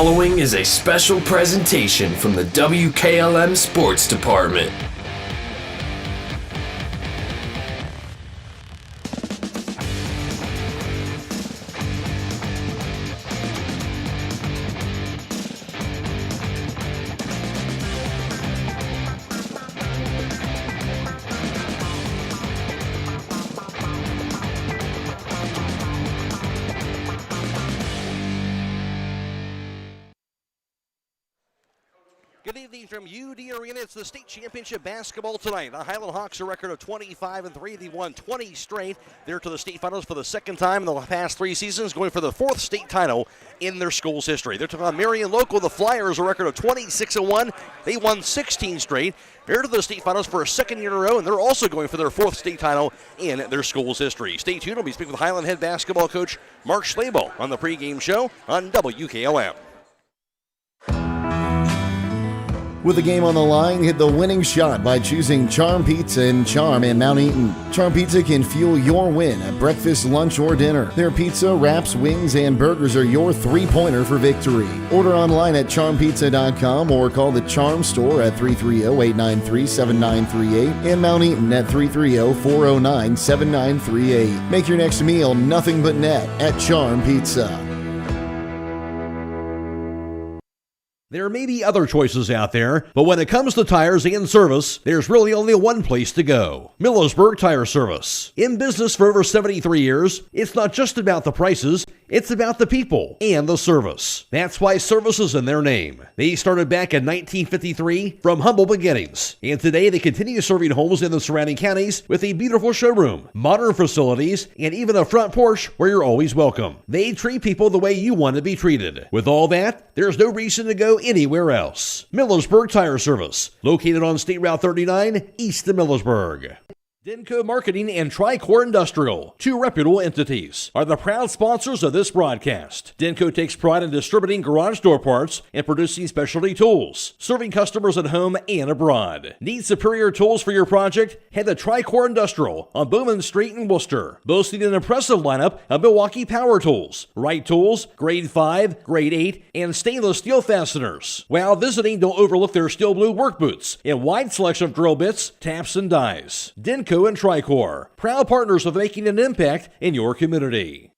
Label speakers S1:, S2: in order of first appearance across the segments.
S1: following is a special presentation from the WKLM Sports Department.
S2: Good evening from UD Arena. It's the state championship basketball tonight. The Hiland Hawks a record of 25-3. They won 20 straight. They're to the state finals for the second time in the past 3 seasons, going for the 4th state title in their school's history. They're taking on Marion local. The Flyers a record of 26-1. They won 16 straight. They're to the state finals for a second year in a row, and they're also going for their 4th state title in their school's history. Stay tuned. We'll be speaking with Hiland head basketball coach Mark Schlabel on the pregame show on WKLM.
S3: With the game on the line, hit the winning shot by choosing Charm Pizza and Charm in Mount Eaton. Charm Pizza can fuel your win at breakfast, lunch, or dinner. Their pizza, wraps, wings, and burgers are your three-pointer for victory. Order online at charmpizza.com or call the Charm store at 330-893-7938 and Mount Eaton at 330-409-7938. Make your next meal nothing but net at Charm Pizza.
S2: There may be other choices out there, but when it comes to tires and service, there's really only one place to go. Millersburg Tire Service. In business for over 73 years, it's not just about the prices, it's about the people and the service. That's why service is in their name. They started back in 1953 from humble beginnings, and today they continue serving homes in the surrounding counties with a beautiful showroom, modern facilities, and even a front porch where you're always welcome. They treat people the way you want to be treated. With all that, there's no reason to go anywhere else. Millersburg Tire Service, located on State Route 39, east of Millersburg. Denko Marketing and Tricor Industrial, 2 reputable entities, are the proud sponsors of this broadcast. Denko takes pride in distributing garage door parts and producing specialty tools, serving customers at home and abroad. Need superior tools for your project? Head to Tricor Industrial on Bowman Street in Worcester, boasting an impressive lineup of Milwaukee power tools, Wright tools, grade 5, grade 8, and stainless steel fasteners. While visiting, don't overlook their steel blue work boots and wide selection of drill bits, taps, and dies. Denko and Tricor, proud partners of making an impact in your community.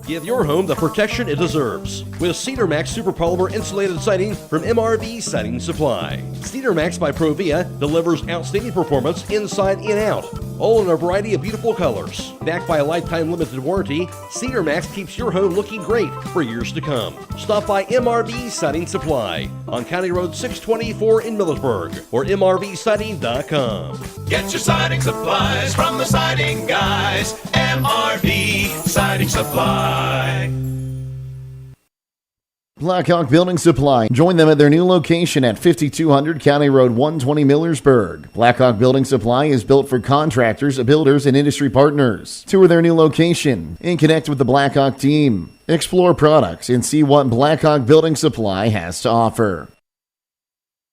S2: Give your home the protection it deserves with Cedar Max Super Polymer Insulated Siding from MRV Siding Supply. Cedar Max by Provia delivers outstanding performance inside and out, all in a variety of beautiful colors. Backed by a lifetime limited warranty, Cedar Max keeps your home looking great for years to come. Stop by MRV Siding Supply on County Road 624 in Millersburg or mrvsiding.com.
S4: Get your siding supplies from the siding guys. MRV Siding Supply.
S3: Blackhawk Building Supply. Join them at their new location at 5200 County Road 120 Millersburg. Blackhawk Building Supply is built for contractors, builders, and industry partners. Tour their new location and connect with the Blackhawk team. Explore products and see what Blackhawk Building Supply has to offer.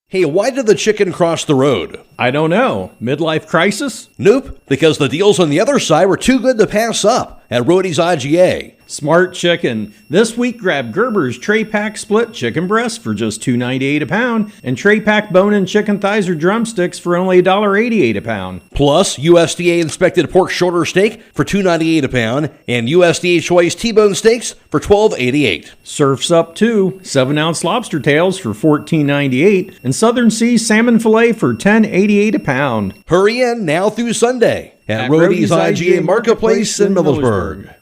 S2: Hey, why did the chicken cross the road?
S5: I don't know. Midlife crisis?
S2: Nope, because the deals on the other side were too good to pass up at Rody's IGA.
S5: Smart chicken. This week, grab Gerber's Tray Pack Split Chicken Breast for just $2.98 a pound, and Tray Pack Bone-In Chicken Thighs or Drumsticks for only $1.88 a pound.
S2: Plus, USDA inspected pork shoulder steak for $2.98 a pound, and USDA choice T-bone steaks for $12.88.
S5: Surf's up too. 7-ounce lobster tails for $14.98, and Southern Seas salmon fillet for $10.88 a pound.
S2: Hurry in now through Sunday at Rody's IGA Marketplace in Millersburg.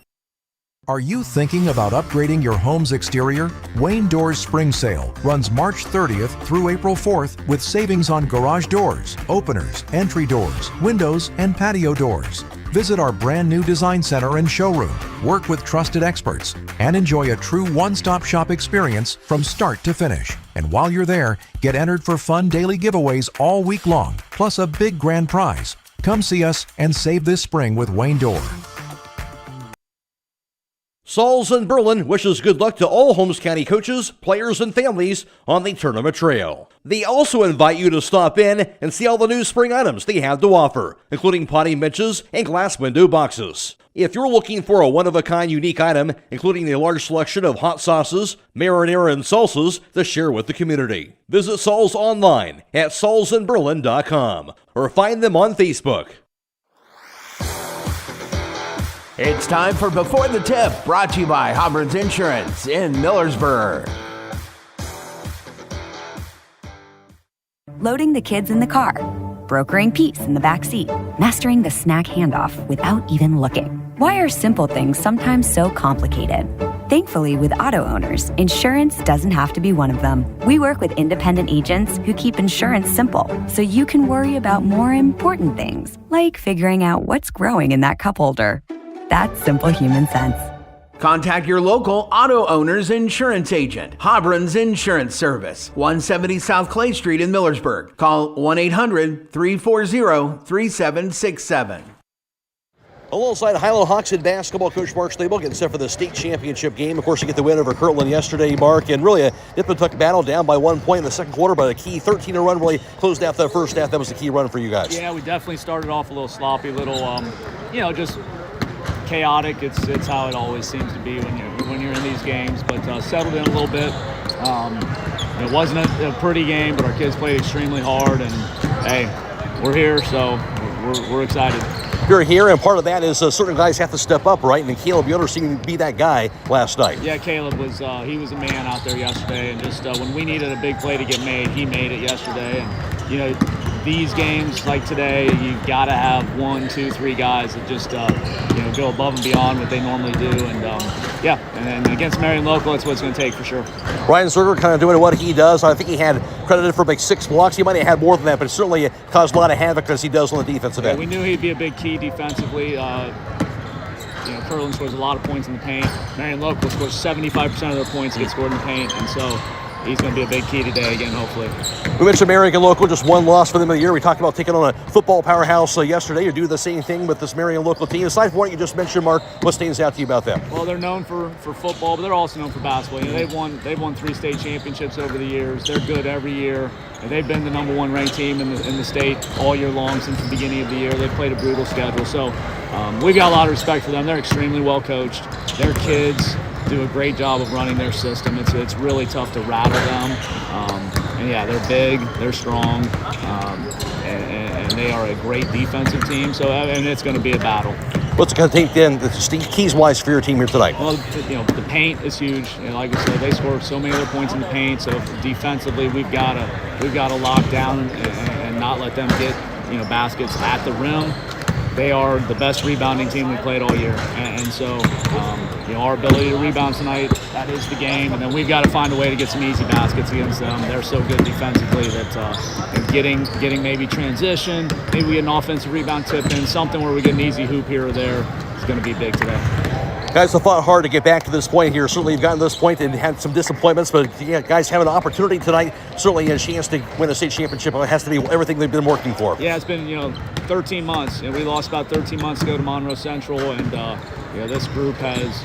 S6: Are you thinking about upgrading your home's exterior? Wayne Doors Spring Sale runs March 30th through April 4th with savings on garage doors, openers, entry doors, windows, and patio doors. Visit our brand new design center and showroom, work with trusted experts, and enjoy a true one-stop shop experience from start to finish. And while you're there, get entered for fun daily giveaways all week long, plus a big grand prize. Come see us and save this spring with Wayne Door.
S2: Sauls and Berlin wishes good luck to all Holmes County coaches, players, and families on the tournament trail. They also invite you to stop in and see all the new spring items they have to offer, including potting benches and glass window boxes. If you're looking for a one-of-a-kind unique item, including a large selection of hot sauces, marinara, and salsas to share with the community, visit Saul's online at saulsandberlin.com or find them on Facebook.
S7: It's time for Before the Tip, brought to you by Hobron's Insurance in Millersburg.
S8: Loading the kids in the car, brokering peace in the back seat, mastering the snack handoff without even looking. Why are simple things sometimes so complicated? Thankfully, with auto owners, insurance doesn't have to be one of them. We work with independent agents who keep insurance simple, so you can worry about more important things, like figuring out what's growing in that cup holder. That's simple human sense.
S7: Contact your local auto owner's insurance agent. Hobron's Insurance Service, 170 South Clay Street in Millersburg. Call 1-800-340-3767.
S2: Alongside Hiland Hawks in basketball, Coach Mark Stable getting set for the state championship game. Of course, you get the win over Kirtland yesterday, Mark, and really a nip-and-tuck battle down by 1 point in the second quarter, but a key 13-0 run really closed out the first half. That was the key run for you guys.
S9: Yeah, we definitely started off a little sloppy, just chaotic. It's how it always seems to be when you're in these games, but settled in a little bit. It wasn't a pretty game, but our kids played extremely hard, and hey, we're here, so we're excited.
S2: You're here, and part of that is certain guys have to step up, right? And Caleb Yoder seemed to be that guy last night.
S9: Yeah, Caleb was he was a man out there yesterday, and just when we needed a big play to get made, he made it yesterday. And these games like today, you've got to have 1, 2, 3 guys that just go above and beyond what they normally do. And and against Marion local, it's what it's going to take for sure.
S2: Ryan Zerger kind of doing what he does. I think he had credited for like 6 blocks. He might have had more than that, but it certainly caused a lot of havoc as he does on the defensive end.
S9: We knew he'd be a big key defensively. Kirtland scores a lot of points in the paint. Marion local scores 75% of their points get scored in the paint, and so he's going to be a big key today again, hopefully.
S2: We mentioned Marion local, just one loss for them of the year. We talked about taking on a football powerhouse yesterday. You do the same thing with this Marion local team. Aside from what you just mentioned, Mark, what stands out to you about them?
S9: Well, they're known for football, but they're also known for basketball. They've won 3 state championships over the years. They're good every year. And they've been the number 1 ranked team in the state all year long since the beginning of the year. They've played a brutal schedule, so we've got a lot of respect for them. They're extremely well coached. Their kids do a great job of running their system. It's really tough to rattle them. They're big, they're strong, and they are a great defensive team. So, and it's going to be a battle.
S2: What's it going to take then, keys-wise, for your team here tonight?
S9: Well, the paint is huge. Like I said, they score so many other points in the paint. So defensively, we've got to lock down and not let them get baskets at the rim. They are the best rebounding team we played all year, and so our ability to rebound tonight, that is the game. And then we've got to find a way to get some easy baskets against them. They're so good defensively that getting maybe transition, maybe we get an offensive rebound tip in, something where we get an easy hoop here or there is going to be big today.
S2: Guys have fought hard to get back to this point here. Certainly you've gotten to this point and had some disappointments, but guys have an opportunity tonight. Certainly a chance to win a state championship. It has to be everything they've been working for.
S9: Yeah, it's been 13 months, and we lost about 13 months ago to Monroe Central, and this group has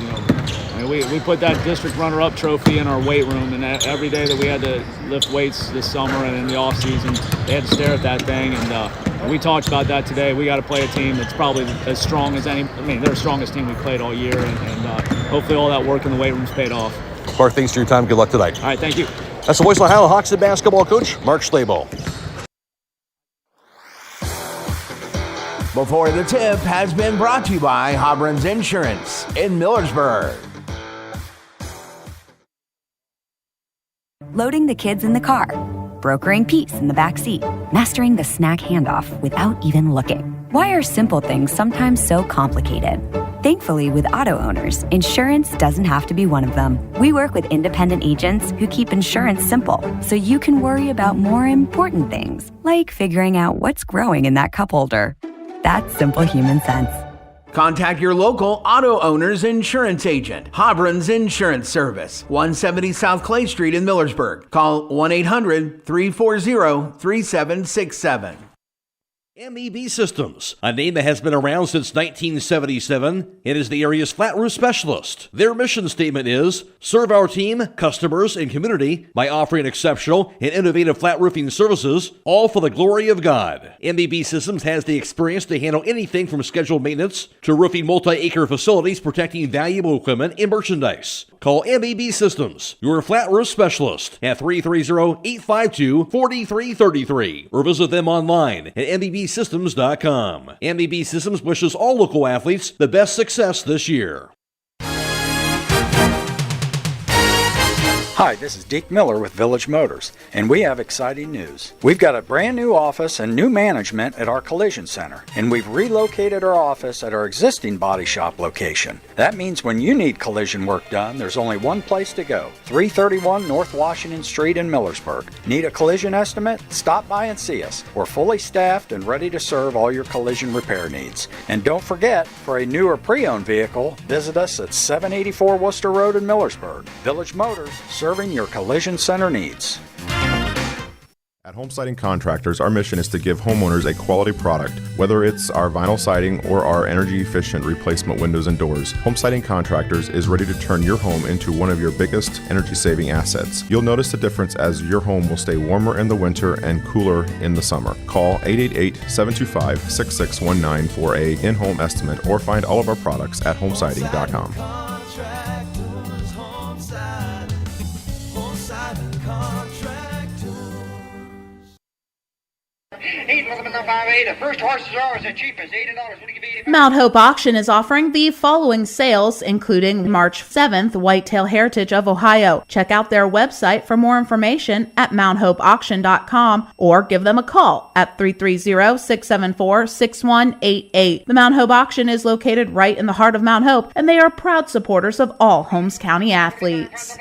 S9: we put that district runner-up trophy in our weight room, and every day that we had to lift weights this summer and in the off season, they had to stare at that thing, and we talked about that today. We got to play a team that's probably as strong as any. They're the strongest team we played all year, and hopefully all that work in the weight room's paid off.
S2: Mark, thanks for your time. Good luck tonight.
S9: All right, thank you.
S2: That's the voice of Hiland Hawks basketball coach, Mark Schlabo.
S7: Before the Tip has been brought to you by Hobron's Insurance in Millersburg.
S8: Loading the kids in the car, brokering peace in the back seat, mastering the snack handoff without even looking. Why are simple things sometimes so complicated? Thankfully, with auto owners, insurance doesn't have to be one of them. We work with independent agents who keep insurance simple, so you can worry about more important things, like figuring out what's growing in that cup holder. That's simple human sense.
S7: Contact your local auto owner's insurance agent. Hobron's Insurance Service, 170 South Clay Street in Millersburg. Call 1-800-340-3767.
S2: MEB Systems, a name that has been around since 1977, it is the area's flat roof specialist. Their mission statement is, serve our team, customers, and community by offering exceptional and innovative flat roofing services, all for the glory of God. MEB Systems has the experience to handle anything from scheduled maintenance to roofing multi-acre facilities protecting valuable equipment and merchandise. Call MEB Systems, your flat roof specialist, at 330-852-4333, or visit them online at MEBsystems.com. MEB Systems wishes all local athletes the best success this year.
S10: Hi, this is Deke Miller with Village Motors, and we have exciting news. We've got a brand new office and new management at our collision center, and we've relocated our office at our existing body shop location. That means when you need collision work done, there's only one place to go, 331 North Washington Street in Millersburg. Need a collision estimate? Stop by and see us. We're fully staffed and ready to serve all your collision repair needs. And don't forget, for a new or pre-owned vehicle, visit us at 784 Worcester Road in Millersburg. Village Motors, serving your collision center needs.
S11: At Home Siding Contractors, our mission is to give homeowners a quality product, whether it's our vinyl siding or our energy-efficient replacement windows and doors. Home Siding Contractors is ready to turn your home into one of your biggest energy-saving assets. You'll notice the difference as your home will stay warmer in the winter and cooler in the summer. Call 888-725-6619 for a in-home estimate or find all of our products at homesiding.com.
S12: Mount Hope Auction is offering the following sales, including March 7th, Whitetail Heritage of Ohio. Check out their website for more information at mounthopeauction.com or give them a call at 330-674-6188. The Mount Hope Auction is located right in the heart of Mount Hope, and they are proud supporters of all Holmes County athletes.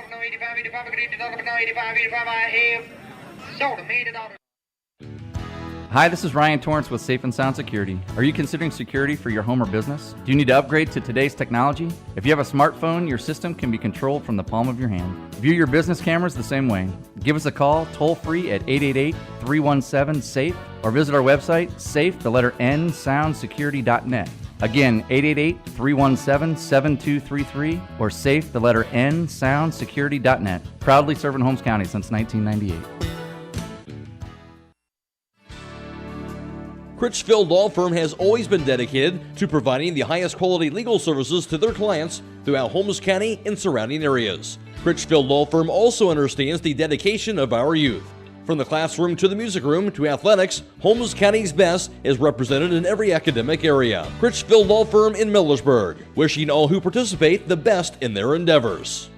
S13: Hi, this is Ryan Torrance with Safe and Sound Security. Are you considering security for your home or business? Do you need to upgrade to today's technology? If you have a smartphone, your system can be controlled from the palm of your hand. View your business cameras the same way. Give us a call toll-free at 888-317-SAFE or visit our website, safe-soundsecurity.net. Again, 888-317-7233 or safe-soundsecurity.net. Proudly serving Holmes County since 1998.
S2: Critchfield Law Firm has always been dedicated to providing the highest quality legal services to their clients throughout Holmes County and surrounding areas. Critchfield Law Firm also understands the dedication of our youth. From the classroom to the music room to athletics, Holmes County's best is represented in every academic area. Critchfield Law Firm in Millersburg, wishing all who participate the best in their endeavors.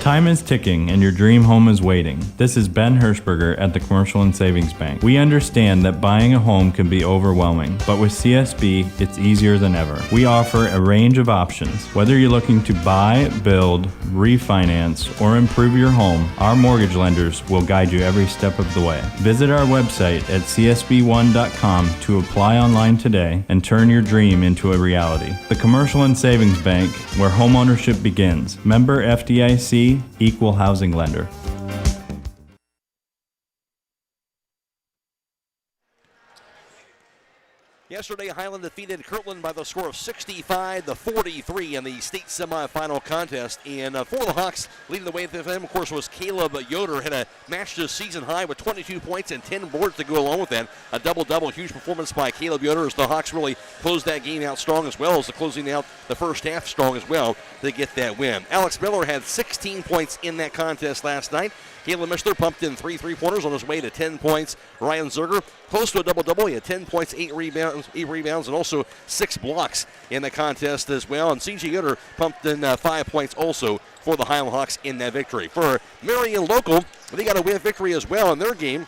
S14: Time is ticking and your dream home is waiting. This is Ben Hirschberger at the Commercial and Savings Bank. We understand that buying a home can be overwhelming, but with CSB, it's easier than ever. We offer a range of options. Whether you're looking to buy, build, refinance, or improve your home, our mortgage lenders will guide you every step of the way. Visit our website at csb1.com to apply online today and turn your dream into a reality. The Commercial and Savings Bank, where homeownership begins. Member FDIC, Equal Housing Lender.
S2: Yesterday, Hiland defeated Kirtland by the score of 65-43 in the state semifinal contest. And for the Hawks, leading the way for them, of course, was Caleb Yoder. Had a match to season high with 22 points and 10 boards to go along with that. A double-double, huge performance by Caleb Yoder as the Hawks really closed that game out strong, as well as the closing out the first half strong as well to get that win. Alex Miller had 16 points in that contest last night. Caleb Mishler pumped in 3 3-pointers on his way to 10 points. Ryan Zerger, close to a double-double. He had 10 points, 8 rebounds, and also 6 blocks in the contest as well. And C.J. Yoder pumped in 5 points also for the Highland Hawks in that victory. For Marion Local, they got a win victory as well in their game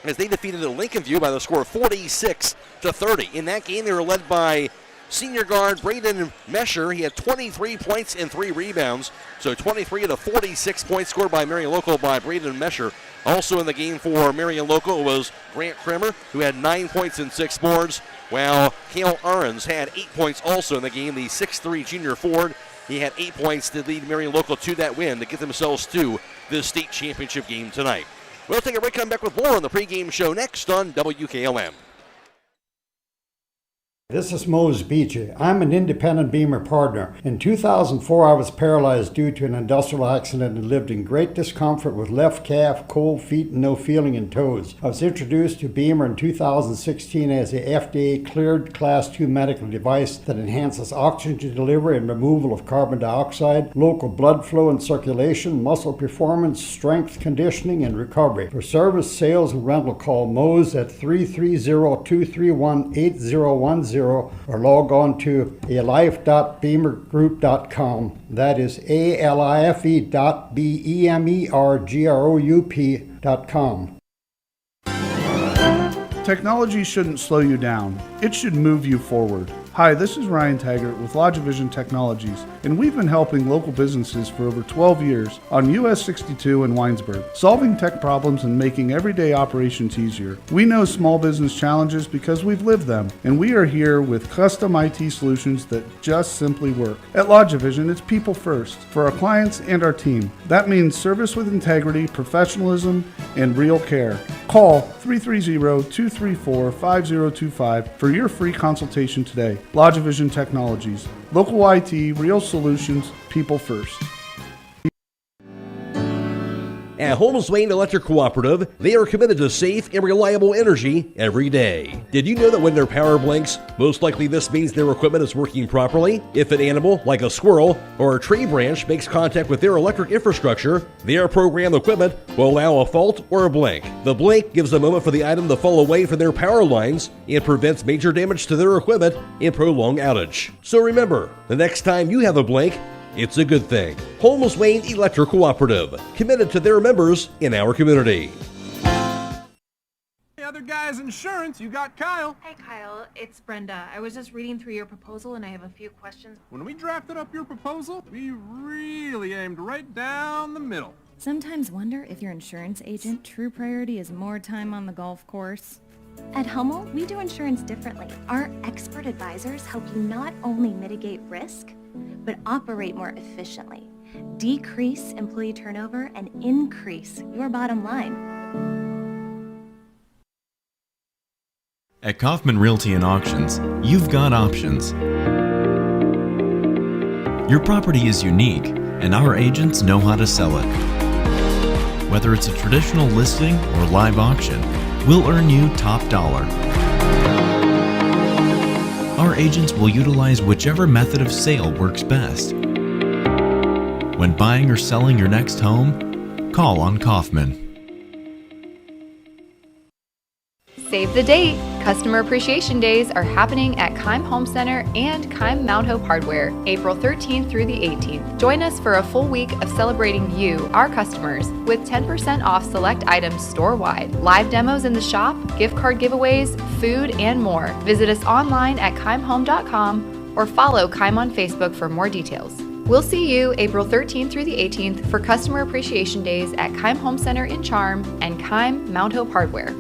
S2: as they defeated Lincoln View by the score of 46-30. In that game, they were led by senior guard Braden Mesher. He had 23 points and 3 rebounds. So 23 of the 46 points scored by Marion Local by Braden Mesher. Also in the game for Marion Local was Grant Kremer, who had 9 points and 6 boards, while Cale Ahrens had 8 points also in the game. The 6'3 junior forward He had 8 points to lead Marion Local to that win to get themselves to the state championship game tonight. We'll take a break, come back with more on the pregame show next on WKLM.
S15: This is Mose Beachy. I'm an independent Beamer partner. In 2004, I was paralyzed due to an industrial accident and lived in great discomfort with left calf, cold feet, and no feeling in toes. I was introduced to Beamer in 2016 as a FDA-cleared Class 2 medical device that enhances oxygen delivery and removal of carbon dioxide, local blood flow and circulation, muscle performance, strength conditioning, and recovery. For service, sales, and rental, call Mose at 330-231-8010 or log on to alife.beamergroup.com. That is alife.bemergroup.com.
S16: Technology shouldn't slow you down. It should move you forward. Hi, this is Ryan Taggart with LodgeVision Technologies, and we've been helping local businesses for over 12 years on US 62 in Winesburg, solving tech problems and making everyday operations easier. We know small business challenges because we've lived them, and we are here with custom IT solutions that just simply work. At LodgeVision, it's people first for our clients and our team. That means service with integrity, professionalism, and real care. Call 330-234-5025 for your free consultation today. LodgeVision Technologies. Local IT, real solutions, people first.
S2: At Holmes Wayne Electric Cooperative, they are committed to safe and reliable energy every day. Did you know that when their power blinks, most likely this means their equipment is working properly? If an animal, like a squirrel or a tree branch, makes contact with their electric infrastructure, their programmed equipment will allow a fault or a blink. The blink gives a moment for the item to fall away from their power lines and prevents major damage to their equipment and prolonged outage. So remember, the next time you have a blink, it's a good thing. Holmes Wayne Electric Cooperative, committed to their members in our community.
S17: Hey, other guys' insurance, you got Kyle.
S18: Hey, Kyle, it's Brenda. I was just reading through your proposal and I have a few questions.
S17: When we drafted up your proposal, we really aimed right down the middle.
S19: Sometimes wonder if your insurance agent true priority is more time on the golf course.
S20: At Hummel, we do insurance differently. Our expert advisors help you not only mitigate risk, but operate more efficiently, decrease employee turnover, and increase your bottom line.
S21: At Kaufman Realty and Auctions, you've got options. Your property is unique, and our agents know how to sell it. Whether it's a traditional listing or live auction, we'll earn you top dollar. Our agents will utilize whichever method of sale works best. When buying or selling your next home, call on Kaufman.
S22: Save the date! Customer Appreciation Days are happening at Keim Home Center and Keim Mount Hope Hardware, April 13th through the 18th. Join us for a full week of celebrating you, our customers, with 10% off select items store-wide, live demos in the shop, gift card giveaways, food, and more. Visit us online at keimhome.com or follow Keim on Facebook for more details. We'll see you April 13th through the 18th for Customer Appreciation Days at Keim Home Center in Charm and Keim Mount Hope Hardware.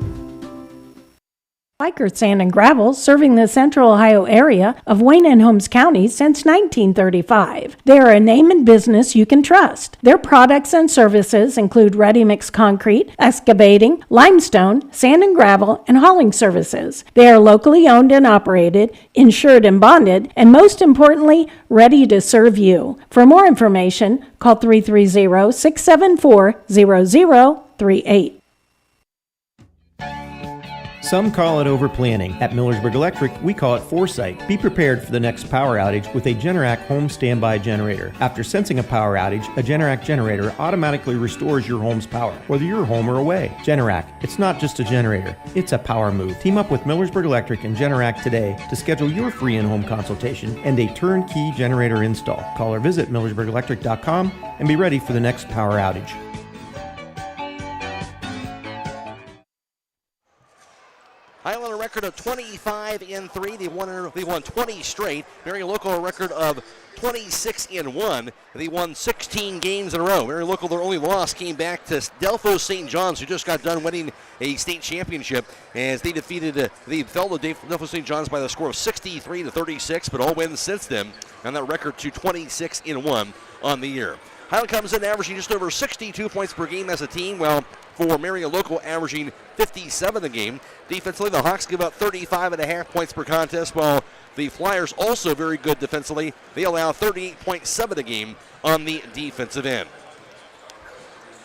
S23: Biker Sand and Gravel, serving the central Ohio area of Wayne and Holmes County since 1935. They are a name and business you can trust. Their products and services include ready-mix concrete, excavating, limestone, sand and gravel, and hauling services. They are locally owned and operated, insured and bonded, and most importantly, ready to serve you. For more information, call 330-674-0038.
S24: Some call it overplanning. At Millersburg Electric, we call it foresight. Be prepared for the next power outage with a Generac home standby generator. After sensing a power outage, a Generac generator automatically restores your home's power, whether you're home or away. Generac, it's not just a generator, it's a power move. Team up with Millersburg Electric and Generac today to schedule your free in-home consultation and a turnkey generator install. Call or visit millersburgelectric.com and be ready for the next power outage.
S2: Hiland, a record to 25-3. They won 20 straight. Marion Local a record of 26-1. They won 16 games in a row. Marion Local, their only loss came back to Delphos St. John's, who just got done winning a state championship, as they fell to Delphos St. John's by the score of 63-36, but all wins since then, and that record to 26-1 on the year. Hiland comes in averaging just over 62 points per game as a team, while for Marion Local averaging 57 a game. Defensively, the Hawks give up 35.5 points per contest, while the Flyers also very good defensively. They allow 38.7 a game on the defensive end.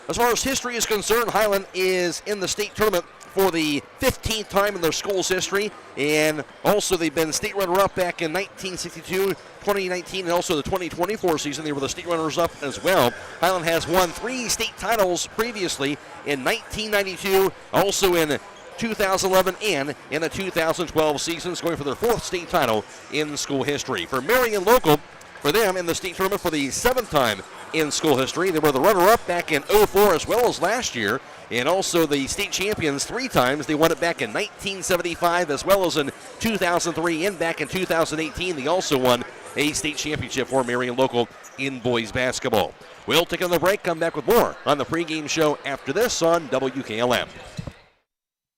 S2: As far as history is concerned, Hiland is in the state tournament for the 15th time in their school's history, and also they've been state runner-up back in 1962, 2019, and also the 2024 season. They were the state runners-up as well. Hiland has won 3 state titles previously in 1992, also in 2011 and in the 2012 seasons, going for their 4th state title in school history. For Marion Local, for them in the state tournament for the 7th time in school history, they were the runner-up back in 2004 as well as last year, and also the state champions 3 times. They won it back in 1975 as well as in 2003, and back in 2018 they also won a state championship for Marion Local in boys basketball. We'll take another break, come back with more on the pregame show after this on WKLM.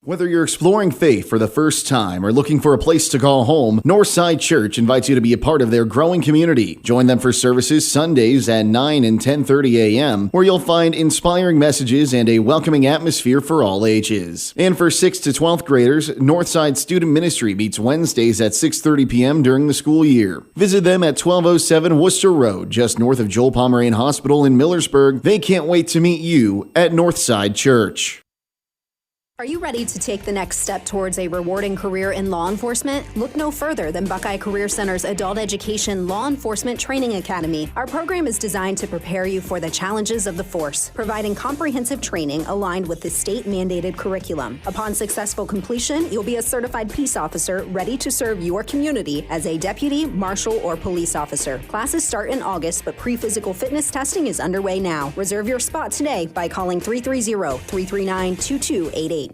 S1: Whether you're exploring faith for the first time or looking for a place to call home, Northside Church invites you to be a part of their growing community. Join them for services Sundays at 9 and 10:30 a.m., where you'll find inspiring messages and a welcoming atmosphere for all ages. And for 6th to 12th graders, Northside Student Ministry meets Wednesdays at 6:30 p.m. during the school year. Visit them at 1207 Worcester Road, just north of Joel Pomeranian Hospital in Millersburg. They can't wait to meet you at Northside Church.
S3: Are you ready to take the next step towards a rewarding career in law enforcement? Look no further than Buckeye Career Center's Adult Education Law Enforcement Training Academy. Our program is designed to prepare you for the challenges of the force, providing comprehensive training aligned with the state-mandated curriculum. Upon successful completion, you'll be a certified peace officer ready to serve your community as a deputy, marshal, or police officer. Classes start in August, but pre-physical fitness testing is underway now. Reserve your spot today by calling 330-339-2288.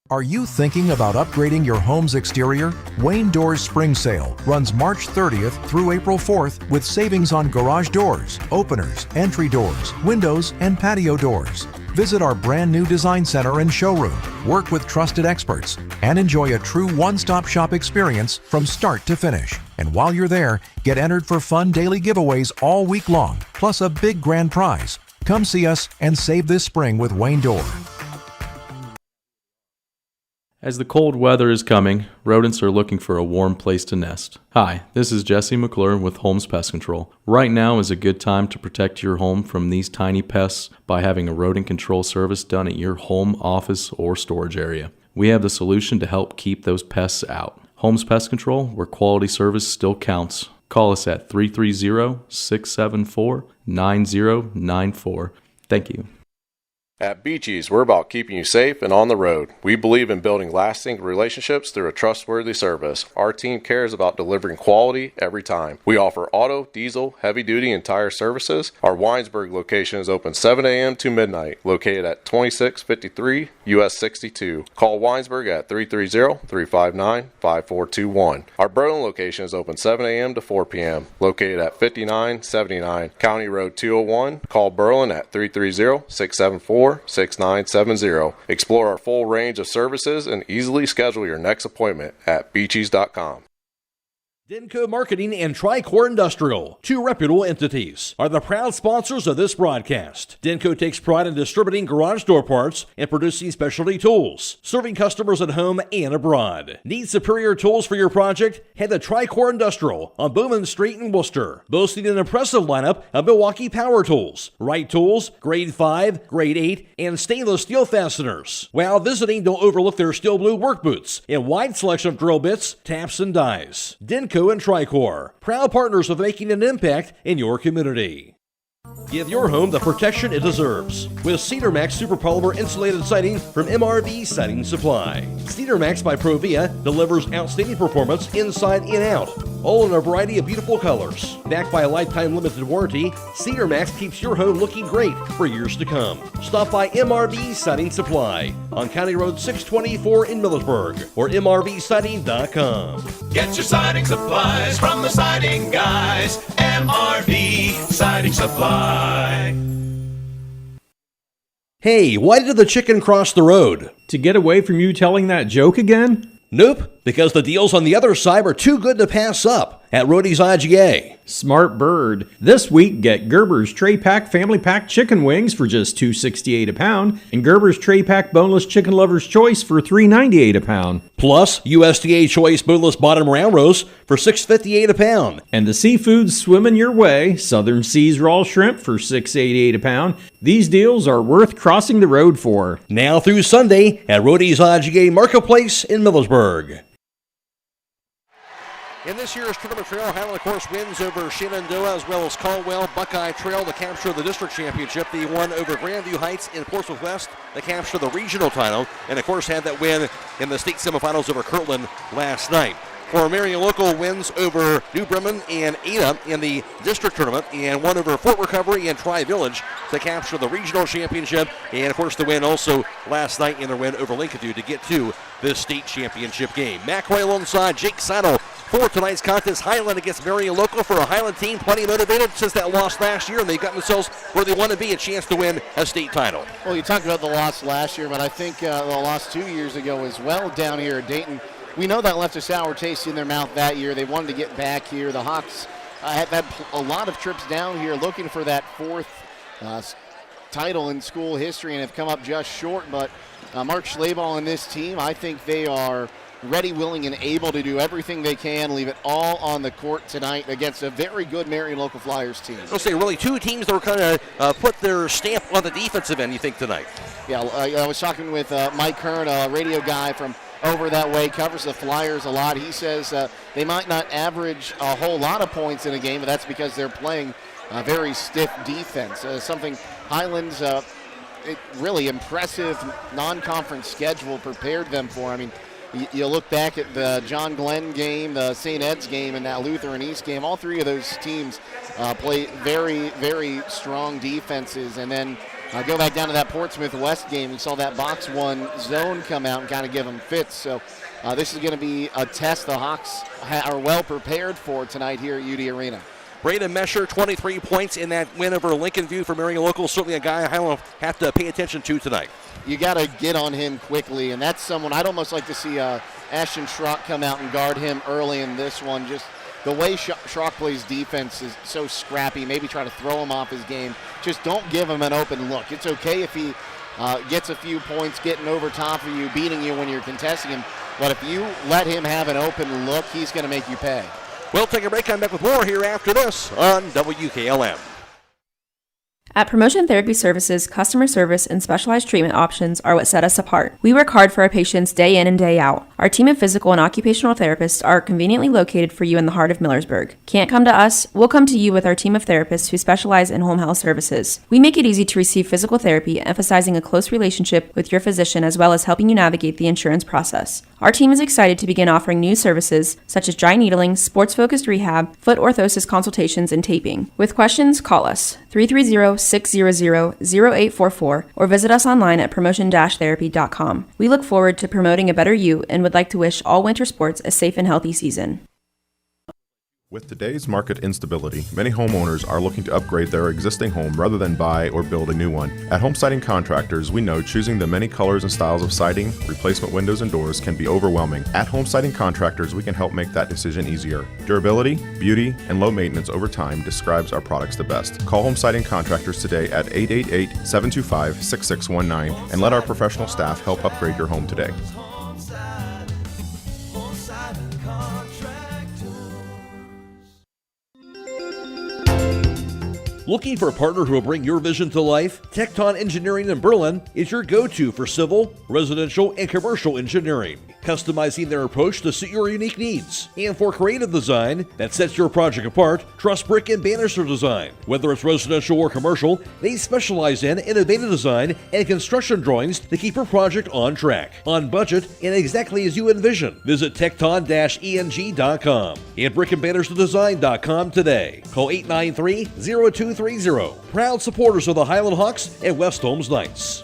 S6: Are you thinking about upgrading your home's exterior? Wayne Doors Spring Sale runs March 30th through April 4th with savings on garage doors, openers, entry doors, windows, and patio doors. Visit our brand new design center and showroom, work with trusted experts, and enjoy a true one-stop shop experience from start to finish. And while you're there, get entered for fun daily giveaways all week long, plus a big grand prize. Come see us and save this spring with Wayne Door.
S4: As the cold weather is coming, rodents are looking for a warm place to nest. Hi, this is Jesse McClure with Holmes Pest Control. Right now is a good time to protect your home from these tiny pests by having a rodent control service done at your home, office, or storage area. We have the solution to help keep those pests out. Holmes Pest Control, where quality service still counts. Call us at 330-674-9094. Thank you.
S5: At Beachy's, we're about keeping you safe and on the road. We believe in building lasting relationships through a trustworthy service. Our team cares about delivering quality every time. We offer auto, diesel, heavy-duty, and tire services. Our Winesburg location is open 7 a.m. to midnight, located at 2653 US 62. Call Winesburg at 330-359-5421. Our Berlin location is open 7 a.m. to 4 p.m., located at 5979 County Road 201. Call Berlin at 330-674-6970. Explore our full range of services and easily schedule your next appointment at beachies.com.
S2: Denko Marketing and Tricor Industrial, 2 reputable entities, are the proud sponsors of this broadcast. Denko takes pride in distributing garage door parts and producing specialty tools, serving customers at home and abroad. Need superior tools for your project? Head to Tricor Industrial on Bowman Street in Worcester, boasting an impressive lineup of Milwaukee power tools, Wright tools, grade 5, grade 8, and stainless steel fasteners. While visiting, don't overlook their steel blue work boots and wide selection of drill bits, taps, and dies. Denko and Tricor, proud partners of making an impact in your community. Give your home the protection it deserves with Cedar Max Super Polymer Insulated Siding from MRV Siding Supply. Cedar Max by Provia delivers outstanding performance inside and out, all in a variety of beautiful colors. Backed by a lifetime limited warranty, Cedar Max keeps your home looking great for years to come. Stop by MRV Siding Supply on County Road 624 in Millersburg or mrvsiding.com.
S7: Get your siding supplies from the siding guys. MRV Siding Supply.
S2: Hey, why did the chicken cross the road?
S8: To get away from you telling that joke again?
S2: Nope, because the deals on the other side were too good to pass up at Rody's IGA.
S8: Smart bird. This week, get Gerber's Tray Pack Family Pack Chicken Wings for just $2.68 a pound, and Gerber's Tray Pack Boneless Chicken Lover's Choice for $3.98 a pound.
S2: Plus, USDA Choice Boneless Bottom Round Roast for $6.58 a pound.
S8: And the seafoods swimming your way, Southern Seas Raw Shrimp for $6.88 a pound. These deals are worth crossing the road for.
S2: Now through Sunday at Rody's IGA Marketplace in Millersburg. In this year's tournament trail, Hiland, of course, wins over Shenandoah as well as Caldwell. Buckeye Trail, the capture of the district championship. They won over Grandview Heights in Portsmouth West, the capture of the regional title, and of course had that win in the state semifinals over Kirtland last night. For Marion Local, wins over New Bremen and Ada in the district tournament, and won over Fort Recovery and Tri-Village to capture the regional championship, and of course the win also last night in their win over Lincoln to get to the state championship game. Matt Croy alongside Jake Sidle for tonight's contest. Hiland against Marion Local. For a Hiland team plenty motivated since that loss last year, and they've got themselves where they want to be, a chance to win a state title.
S9: Well, you talked about the loss last year, but I think the loss 2 years ago as well down here at Dayton. We know that left a sour taste in their mouth that year. They wanted to get back here. The Hawks have had a lot of trips down here looking for that fourth title in school history and have come up just short. But Mark Schlaball and this team, I think they are ready, willing, and able to do everything they can, leave it all on the court tonight against a very good Marion Local Flyers team.
S2: I'll say really two teams that were kind of put their stamp on the defensive end, you think, tonight?
S9: Yeah, I was talking with Mike Kern, a radio guy from over that way, covers the Flyers a lot. He says they might not average a whole lot of points in a game, but that's because they're playing a very stiff defense, something Highland's really impressive non-conference schedule prepared them for. I mean, you look back at the John Glenn game, the St. Ed's game, and that Lutheran East game. All three of those teams play very, very strong defenses. And then go back down to that Portsmouth West game. We saw that box one zone come out and kind of give them fits. So this is going to be a test the Hawks are well prepared for tonight here at UD Arena.
S2: Braden Mesher, 23 points in that win over Lincoln View for Marion Local. Certainly a guy I will have to pay attention to tonight.
S9: You got to get on him quickly, and that's someone I'd almost like to see Ashton Schrock come out and guard him early in this one. Just the way Schrock plays defense is so scrappy. Maybe try to throw him off his game. Just don't give him an open look. It's okay if he gets a few points, getting over top of you, beating you when you're contesting him. But if you let him have an open look, he's going to make you pay.
S2: We'll take a break. I'm back with more here after this on WKLM.
S10: At Promotion Therapy Services, customer service and specialized treatment options are what set us apart. We work hard for our patients day in and day out. Our team of physical and occupational therapists are conveniently located for you in the heart of Millersburg. Can't come to us? We'll come to you with our team of therapists who specialize in home health services. We make it easy to receive physical therapy, emphasizing a close relationship with your physician as well as helping you navigate the insurance process. Our team is excited to begin offering new services such as dry needling, sports-focused rehab, foot orthosis consultations, and taping. With questions, call us 330-600-0844 or visit us online at promotion-therapy.com. We look forward to promoting a better you and would like to wish all winter sports a safe and healthy season.
S11: With today's market instability, many homeowners are looking to upgrade their existing home rather than buy or build a new one. At Home Siding Contractors, we know choosing the many colors and styles of siding, replacement windows, and doors can be overwhelming. At Home Siding Contractors, we can help make that decision easier. Durability, beauty, and low maintenance over time describes our products the best. Call Home Siding Contractors today at 888-725-6619 and let our professional staff help upgrade your home today.
S2: Looking for a partner who will bring your vision to life? Tecton Engineering in Berlin is your go-to for civil, residential, and commercial engineering. customizing their approach to suit your unique needs. And for creative design that sets your project apart, trust Brick and Banister Design. Whether it's residential or commercial, they specialize in innovative design and construction drawings to keep your project on track, on budget, and exactly as you envision. Visit tecton-eng.com and brickandbannisterdesign.com today. Call 893-0230. Proud supporters of the Hiland Hawks and West Holmes Knights.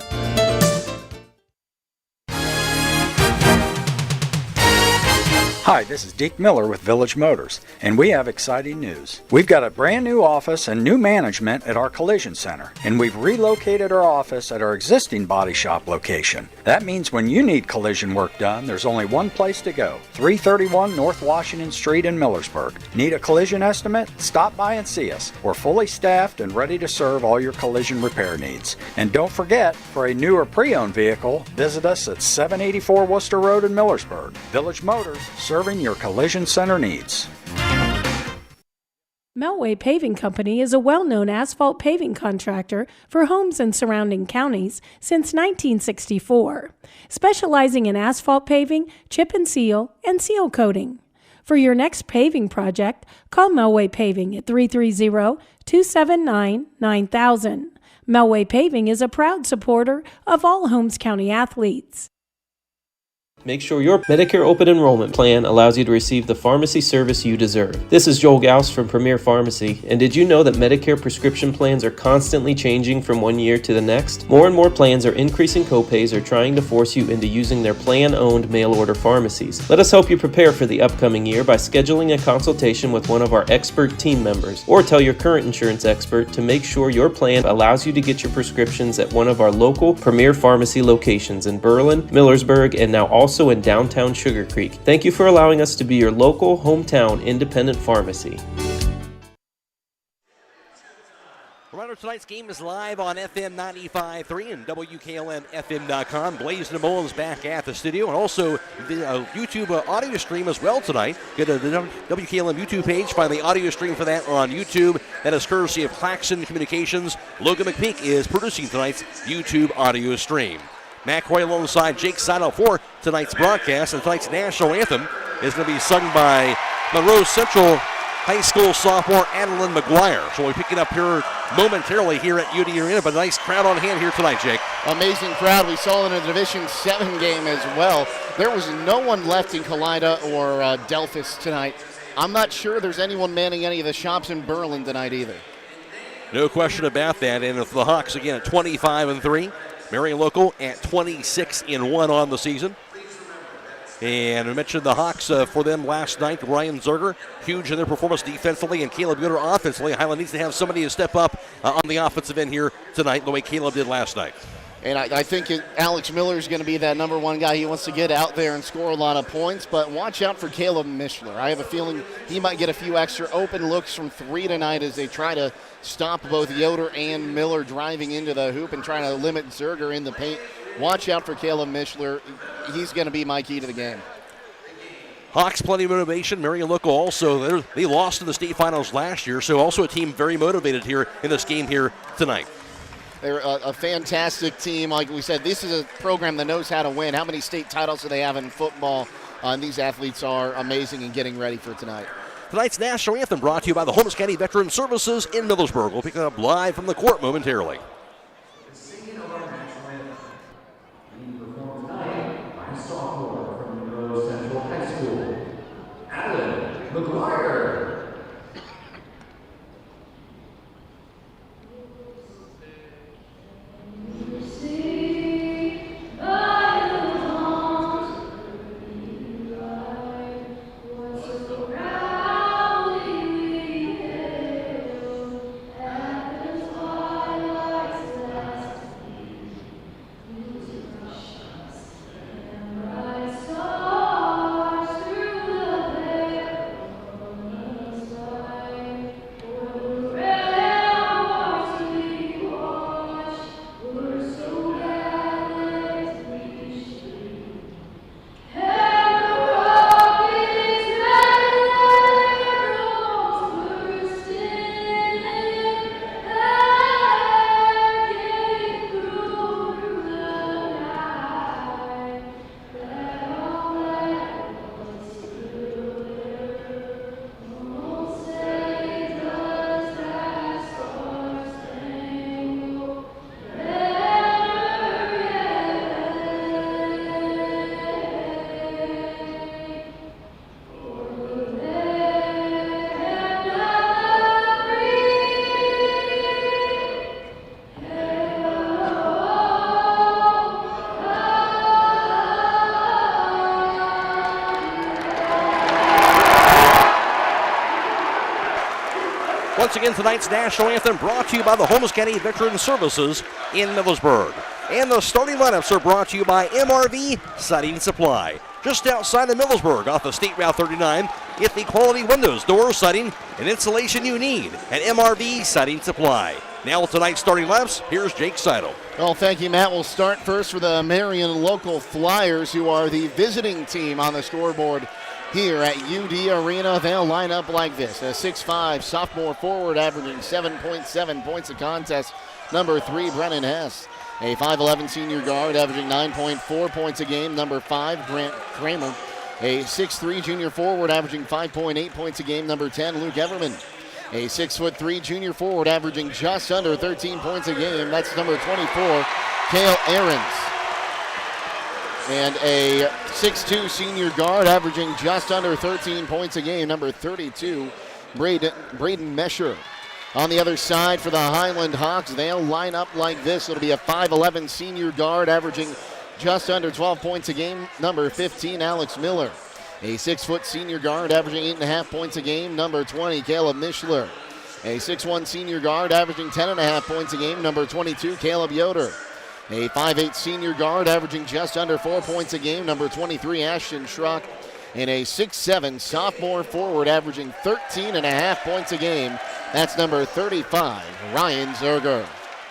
S12: Hi, this is Deke Miller with Village Motors, and we have exciting news. We've got a brand new office and new management at our collision center, and we've relocated our office at our existing body shop location. That means when you need collision work done, there's only one place to go, 331 North Washington Street in Millersburg. Need a collision estimate? Stop by and see us. We're fully staffed and ready to serve all your collision repair needs. And don't forget, for a new or pre-owned vehicle, visit us at 784 Worcester Road in Millersburg. Village Motors, serving your collision center needs.
S23: Melway Paving Company is a well-known asphalt paving contractor for homes in surrounding counties since 1964, specializing in asphalt paving, chip and seal coating. For your next paving project, call Melway Paving at 330-279-9000. Melway Paving is a proud supporter of all Holmes County athletes.
S13: Make sure your Medicare open enrollment plan allows you to receive the pharmacy service you deserve. This is Joel Gauss from Premier Pharmacy, and did you know that Medicare prescription plans are constantly changing from one year to the next? More and more plans are increasing copays or trying to force you into using their plan-owned mail-order pharmacies. Let us help you prepare for the upcoming year by scheduling a consultation with one of our expert team members, or tell your current insurance expert to make sure your plan allows you to get your prescriptions at one of our local Premier Pharmacy locations in Berlin, Millersburg, and now also in downtown Sugar Creek. Thank you for allowing us to be your local, hometown, independent pharmacy.
S2: Reminder, tonight's game is live on FM 95.3 and WKLM-FM.com. Blaze DeMola is back at the studio, and also the YouTube audio stream as well tonight. Go to the WKLM YouTube page, find the audio stream for that on YouTube. That is courtesy of Claxon Communications. Logan McPeek is producing tonight's YouTube audio stream. Matt Croy alongside Jake Sidle for tonight's broadcast, and tonight's national anthem is going to be sung by Monroe Central High School sophomore Adeline McGuire. So we'll be picking up here momentarily here at UD Arena, but a nice crowd on hand here tonight, Jake.
S9: Amazing crowd. We saw it in the Division 7 game as well. There was no one left in Kalida or Delphus tonight. I'm not sure there's anyone manning any of the shops in Berlin tonight either.
S2: No question about that. And for the Hawks again at 25-3. Marion local at 26-1 on the season. And I mentioned the Hawks for them last night. Ryan Zerger, huge in their performance defensively, and Caleb Yoder offensively. Hiland needs to have somebody to step up on the offensive end here tonight the way Caleb did last night.
S9: And I think Alex Miller is going to be that number one guy. He wants to get out there and score a lot of points, but watch out for Caleb Mishler. I have a feeling he might get a few extra open looks from three tonight as they try to stop both Yoder and Miller driving into the hoop and trying to limit Zerger in the paint. Watch out for Caleb Mishler. He's going to be my key to the game.
S2: Hawks, plenty of motivation. Marion local also, they lost in the state finals last year, so also a team very motivated here in this game here tonight.
S9: They're a fantastic team. Like we said, this is a program that knows how to win. How many state titles do they have in football? And these athletes are amazing in getting ready for tonight.
S2: Tonight's national anthem brought to you by the Holmes County Veteran Services in Millersburg. We'll pick it up live from the court momentarily. Once again, tonight's national anthem brought to you by the Holmes County Veteran Services in Millersburg. And the starting lineups are brought to you by MRV Siding Supply. Just outside of Millersburg off of State Route 39, get the quality windows, doors, siding, and insulation you need at MRV Siding Supply. Now with tonight's starting lineups, here's Jake Sidle.
S9: Well, thank you, Matt. We'll start first for the Marion local Flyers, who are the visiting team on the scoreboard here at UD Arena. They'll line up like this. A 6'5" sophomore forward averaging 7.7 points a contest, number 3, Brennan Hess. A 5'11" senior guard averaging 9.4 points a game, number 5, Grant Kramer. A 6'3" junior forward averaging 5.8 points a game, number 10, Luke Everman. A 6'3" junior forward averaging just under 13 points a game, that's number 24, Cale Ahrens. And a 6'2" senior guard averaging just under 13 points a game, number 32, Braden Mesher. On the other side for the Hiland Hawks, they'll line up like this. It'll be a 5'11" senior guard averaging just under 12 points a game, number 15, Alex Miller. A 6' senior guard averaging 8.5 points a game, number 20, Caleb Mishler. A 6'1" senior guard averaging 10.5 points a game, number 22, Caleb Yoder. A 5'8" senior guard averaging just under 4 points a game, number 23, Ashton Schrock. And a 6'7" sophomore forward averaging 13.5 points a game, that's number 35, Ryan Zerger.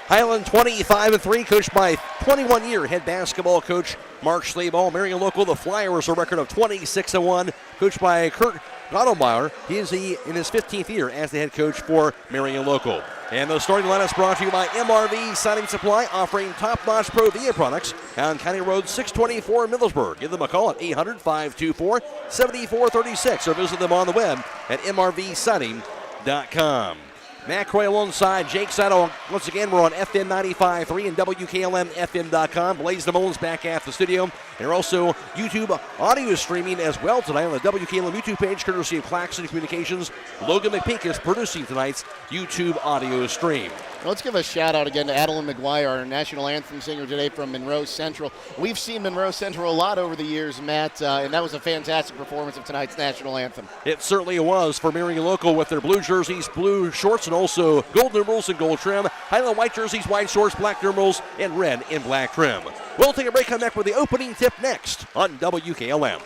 S2: Hiland 25-3, coached by 21-year head basketball coach Mark Schlaball. Marion local, the Flyers, a record of 26-1, coached by Kurt Gottlemeyer. He is in his 15th year as the head coach for Marion local. And the starting lineup is brought to you by MRV Siding Supply, offering top-notch Provia products on County Road 624 in Millersburg. Give them a call at 800-524-7436 or visit them on the web at mrvsiding.com. Matt Croy alongside Jake Sidle. Once again, we're on FM 95.3 and WKLM-FM.com. Blaze DeMolin's back at the studio. And we're also YouTube audio streaming as well tonight on the WKLM YouTube page, courtesy of Claxon Communications. Logan McPeek is producing tonight's YouTube audio stream.
S9: Let's give a shout out again to Adeline McGuire, our national anthem singer today from Monroe Central. We've seen Monroe Central a lot over the years, Matt, and that was a fantastic performance of tonight's national anthem.
S2: It certainly was for Marion local with their blue jerseys, blue shorts, and also gold numerals and gold trim. Highland white jerseys, white shorts, black numerals, and red and black trim. We'll take a break, come back with the opening tip next on WKLM.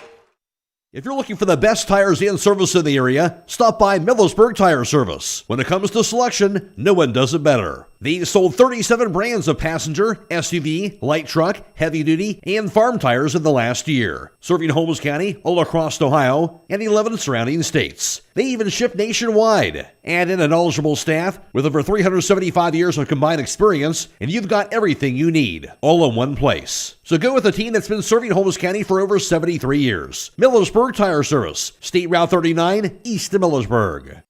S2: If you're looking for the best tires and service in the area, stop by Millersburg Tire Service. When it comes to selection, no one does it better. They sold 37 brands of passenger, SUV, light truck, heavy duty, and farm tires in the last year, serving Holmes County, all across Ohio, and 11 surrounding states. They even ship nationwide. Add in a knowledgeable staff with over 375 years of combined experience, and you've got everything you need, all in one place. So go with a team that's been serving Holmes County for over 73 years. Millersburg Tire Service, State Route 39, east of Millersburg.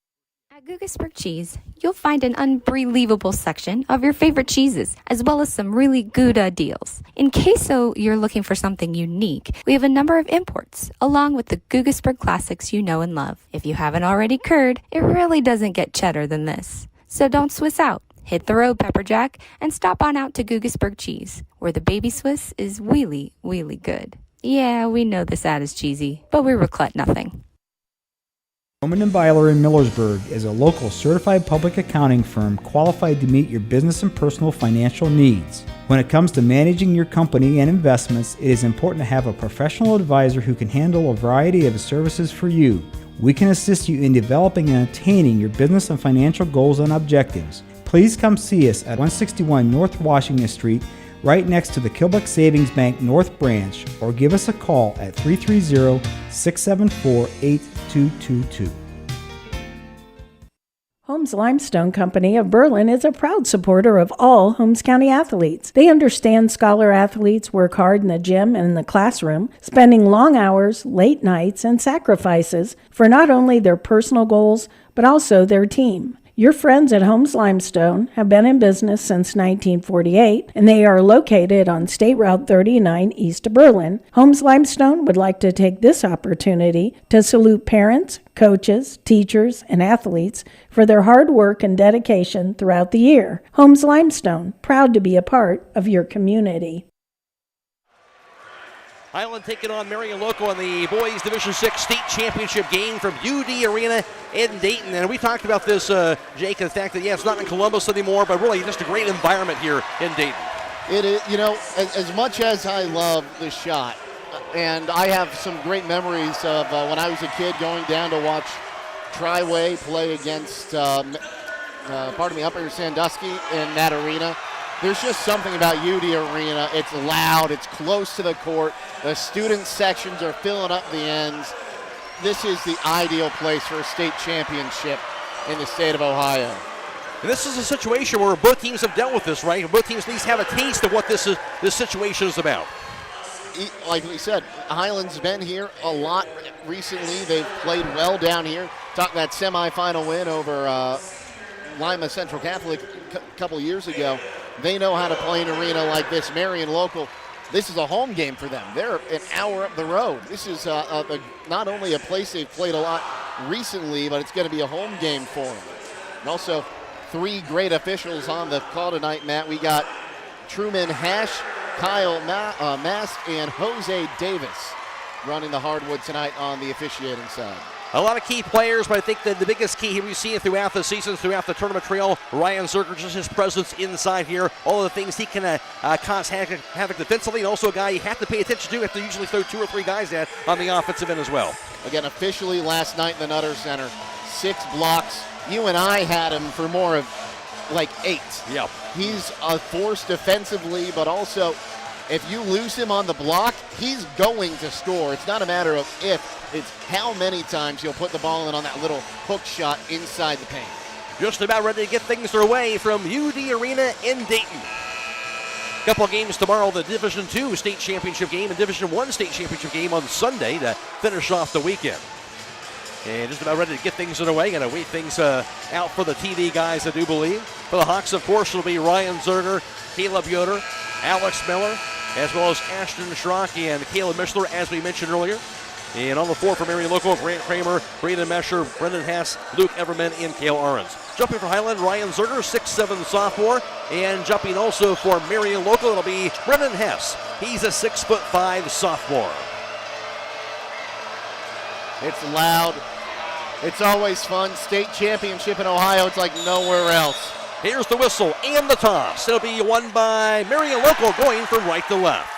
S14: At Guggisburg Cheese, you'll find an unbelievable section of your favorite cheeses, as well as some really good deals. In case you're looking for something unique, we have a number of imports, along with the Guggisburg classics you know and love. If you haven't already curd, it really doesn't get cheddar than this. So don't Swiss out. Hit the road, Pepperjack, and stop on out to Guggisburg Cheese, where the baby Swiss is wheelie, wheelie good. Yeah, we know this ad is cheesy, but we regret nothing.
S15: Bowman & Byler in Millersburg is a local certified public accounting firm qualified to meet your business and personal financial needs. When it comes to managing your company and investments, it is important to have a professional advisor who can handle a variety of services for you. We can assist you in developing and attaining your business and financial goals and objectives. Please come see us at 161 North Washington Street, right next to the Kilbuck Savings Bank North Branch, or give us a call at 330-674-8222.
S23: Holmes Limestone Company of Berlin is a proud supporter of all Holmes County athletes. They understand scholar athletes work hard in the gym and in the classroom, spending long hours, late nights, and sacrifices for not only their personal goals, but also their team. Your friends at Holmes Limestone have been in business since 1948, and they are located on State Route 39 east of Berlin. Holmes Limestone would like to take this opportunity to salute parents, coaches, teachers, and athletes for their hard work and dedication throughout the year. Holmes Limestone, proud to be a part of your community.
S2: Hiland taking on Marion Local in the boys Division 6 state championship game from UD Arena in Dayton. And we talked about this, Jake, and the fact that, it's not in Columbus anymore, but really just a great environment here in Dayton.
S9: It is, as much as I love the shot, and I have some great memories of when I was a kid going down to watch Triway play against, Upper Sandusky in that arena. There's just something about UD Arena. It's loud. It's close to the court. The student sections are filling up the ends. This is the ideal place for a state championship in the state of Ohio.
S2: And this is a situation where both teams have dealt with this, right? Both teams at least have a taste of what this situation is about.
S9: Like we said, Hiland's been here a lot recently. They've played well down here. Talk that semifinal win over Lima Central Catholic a couple years ago. They know how to play an arena like this. Marion Local, this is a home game for them. They're an hour up the road. This is not only a place they've played a lot recently, but it's going to be a home game for them. And also, 3 great officials on the call tonight, Matt. We got Truman Hash, Kyle Mast, and Jose Davis running the hardwood tonight on the officiating side.
S2: A lot of key players, but I think that the biggest key we've seen throughout the season, throughout the tournament trail, Ryan Zerger, just his presence inside here, all of the things he can cause havoc defensively, and also a guy you have to pay attention to, have to usually throw 2 or 3 guys at on the offensive end as well.
S9: Again, officially last night in the Nutter Center, 6 blocks. You and I had him for more of like 8.
S2: Yep.
S9: He's a force defensively, but also if you lose him on the block, he's going to score. It's not a matter of if, it's how many times he'll put the ball in on that little hook shot inside the paint.
S2: Just about ready to get things their way from UD Arena in Dayton. Couple of games tomorrow, the Division II state championship game and Division I state championship game on Sunday to finish off the weekend. And just about ready to get things underway. Going to wait things out for the TV guys, I do believe. For the Hawks, of course, it'll be Ryan Zerger, Caleb Yoder, Alex Miller, as well as Ashton Schrock and Caleb Mishler, as we mentioned earlier. And on the floor for Marion Local, Grant Kramer, Braden Mesher, Brendan Hess, Luke Everman, and Cale Ahrens. Jumping for Hiland, Ryan Zerger, 6'7" sophomore. And jumping also for Marion Local, it'll be Brendan Hess. He's a 6'5" sophomore.
S9: It's loud. It's always fun. State championship in Ohio, it's like nowhere else.
S2: Here's the whistle and the toss. It'll be won by Marion Local, going from right to left.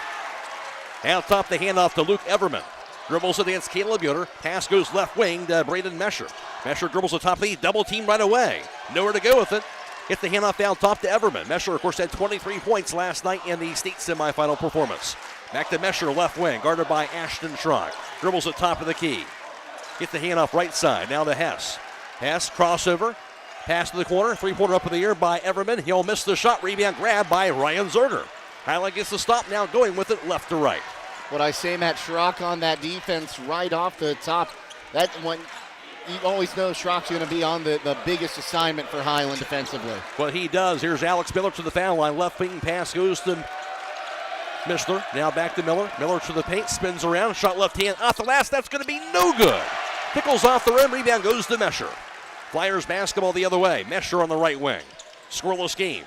S2: Out top, the handoff to Luke Everman. Dribbles it against Caleb Yoder. Pass goes left wing to Braden Mesher. Mesher dribbles the top lead, double team right away. Nowhere to go with it. Gets the handoff down top to Everman. Mesher, of course, had 23 points last night in the state semifinal performance. Back to Mesher, left wing, guarded by Ashton Schrock. Dribbles at top of the key. Gets the handoff right side, now to Hess. Hess, crossover. Pass to the corner, 3-pointer up in the air by Everman. He'll miss the shot, rebound grab by Ryan Zerger. Hiland gets the stop, now going with it left to right.
S9: What I say, Matt, Schrock on that defense right off the top. That one, you always know Schrock's going to be on the biggest assignment for Hiland defensively.
S2: What he does, here's Alex Miller to the foul line. Left wing pass goes to Mishler. Now back to Miller. Miller to the paint, spins around, shot left hand off the last. That's going to be no good. Pickles off the rim, rebound goes to Mesher. Flyers basketball the other way. Mesher on the right wing. Scoreless game.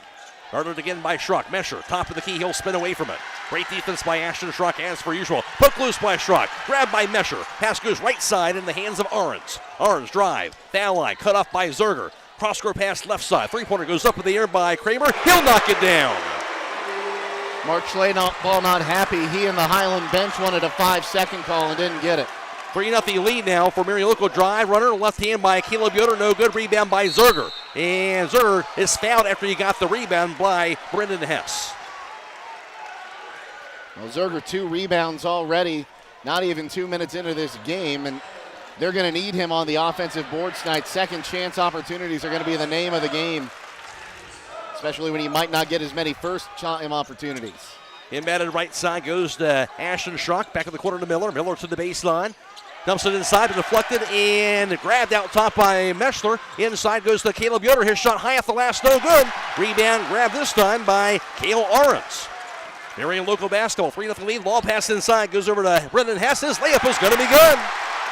S2: Guarded again by Schrock. Mesher, top of the key, he'll spin away from it. Great defense by Ashton Schrock as per usual. Poke loose by Schrock. Grabbed by Mesher. Pass goes right side in the hands of Ahrens. Ahrens drive. Foul line. Cut off by Zerger. Cross-court pass left side. 3-pointer goes up in the air by Kramer. He'll knock it down.
S9: Mark Schley-Ball not happy. He and the Hiland bench wanted a 5-second call and didn't get it.
S2: 3-0 lead now for Marion Local. Drive runner, left hand by Caleb Yoder. No good. Rebound by Zerger. And Zerger is fouled after he got the rebound by Brendan Hess.
S9: Well, Zerger 2 rebounds already. Not even 2 minutes into this game. And they're going to need him on the offensive board tonight. Second chance opportunities are going to be the name of the game. Especially when he might not get as many first time opportunities.
S2: Embedded right side goes to Ashton Schrock. Back in the corner to Miller. Miller to the baseline. Dumps it inside, but deflected and grabbed out top by Meshler. Inside goes to Caleb Yoder. His shot high off the last, no good. Rebound grab this time by Cale Ahrens. Marion Local basketball, 3-0 lead. Ball pass inside, goes over to Brendan Hess. His layup is going to be good.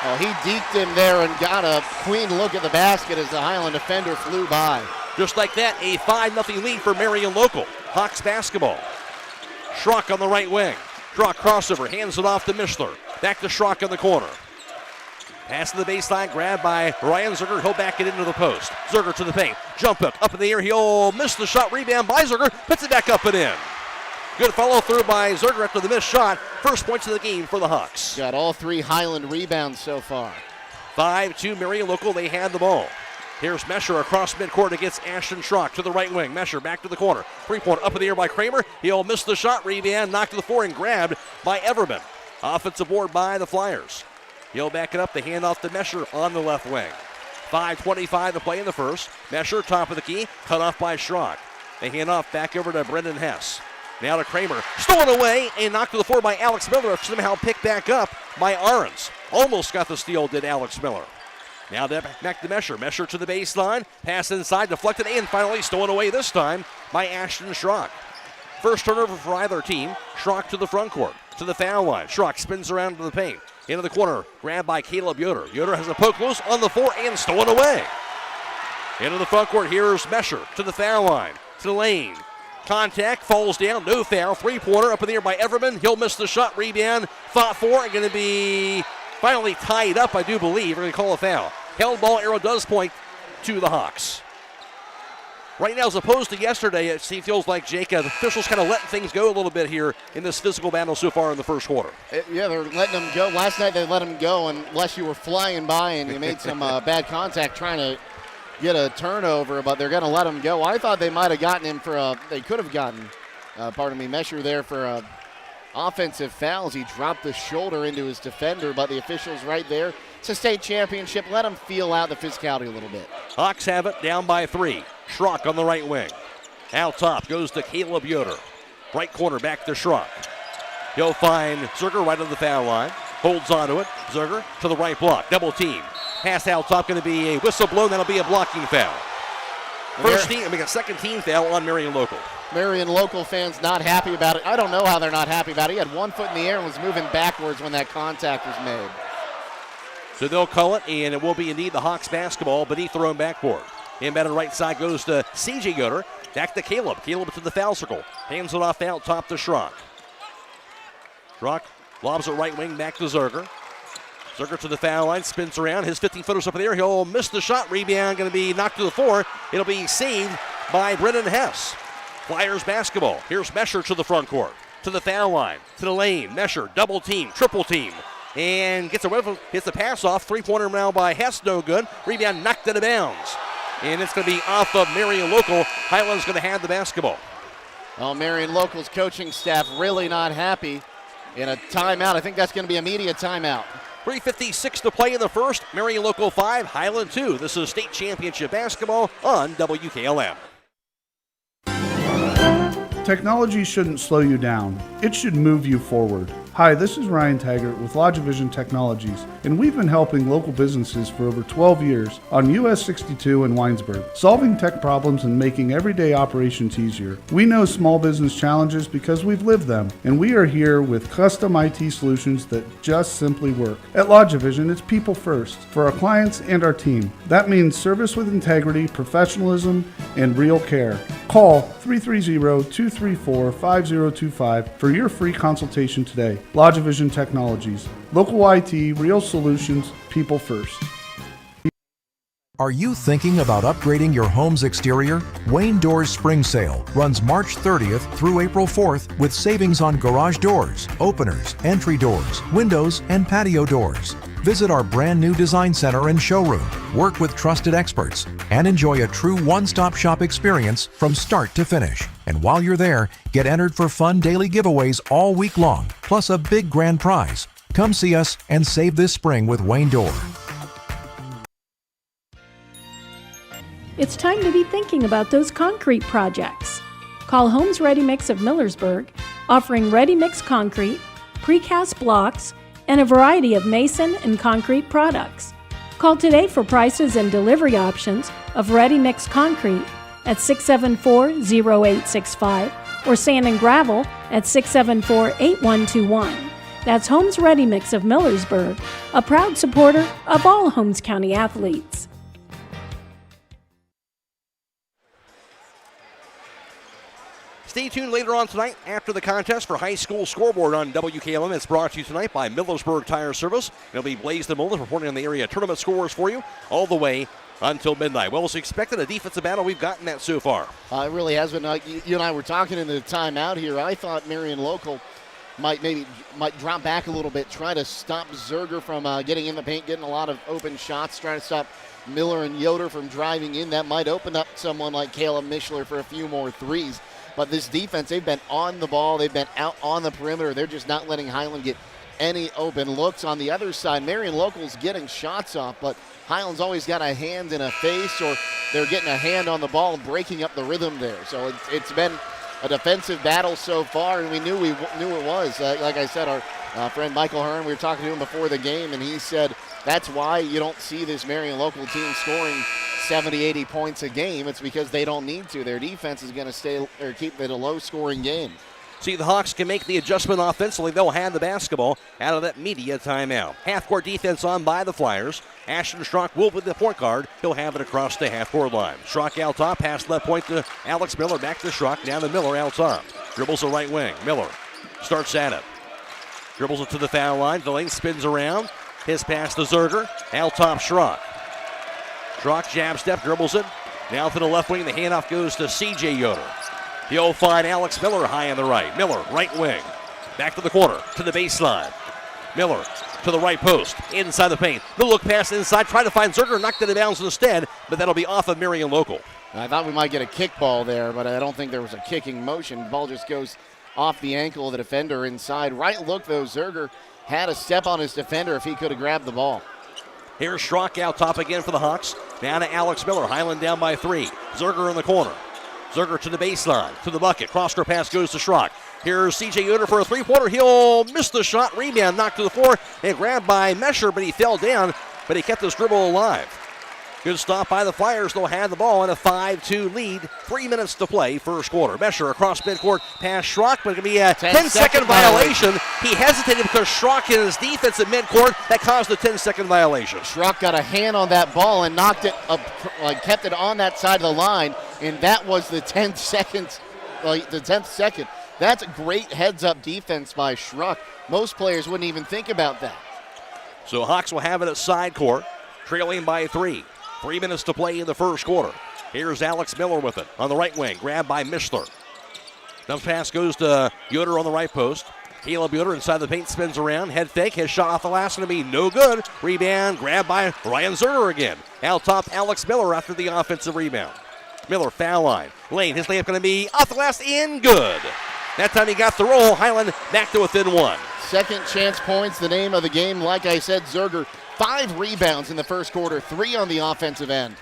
S9: Oh, he deked him there and got a clean look at the basket as the Hiland defender flew by.
S2: Just like that, a 5-0 lead for Marion Local. Hawks basketball. Schrock on the right wing. Schrock crossover, hands it off to Mishler. Back to Schrock in the corner. Pass to the baseline, grabbed by Ryan Zerger. He'll back it into the post. Zerger to the paint. Jump hook up in the air. He'll miss the shot. Rebound by Zerger. Puts it back up and in. Good follow through by Zerger after the missed shot. First points of the game for the Hawks.
S9: Got all 3 Hiland rebounds so far.
S2: 5-2 Marion Local. They had the ball. Here's Mesher across midcourt against Ashton Schrock to the right wing. Mesher back to the corner. 3-point up in the air by Kramer. He'll miss the shot. Rebound knocked to the floor and grabbed by Everman. Offensive board by the Flyers. He'll back it up. The handoff to Mesher on the left wing. 5:25 to play in the first. Mesher top of the key. Cut off by Schrock. They hand off back over to Brendan Hess. Now to Kramer. Stolen away and knocked to the floor by Alex Miller. Somehow picked back up by Ahrens. Almost got the steal, did Alex Miller. Now back to Mesher. Mesher to the baseline. Pass inside, deflected, and finally stolen away this time by Ashton Schrock. First turnover for either team. Schrock to the front court. To the foul line. Schrock spins around to the paint. Into the corner. Grabbed by Caleb Yoder. Yoder has a poke loose on the floor and stolen away. Into the front court. Here's Mesher to the foul line. To the lane. Contact. Falls down. No foul. 3-pointer up in the air by Everman. He'll miss the shot. Rebound. Fought for. And going to be finally tied up, I do believe. We're going to call a foul. Held ball. Arrow does point to the Hawks. Right now, as opposed to yesterday, it feels like, Jake, the officials kind of letting things go a little bit here in this physical battle so far in the first quarter.
S9: Yeah, they're letting them go. Last night they let them go unless you were flying by and you made some bad contact trying to get a turnover, but they're going to let him go. I thought they might have gotten him for they could have gotten, Mesher there for offensive fouls. He dropped the shoulder into his defender, but the officials right there. It's a state championship. Let them feel out the physicality a little bit.
S2: Hawks have it down by 3. Schrock on the right wing. Out top goes to Caleb Yoder. Right corner back to Schrock. He'll find Zerger right on the foul line. Holds onto it. Zerger to the right block. Double team. Pass out top, going to be a whistle blown. That'll be a blocking foul. A second team foul on Marion Local.
S9: Marion Local fans not happy about it. I don't know how they're not happy about it. He had 1 foot in the air and was moving backwards when that contact was made.
S2: So they'll call it, and it will be indeed the Hawks basketball beneath their own backboard. Inbound on the right side goes to C.J. Yoder. Back to Caleb. Caleb to the foul circle. Hands it off out top to Schrock. Schrock lobs it right wing back to Zerger. Zerger to the foul line, spins around. His 15-footers up in the air. He'll miss the shot. Rebound going to be knocked to the floor. It'll be saved by Brendan Hess. Flyers basketball. Here's Mesher to the front court. To the foul line. To the lane. Mesher, double team, triple team. And gets the pass off. 3-pointer now by Hess, no good. Rebound knocked out of bounds. And it's going to be off of Marion Local. Hiland's going to have the basketball.
S9: Well, Marion Local's coaching staff really not happy in a timeout. I think that's going to be a media timeout.
S2: 3:56 to play in the first. Marion Local 5, Hiland 2. This is state championship basketball on WKLM.
S16: Technology shouldn't slow you down. It should move you forward. Hi, this is Ryan Taggart with LodgeVision Technologies, and we've been helping local businesses for over 12 years on US 62 in Winesburg, solving tech problems and making everyday operations easier. We know small business challenges because we've lived them, and we are here with custom IT solutions that just simply work. At LodgeVision, it's people first for our clients and our team. That means service with integrity, professionalism, and real care. Call 330-234-5025 for your free consultation today. LodgeVision Technologies. Local IT, real solutions, people first.
S6: Are you thinking about upgrading your home's exterior? Wayne Doors Spring Sale runs March 30th through April 4th with savings on garage doors, openers, entry doors, windows, and patio doors. Visit our brand new design center and showroom, work with trusted experts, and enjoy a true one-stop shop experience from start to finish. And while you're there, get entered for fun daily giveaways all week long, plus a big grand prize. Come see us and save this spring with Wayne Door.
S23: It's time to be thinking about those concrete projects. Call Homes Ready Mix of Millersburg, offering ready mix concrete, precast blocks, and a variety of mason and concrete products. Call today for prices and delivery options of ready mix concrete at 674-0865 or sand and gravel at 674-8121. That's Homes Ready Mix of Millersburg, a proud supporter of all Holmes County athletes.
S2: Stay tuned later on tonight after the contest for High School Scoreboard on WKLM. It's brought to you tonight by Millersburg Tire Service. It'll be Blaze the Mullins reporting on the area tournament scores for you all the way until midnight. Well, as expected, a defensive battle. We've gotten that so far.
S9: It really has been. You and I were talking in the timeout here. I thought Marion Local might drop back a little bit, try to stop Zerger from getting in the paint, getting a lot of open shots, trying to stop Miller and Yoder from driving in. That might open up someone like Caleb Mishler for a few more threes. But this defense, they've been on the ball. They've been out on the perimeter. They're just not letting Hiland get any open looks. On the other side, Marion Local's getting shots off, but Hiland's always got a hand in a face, or they're getting a hand on the ball and breaking up the rhythm there. So it's been a defensive battle so far, and we knew it was. Like I said, our friend Michael Hearn, we were talking to him before the game, and he said that's why you don't see this Marion Local team scoring 70, 80 points a game. It's because they don't need to. Their defense is going to keep it a low-scoring game.
S2: See, the Hawks can make the adjustment offensively. They'll hand the basketball out of that media timeout. Half-court defense on by the Flyers. Ashton Schrock will be the point guard. He'll have it across the half-court line. Schrock out top, pass left point to Alex Miller. Back to Schrock, down to Miller out top. Dribbles the right wing. Miller starts at it. Dribbles it to the foul line. The lane spins around. His pass to Zerger. Out top, Schrock. Schrock jab step, dribbles it. Now to the left wing. The handoff goes to C.J. Yoder. He'll find Alex Miller high on the right. Miller, right wing. Back to the corner, to the baseline. Miller to the right post, inside the paint. The look pass inside, trying to find Zerger, knocked it out instead, but that'll be off of Marion Local.
S9: I thought we might get a kick ball there, but I don't think there was a kicking motion. The ball just goes off the ankle of the defender inside. Right look, though, Zerger had a step on his defender if he could have grabbed the ball.
S2: Here's Schrock out top again for the Hawks. Down to Alex Miller, Hiland down by 3. Zerger in the corner. Zerger to the baseline, to the bucket. Cross-court pass goes to Schrock. Here's C.J. Yoder for a three-pointer. He'll miss the shot. Rebound knocked to the floor and grabbed by Mesher, but he fell down, but he kept his dribble alive. Good stop by the Flyers. They'll have the ball in a 5-2 lead. 3 minutes to play, first quarter. Mesher across midcourt, pass Schrock, but it's going to be a 10-second violation. He hesitated because Schrock in his defense at midcourt. That caused the 10-second violation.
S9: Schrock got a hand on that ball and knocked it up, kept it on that side of the line, and that was the 10th second. That's a great heads-up defense by Schrock. Most players wouldn't even think about that.
S2: So Hawks will have it at side court, trailing by 3. 3 minutes to play in the first quarter. Here's Alex Miller with it on the right wing. Grabbed by Mishler. Dump pass goes to Yoder on the right post. Caleb Yoder inside the paint, spins around. Head fake. His shot off the last going to be no good. Rebound grabbed by Ryan Zerger again. Out top, Alex Miller after the offensive rebound. Miller foul line. Lane, his layup going to be off the last in. Good. That time he got the roll. Hiland back to within 1.
S9: Second chance points, the name of the game. Like I said, Zerger, 5 rebounds in the first quarter, 3 on the offensive end.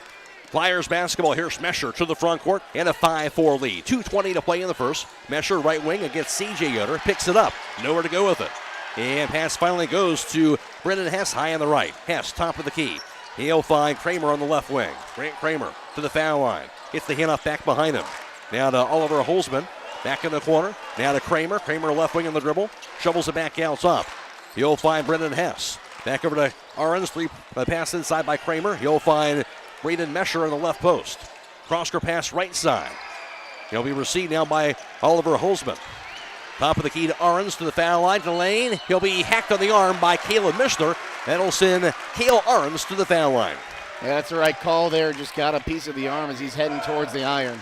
S2: Flyers basketball. Here's Mesher to the front court and a 5-4 lead. 2:20 to play in the first. Mesher right wing against C.J. Yoder. Picks it up. Nowhere to go with it. And pass finally goes to Brendan Hess high on the right. Hess, top of the key. He'll find Kramer on the left wing. Grant Kramer to the foul line. Gets the handoff back behind him. Now to Oliver Holzman. Back in the corner. Now to Kramer. Kramer left wing in the dribble. Shovels it back out top. He'll find Brendan Hess. Back over to Arons. Pass inside by Kramer. He'll find Braden Mesher on the left post. Cross-court pass right side. He'll be received now by Oliver Holzman. Top of the key to Arons to the foul line to Lane. He'll be hacked on the arm by Caleb Mishler. That'll send Cale Arons to the foul line.
S9: Yeah, that's the right call there. Just got a piece of the arm as he's heading towards the iron.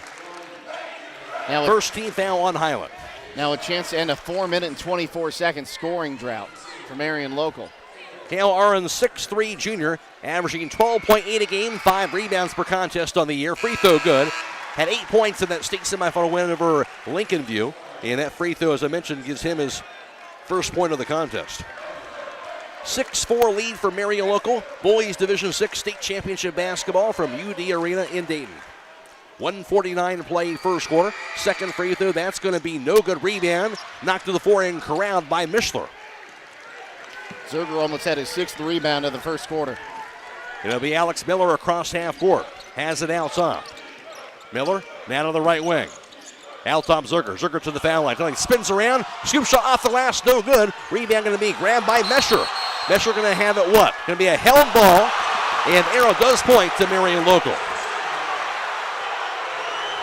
S9: Now
S2: first team foul on Hiland.
S9: Now a chance to end a 4-minute and 24-second scoring drought for Marion Local.
S2: Cale Arons, 6'3" junior, averaging 12.8 a game, 5 rebounds per contest on the year. Free throw good. Had 8 points in that state semifinal win over Lincoln View. And that free throw, as I mentioned, gives him his first point of the contest. 6-4 lead for Marion Local. Boys Division 6 state championship basketball from UD Arena in Dayton. 1:49 to play first quarter. Second free throw, that's going to be no good. Rebound. Knocked to the floor and corralled by Mishler.
S9: Zerger almost had his 6th rebound of the first quarter.
S2: It'll be Alex Miller across half court. Has it out top. Miller, now to the right wing. Out top Zerger. Zerger to the foul line. Spins around. Scoop shot off the last. No good. Rebound going to be grabbed by Mesher. Mesher going to have it what? Going to be a held ball. And arrow does point to Marion Local.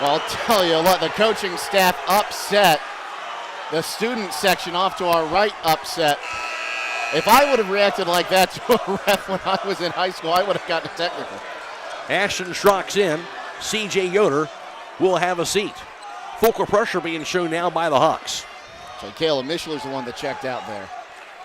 S9: Well, I'll tell you what, the coaching staff upset. The student section off to our right upset. If I would have reacted like that to a ref when I was in high school, I would have gotten a technical.
S2: Ashton Schrock's in. C.J. Yoder will have a seat. Focal pressure being shown now by the Hawks.
S9: So Caleb Mischler's the one that checked out there.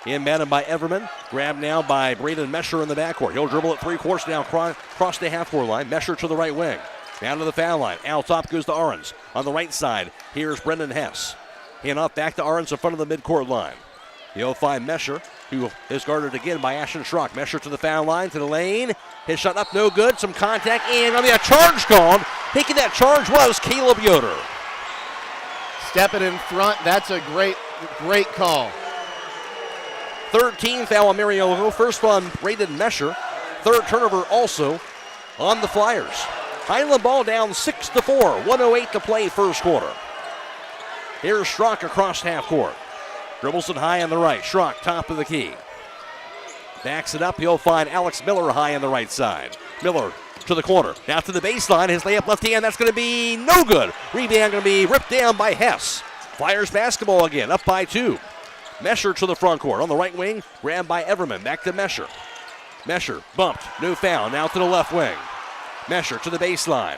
S2: Inbounded by Everman. Grabbed now by Braden Mesher in the backcourt. He'll dribble at three-quarters now across the half-court line. Mesher to the right wing. Down to the foul line. Out top goes to Ahrens. On the right side, here's Brendan Hess. Hand off back to Ahrens in front of the midcourt line. He'll find Mesher, who is guarded again by Ashton Schrock. Mesher to the foul line, to the lane. His shot up, no good. Some contact, and on the charge called. Taking that charge was Caleb Yoder.
S9: Stepping in front, that's a great call.
S2: 13th foul on Marion. First on Braden Mesher. Third turnover also on the Flyers. Hiland ball down 6-4. 1:08 to play first quarter. Here's Schrock across half court. Dribbles it high on the right. Schrock top of the key. Backs it up. He'll find Alex Miller high on the right side. Miller to the corner. Now to the baseline. His layup left hand. That's going to be no good. Rebound going to be ripped down by Hess. Flyers basketball again. Up by 2. Mesher to the front court. On the right wing. Grabbed by Everman. Back to Mesher. Mesher bumped. No foul. Now to the left wing. Mesher to the baseline.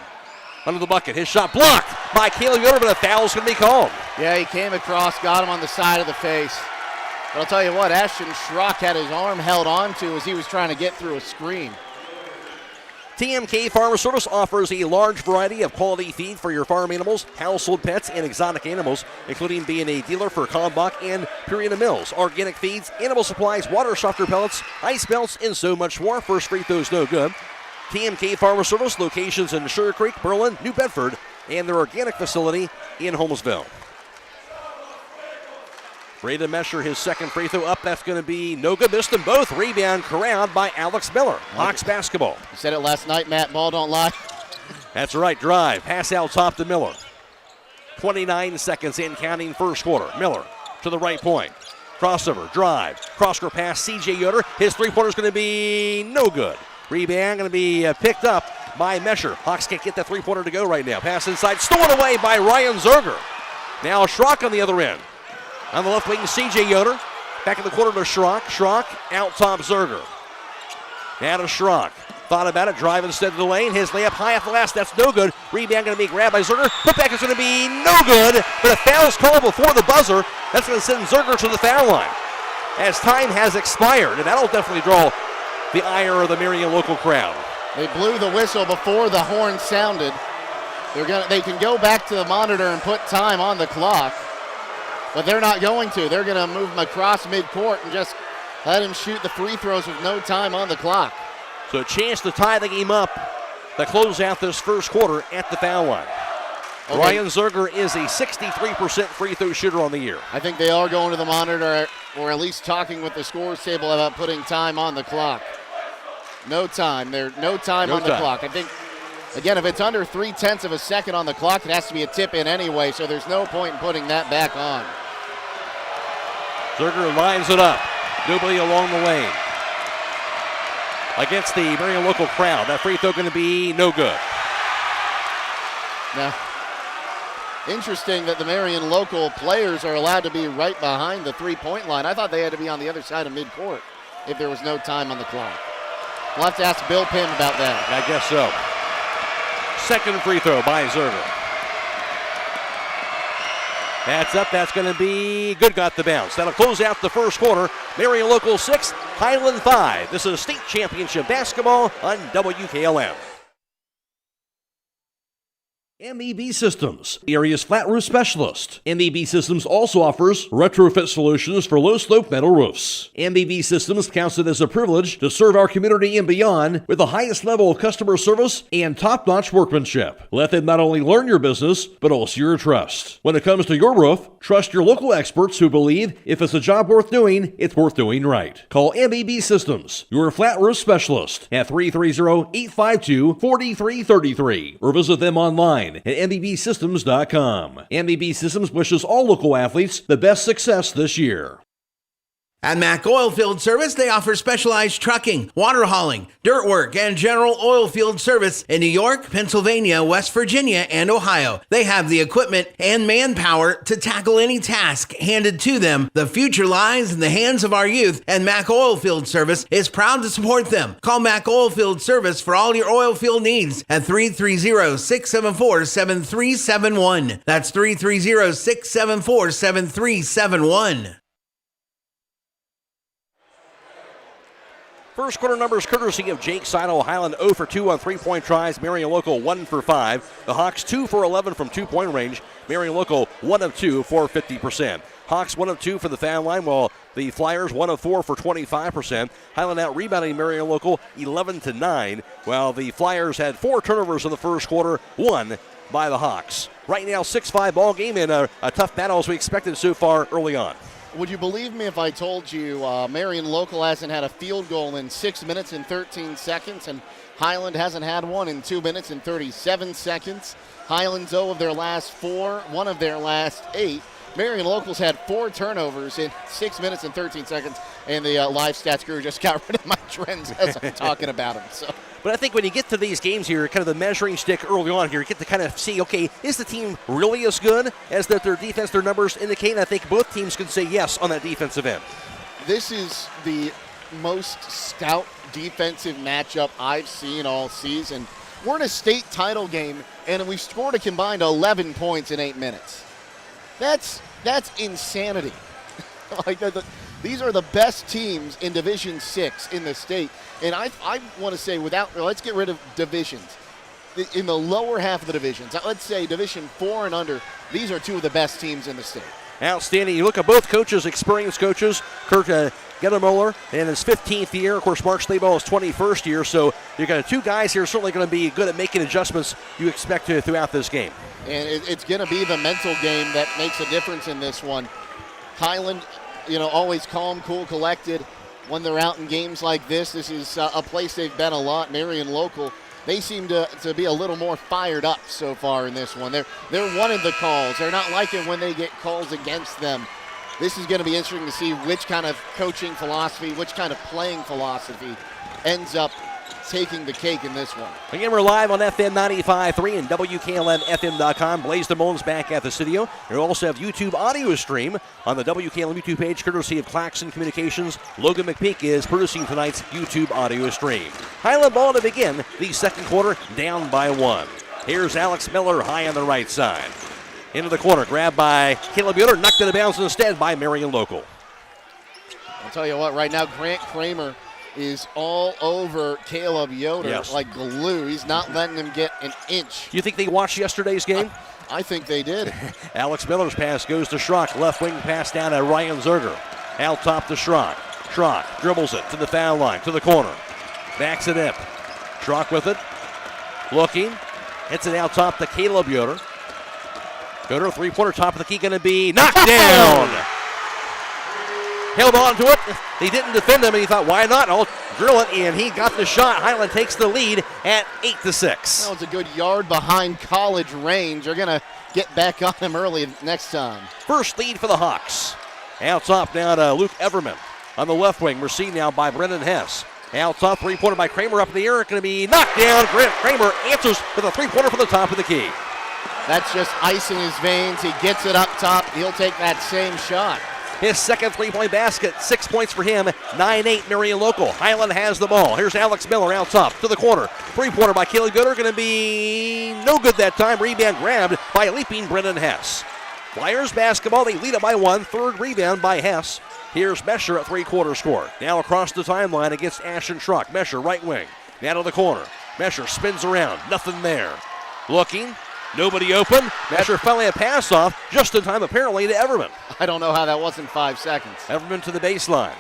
S2: Under the bucket. His shot blocked by Caleb Yoder, but a foul's going to be called.
S9: Yeah, he came across, got him on the side of the face. But I'll tell you what, Ashton Schrock had his arm held onto as he was trying to get through a screen.
S2: TMK Farm Service offers a large variety of quality feed for your farm animals, household pets, and exotic animals, including being a dealer for Kalmbach and Purina Mills, organic feeds, animal supplies, water softener pellets, ice belts, and so much more. First free throws no good. TMK Farm Service, locations in Sugar Creek, Berlin, New Bedford, and their organic facility in Holmesville. Braden Mesher, his second free throw up. That's going to be no good. Missed them both. Rebound corralled by Alex Miller. Hawks basketball.
S9: You said it last night, Matt. Ball don't lie.
S2: That's right. Drive. Pass out top to Miller. 29 seconds in, counting first quarter. Miller to the right point. Crossover. Drive. Cross-court pass. C.J. Yoder. His three-pointer is going to be no good. Rebound going to be picked up by Mesher. Hawks can't get that three-pointer to go right now. Pass inside, stolen away by Ryan Zerger. Now Schrock on the other end. On the left wing, C.J. Yoder. Back in the corner to Schrock. Schrock out top Zerger. Now to Schrock. Thought about it, drive instead of the lane. His layup high off the glass, that's no good. Rebound going to be grabbed by Zerger. Putback is going to be no good, but a foul is called before the buzzer. That's going to send Zerger to the foul line as time has expired, and that'll definitely draw the ire of the Marion local crowd.
S9: They blew the whistle before the horn sounded. They can go back to the monitor and put time on the clock, but they're not going to. They're going to move him across midcourt and just let him shoot the free throws with no time on the clock.
S2: So a chance to tie the game up to close out this first quarter at the foul line. Okay. Ryan Zerger is a 63% free throw shooter on the year.
S9: I think they are going to the monitor, or at least talking with the scores table about putting time on the clock. No time. No time on the clock. I think, again, if it's under 0.3 of a second on the clock, it has to be a tip in anyway, so there's no point in putting that back on.
S2: Zerger lines it up. Nobody along the lane. Against the Marion local crowd. That free throw going to be no good.
S9: Now, interesting that the Marion local players are allowed to be right behind the three-point line. I thought they had to be on the other side of midcourt if there was no time on the clock. We'll have to ask Bill Pim about that.
S2: I guess so. Second free throw by Zerger. That's up. That's going to be good. Got the bounce. That'll close out the first quarter. Marion local 6, Hiland 5. This is state championship basketball on WKLM. MEB Systems, the area's flat roof specialist. MEB Systems also offers retrofit solutions for low-slope metal roofs. MEB Systems counts it as a privilege to serve our community and beyond with the highest level of customer service and top-notch workmanship. Let them not only learn your business, but also your trust. When it comes to your roof, trust your local experts who believe if it's a job worth doing, it's worth doing right. Call MEB Systems, your flat roof specialist, at 330-852-4333, or visit them online at MBBsystems.com. MBB Systems wishes all local athletes the best success this year.
S17: At Mac Oilfield Service, they offer specialized trucking, water hauling, dirt work, and general oil field service in New York, Pennsylvania, West Virginia, and Ohio. They have the equipment and manpower to tackle any task handed to them. The future lies in the hands of our youth, and Mac Oilfield Service is proud to support them. Call Mac Oilfield Service for all your oil field needs at 330-674-7371. That's 330-674-7371.
S2: First quarter numbers courtesy of Jake Sidle. Hiland 0 for 2 on three-point tries. Marion Local 1 for 5. The Hawks 2 for 11 from two-point range. Marion Local 1 of 2 for 50%. Hawks 1 of 2 for the foul line, while the Flyers 1 of 4 for 25%. Hiland out rebounding Marion Local 11-9, while the Flyers had 4 turnovers in the first quarter, 1 by the Hawks. Right now, 6-5 ball game and a tough battle as we expected so far early on.
S9: Would you believe me if I told you Marion Local hasn't had a field goal in 6 minutes and 13 seconds, and Hiland hasn't had one in 2 minutes and 37 seconds? Hiland's 0 of their last 4, 1 of their last 8. Marion Local's had 4 turnovers in 6 minutes and 13 seconds, and the live stats crew just got rid of my trends as I'm talking about them. So.
S2: But I think when you get to these games here, kind of the measuring stick early on here, you get to kind of see, okay, is the team really as good as that their defense, their numbers indicate? And I think both teams can say yes on that defensive end.
S9: This is the most stout defensive matchup I've seen all season. We're in a state title game, and we scored a combined 11 points in 8 minutes. That's insanity. These are the best teams in Division 6 in the state. And I want to say, let's get rid of divisions. In the lower half of the divisions, let's say Division 4 and under, these are 2 of the best teams in the state.
S2: Outstanding. You look at both coaches, experienced coaches. Kirk Gettermuller in his 15th year. Of course, Mark Slayball is 21st year. So you've got 2 guys here certainly going to be good at making adjustments you expect to throughout this game.
S9: And it's going to be the mental game that makes a difference in this one. Hiland, always calm, cool, collected. When they're out in games like this, this is a place they've been a lot. Marion Local, they seem to be a little more fired up so far in this one. They're wanting the calls. They're not liking when they get calls against them. This is going to be interesting to see which kind of coaching philosophy, which kind of playing philosophy ends up taking the cake in this one.
S2: Again, we're live on FM 95.3 and WKLM-FM.com. Blaze the Mullins back at the studio. You also have YouTube audio stream on the WKLM YouTube page, courtesy of Claxon Communications. Logan McPeek is producing tonight's YouTube audio stream. Hiland ball to begin the second quarter, down by 1. Here's Alex Miller high on the right side. Into the corner, grabbed by Caleb Yoder, knocked out of bounds instead by Marion Local.
S9: I'll tell you what, right now Grant Kramer is all over Caleb Yoder like glue. He's not letting him get an inch.
S2: Do you think they watched yesterday's game?
S9: I think they did.
S2: Alex Miller's pass goes to Schrock. Left wing pass down to Ryan Zerger. Out top to Schrock. Schrock dribbles it to the foul line, to the corner. Backs it up. Schrock with it. Looking. Hits it out top to Caleb Yoder. Yoder, three-pointer, top of the key, going to be knocked down. Held on to it. He didn't defend him, and he thought, why not? I'll drill it, and he got the shot. Hiland takes the lead at 8-6.
S9: That was a good yard behind college range. They're going to get back on him early next time.
S2: First lead for the Hawks. Out top now to Luke Everman. On the left wing, we're seen now by Brendan Hess. Out top, three-pointer by Kramer up in the air. It's going to be knocked down. Grant Kramer answers with a three-pointer from the top of the key.
S9: That's just ice in his veins. He gets it up top. He'll take that same shot.
S2: His second three-point basket, 6 points for him, 9-8 Marion Local. Hiland has the ball. Here's Alex Miller out top to the corner. Three-pointer by Caleb Gooder, going to be no good that time. Rebound grabbed by leaping Brendan Hess. Flyers basketball, they lead it by 1. Third rebound by Hess. Here's Mesher at three-quarter score. Now across the timeline against Ashton Schrock. Mesher right wing. Now to the corner. Mesher spins around. Nothing there. Looking. Nobody open. Mesher finally a pass off just in time apparently to Everman.
S9: I don't know how that wasn't 5 seconds.
S2: Everman to the baseline.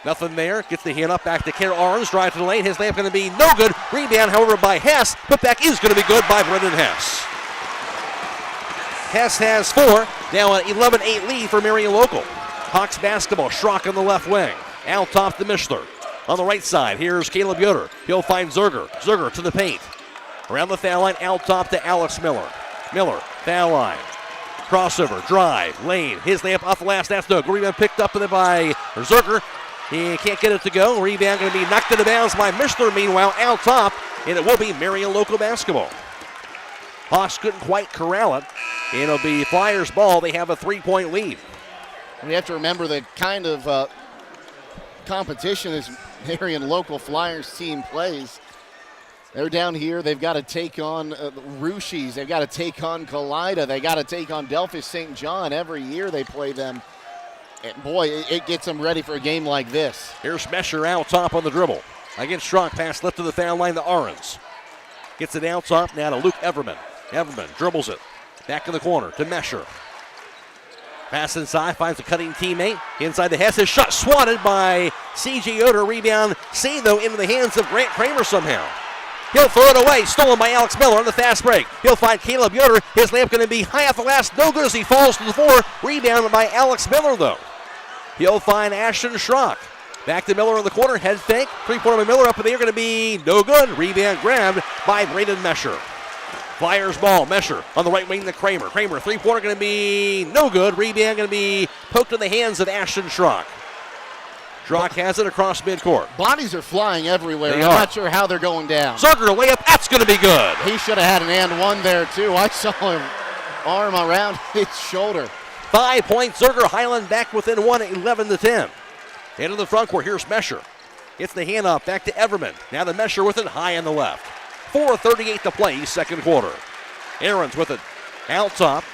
S2: Nothing there. Gets the hand up back to Kerr Arns. Drive to the lane. His layup going to be no good. Rebound, however, by Hess. Putback is going to be good by Brendan Hess. Hess has 4. Now an 11-8 lead for Marion Local. Hawks basketball. Schrock on the left wing. Out top to Mishler. On the right side, here's Caleb Yoder. He'll find Zerger. Zerger to the paint. Around the foul line, out top to Alex Miller. Miller, foul line. Crossover, drive, lane, his layup off the last. That's no good. Rebound picked up by Zerker. He can't get it to go. Rebound going to be knocked into bounds by Mishler, meanwhile, out top. And it will be Marion local basketball. Hawks couldn't quite corral it. And it'll be Flyers ball. They have a 3-point lead.
S9: We have to remember the kind of competition this Marion local Flyers team plays. They're down here. They've got to take on Rushis. They've got to take on Kalida. They got to take on Delphus St. John. Every year they play them. And boy, it gets them ready for a game like this.
S2: Here's Mesher out top on the dribble. Against Strong, pass left to the foul line to Ahrens. Gets it out top now to Luke Everman. Everman dribbles it. Back in the corner to Mesher. Pass inside, finds a cutting teammate. Inside the Hess, his shot swatted by C.J. Yoder. Rebound saved, though, into the hands of Grant Kramer somehow. He'll throw it away, stolen by Alex Miller on the fast break. He'll find Caleb Yoder. His layup going to be high off the last, no good as he falls to the floor. Rebounded by Alex Miller, though. He'll find Ashton Schrock. Back to Miller in the corner, head fake. Three-pointer by Miller up in the air, going to be no good. Rebound grabbed by Braden Mesher. Flyers ball, Mesher on the right wing to Kramer. Kramer, three-pointer going to be no good. Rebound going to be poked in the hands of Ashton Schrock. Schrock has it across midcourt.
S9: Bodies are flying everywhere.
S2: I'm
S9: not sure how they're going down.
S2: Zerker layup, that's going to be good.
S9: He should have had an and one there, too. I saw him arm around his shoulder.
S2: 5 points, Zerker. Hiland back within one, 11-10. Into the front court, here's Mesher. Gets the handoff back to Everman. Now the Mesher with it high on the left. 4:38 to play, second quarter. Ahrens with it out top.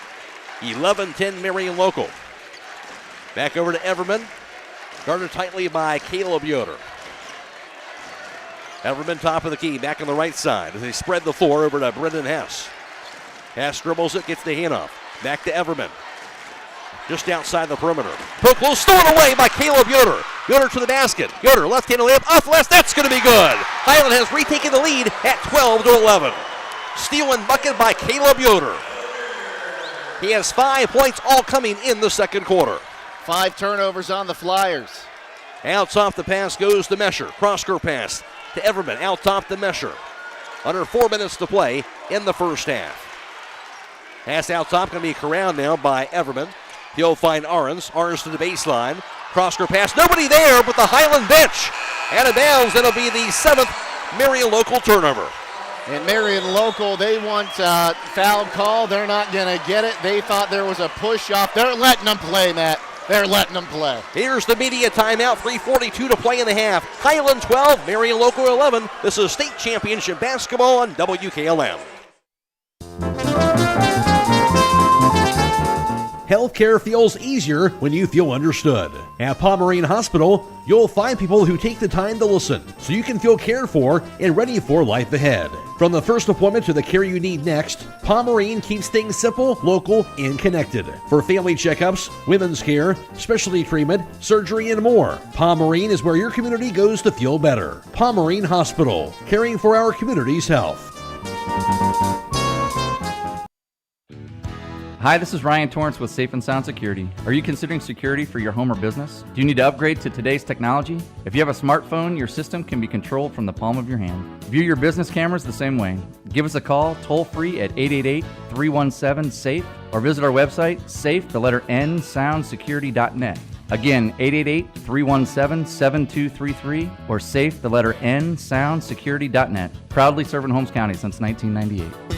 S2: 11-10 Marion local. Back over to Everman. Guarded tightly by Caleb Yoder. Everman top of the key, back on the right side as they spread the floor over to Brendan Hess. Hess dribbles it, gets the handoff. Back to Everman. Just outside the perimeter. Poke low, stolen away by Caleb Yoder. Yoder to the basket. Yoder, left-handed layup, off the last, that's going to be good. Hiland has retaken the lead at 12-11. Steal and bucket by Caleb Yoder. He has 5 points, all coming in the second quarter.
S9: 5 turnovers on the Flyers.
S2: Out top, the pass goes to Mesher. Cross-court pass to Everman. Out top to Mesher. Under 4 minutes to play in the first half. Pass out top, going to be corralled now by Everman. He'll find Ahrens. Ahrens to the baseline. Cross-court pass. Nobody there but the Hiland bench. Out of bounds. That'll be the 7th Marion local turnover.
S9: And Marion local, they want foul call. They're not going to get it. They thought there was a push-off. They're letting them play, Matt. They're letting them play.
S2: Here's the media timeout. 3:42 to play in the half. Hiland 12, Marion local 11. This is state championship basketball on WKLM. Healthcare feels easier when you feel understood. At Pomerene Hospital, you'll find people who take the time to listen so you can feel cared for and ready for life ahead. From the first appointment to the care you need next, Pomerene keeps things simple, local, and connected. For family checkups, women's care, specialty treatment, surgery, and more, Pomerene is where your community goes to feel better. Pomerene Hospital, caring for our community's health.
S18: Hi, this is Ryan Torrance with Safe and Sound Security. Are you considering security for your home or business? Do you need to upgrade to today's technology? If you have a smartphone, your system can be controlled from the palm of your hand. View your business cameras the same way. Give us a call toll-free at 888-317-SAFE or visit our website, safe_soundsecurity.net. Again, 888-317-7233 or safe_soundsecurity.net. Proudly serving Holmes County since 1998.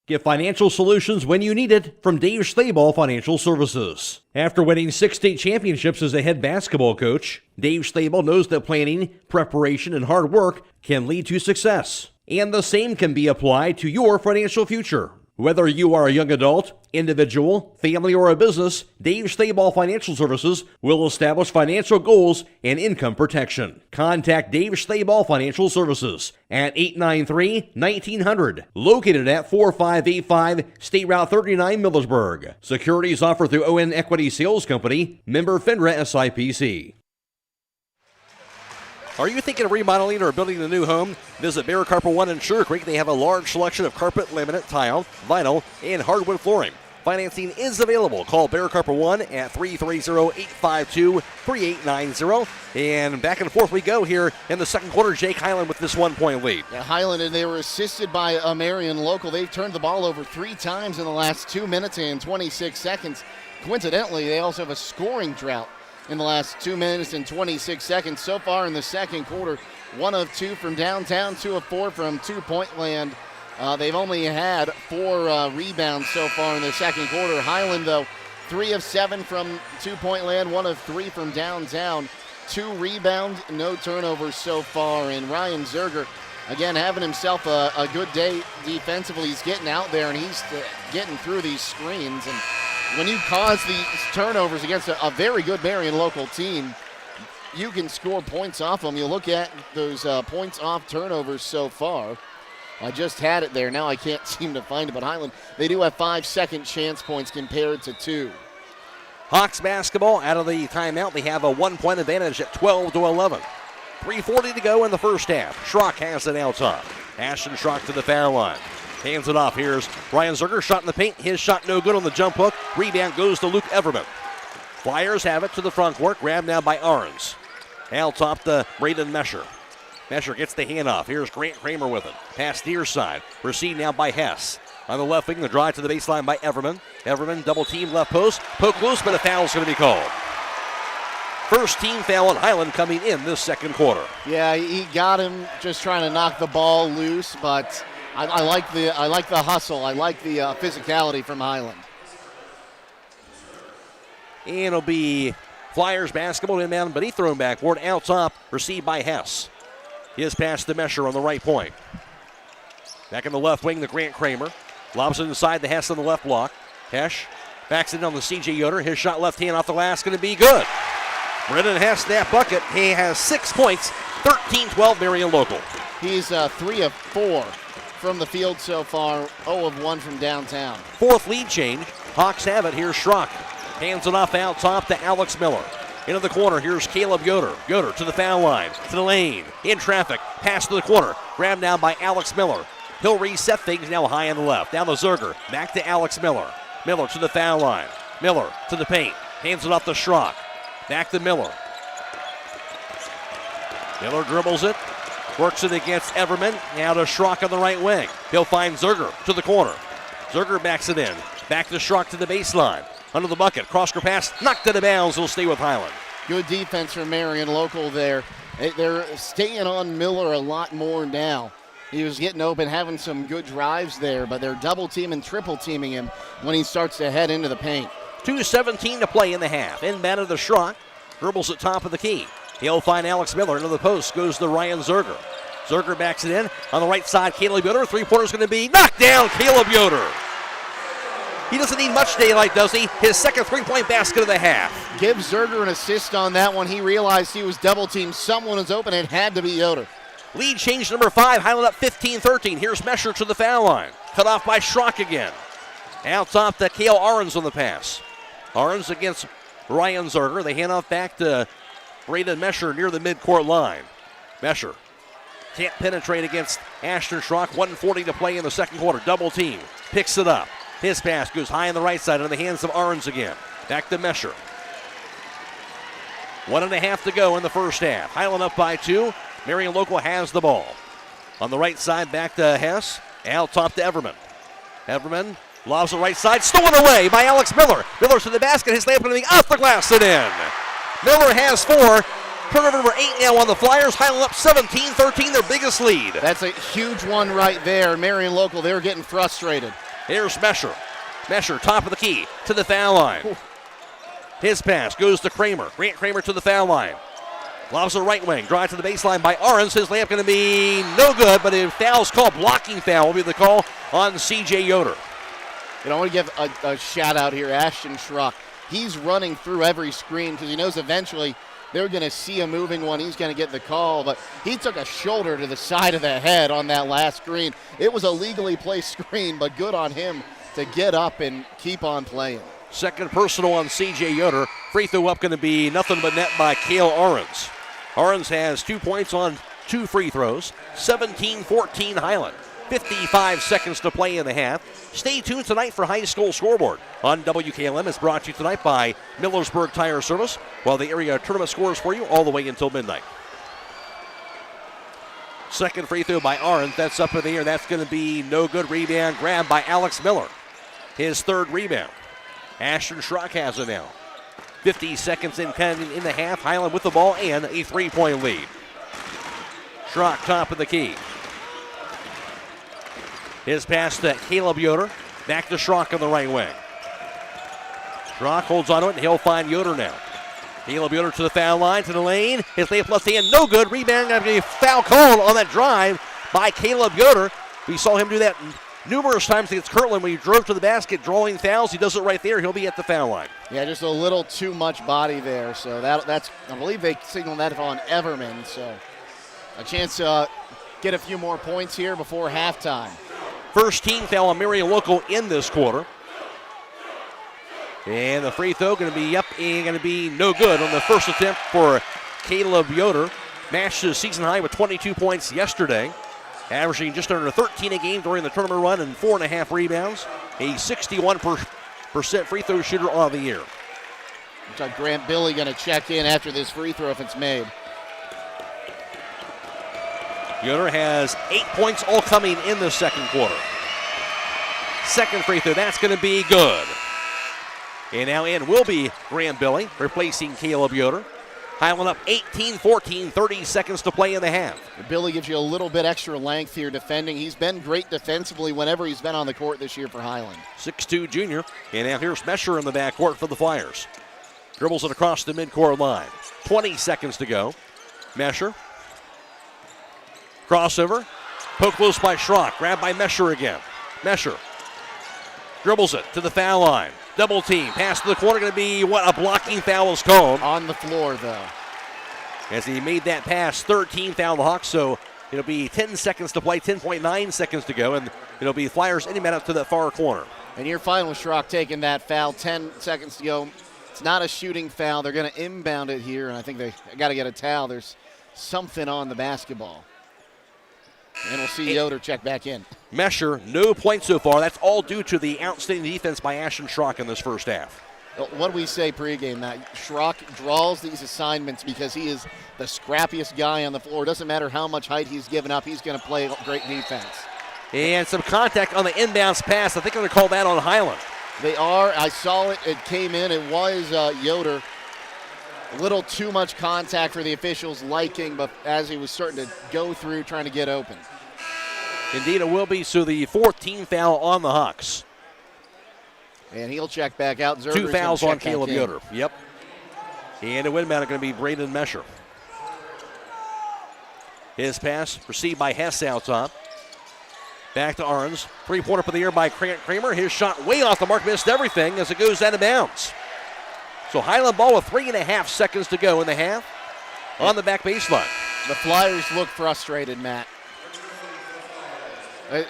S2: Get financial solutions when you need it from Dave Schlabel Financial Services. After winning 6 state championships as a head basketball coach, Dave Schlabel knows that planning, preparation, and hard work can lead to success. And the same can be applied to your financial future. Whether you are a young adult, individual, family, or a business, Dave Schlabel Financial Services will establish financial goals and income protection. Contact Dave Schlabel Financial Services at 893-1900, located at 4585 State Route 39, Millersburg. Securities offered through ON Equity Sales Company, member FINRA SIPC. Are you thinking of remodeling or building a new home? Visit Bear Carpet One in Sugar Creek. They have a large selection of carpet, laminate, tile, vinyl, and hardwood flooring. Financing is available. Call Bear Carper 1 at 330-852-3890. And back and forth we go here in the second quarter. Jake Hiland with this 1-point lead.
S9: Yeah, Hiland, and they were assisted by Marion local. They've turned the ball over 3 times in the last 2 minutes and 26 seconds. Coincidentally, they also have a scoring drought in the last 2 minutes and 26 seconds. So far in the second quarter, 1 of 2 from downtown, 2 of 4 from two-point land. They've only had 4 rebounds so far in the second quarter. Hiland, though, 3 of 7 from two-point land, 1 of 3 from downtown. 2 rebounds, no turnovers so far. And Ryan Zerger, again, having himself a good day defensively. He's getting out there and he's getting through these screens. And when you cause these turnovers against a very good Marion local team, you can score points off them. You look at those points off turnovers so far. I just had it there. Now I can't seem to find it. But Hiland, they do have 5 second chance points compared to 2.
S2: Hawks basketball out of the timeout. They have a 1-point advantage at 12-11. 3:40 to go in the first half. Schrock has it out top. Ashton Schrock to the foul line. Hands it off. Here's Ryan Zerger. Shot in the paint. His shot no good on the jump hook. Rebound goes to Luke Everman. Flyers have it to the front court. Grabbed now by Arns. Out top to Braden Mesher. Mesher gets the handoff. Here's Grant Kramer with it. Pass near side. Received now by Hess. On the left wing, the drive to the baseline by Everman. Everman double team left post. Poke loose, but a foul's going to be called. First team foul on Hiland coming in this second quarter.
S9: Yeah, he got him just trying to knock the ball loose, but I like the hustle. I like the physicality from Hiland.
S2: And it'll be Flyers basketball inbound, but he thrown backward. Out top, received by Hess. His pass to Mesher on the right point. Back in the left wing, the Grant Kramer. Lobs it inside the Hess on the left block. Hesh backs it on the C.J. Yoder. His shot left hand off the glass, going to be good. Brendan Hess, that bucket. He has 6 points, 13-12 Marion local.
S9: He's 3 of 4 from the field so far, 0 of 1 from downtown.
S2: Fourth lead change. Hawks have it. Here's Schrock. Hands it off out top to Alex Miller. Into the corner, here's Caleb Yoder. Yoder to the foul line, to the lane, in traffic, pass to the corner. Grabbed now by Alex Miller. He'll reset things now high on the left. Down to Zerger, back to Alex Miller. Miller to the foul line. Miller to the paint, hands it off to Schrock. Back to Miller. Miller dribbles it, works it against Everman. Now to Schrock on the right wing. He'll find Zerger to the corner. Zerger backs it in. Back to Schrock to the baseline. Under the bucket, cross-court pass, knocked out of bounds. Will stay with Hiland.
S9: Good defense from Marion local there. They're staying on Miller a lot more now. He was getting open, having some good drives there, but they're double teaming, triple teaming him when he starts to head into the paint.
S2: 2:17 to play in the half. Inbound of the Schrock. Dribbles at top of the key. He'll find Alex Miller into the post. Goes to Ryan Zerger. Zerger backs it in. On the right side, Caleb Yoder. Three-pointer's going to be knocked down. Caleb Yoder. He doesn't need much daylight, does he? His second three-point basket of the half.
S9: Give Zerger an assist on that one. He realized he was double-teamed. Someone was open. It had to be Yoder.
S2: Lead change number 5. Hiland up 15-13. Here's Mesher to the foul line. Cut off by Schrock again. Out top to Cale Arns on the pass. Arns against Ryan Zerger. They hand off back to Braden Mesher near the midcourt line. Mesher can't penetrate against Ashton Schrock. 1:40 to play in the second quarter. Double team. Picks it up. His pass goes high on the right side in the hands of Arns again. Back to Mesher. 1.5 to go in the first half. Hiland up by 2. Marion local has the ball. On the right side, back to Hess. Out top to Everman. Everman lobs the right side. Stolen away by Alex Miller. Miller to the basket. His layup going to be off the glass and in. Miller has 4. Turnover number 8 now on the Flyers. Hiland up 17-13, their biggest lead.
S9: That's a huge one right there. Marion local, they were getting frustrated.
S2: Here's Mesher. Mesher, top of the key, to the foul line. Ooh. His pass goes to Kramer. Grant Kramer to the foul line. Lobs the right wing. Drive to the baseline by Arns. His layup going to be no good, but a foul's called. Blocking foul will be the call on C.J. Yoder.
S9: And I want to give a shout out here, Ashton Schrock. He's running through every screen because he knows eventually they're going to see a moving one. He's going to get the call, but he took a shoulder to the side of the head on that last screen. It was a legally placed screen, but good on him to get up and keep on playing.
S2: Second personal on C.J. Yoder. Free throw up going to be nothing but net by Cale Arns. Arns has 2 points on 2 free throws. 17-14 Hiland. 55 seconds to play in the half. Stay tuned tonight for High School Scoreboard on WKLM. It's brought to you tonight by Millersburg Tire Service, while the area tournament scores for you all the way until midnight. Second free throw by Arndt. That's up in the air. That's going to be no good. Rebound grab by Alex Miller. His third rebound. Ashton Schrock has it now. 50 seconds in the half. Hiland with the ball and a 3-point lead. Schrock top of the key. His pass to Caleb Yoder. Back to Schrock on the right wing. Schrock holds on to it, and he'll find Yoder now. Caleb Yoder to the foul line, to the lane. His left hand, no good. Rebound, got a foul called on that drive by Caleb Yoder. We saw him do that numerous times against Kirtland when he drove to the basket, drawing fouls. He does it right there. He'll be at the foul line.
S9: Yeah, just a little too much body there. So that's, I believe they signaled that on Everman. So a chance to get a few more points here before halftime.
S2: First team foul on Marion Local in this quarter. And the free throw going to be up and going to be no good on the first attempt for Caleb Yoder. Matched his season high with 22 points yesterday, averaging just under 13 a game during the tournament run and 4.5 rebounds. A 61% free throw shooter on the year.
S9: Looks like Grant Billy going to check in after this free throw if it's made.
S2: Yoder has 8 points all coming in the second quarter. Second free throw, that's going to be good. And now in will be Graham Billy, replacing Caleb Yoder. Hiland up 18-14, 30 seconds to play in the half.
S9: Billy gives you a little bit extra length here defending. He's been great defensively whenever he's been on the court this year for Hiland.
S2: 6'2 junior. And now here's Mesher in the backcourt for the Flyers. Dribbles it across the midcourt line. 20 seconds to go. Mesher. Crossover. Poke loose by Schrock. Grabbed by Mesher again. Mesher dribbles it to the foul line. Double team. Pass to the corner. Going to be a blocking foul is called.
S9: On the floor, though.
S2: As he made that pass, 13 foul the Hawks. So it'll be 10 seconds to play, 10.9 seconds to go. And it'll be Flyers any minute to that far corner.
S9: And you're fine with Schrock taking that foul. 10 seconds to go. It's not a shooting foul. They're going to inbound it here. And I think they got to get a towel. There's something on the basketball. And we'll see Yoder check back in.
S2: Mesher, no points so far. That's all due to the outstanding defense by Ashton Schrock in this first half.
S9: What do we say pregame? That Schrock draws these assignments because he is the scrappiest guy on the floor. Doesn't matter how much height he's given up. He's going to play great defense.
S2: And some contact on the inbounds pass. I think they're going to call that on Hiland.
S9: They are. I saw it. It came in. It was Yoder. A little too much contact for the officials' liking, but as he was starting to go through, trying to get open.
S2: Indeed, it will be. So the 14th foul on the Hawks.
S9: And he'll check back out. Zerger's
S2: 2 fouls on
S9: check
S2: Caleb Yoder. Yep. And a windbound is going to be Braden Mesher. His pass received by Hess out top. Back to Arns. 3-pointer for the air by Kramer. His shot way off the mark, missed everything as it goes out of bounds. So Hiland ball with 3.5 seconds to go in the half on the back baseline.
S9: The Flyers look frustrated, Matt.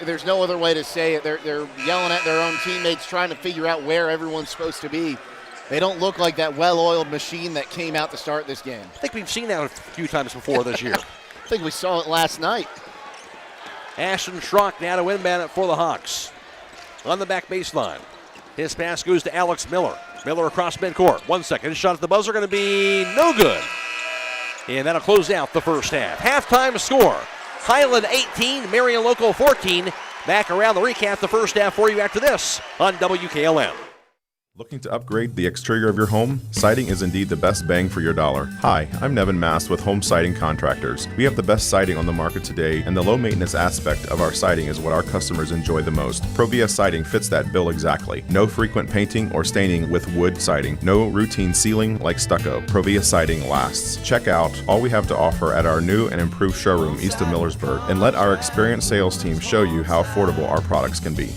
S9: There's no other way to say it. They're yelling at their own teammates, trying to figure out where everyone's supposed to be. They don't look like that well-oiled machine that came out to start this game.
S2: I think we've seen that a few times before this year.
S9: I think we saw it last night.
S2: Ashton Schrock now to windbound it for the Hawks. On the back baseline. His pass goes to Alex Miller. Miller across midcourt. 1 second. His shot at the buzzer going to be no good. And that'll close out the first half. Halftime score. Hiland 18, Marion Local 14. Back around the recap the first half for you after this on WKLM.
S11: Looking to upgrade the exterior of your home? Siding is indeed the best bang for your dollar. Hi, I'm Nevin Mast with Home Siding Contractors. We have the best siding on the market today, and the low maintenance aspect of our siding is what our customers enjoy the most. Provia Siding fits that bill exactly. No frequent painting or staining with wood siding. No routine sealing like stucco. Provia Siding lasts. Check out all we have to offer at our new and improved showroom east of Millersburg, and let our experienced sales team show you how affordable our products can be.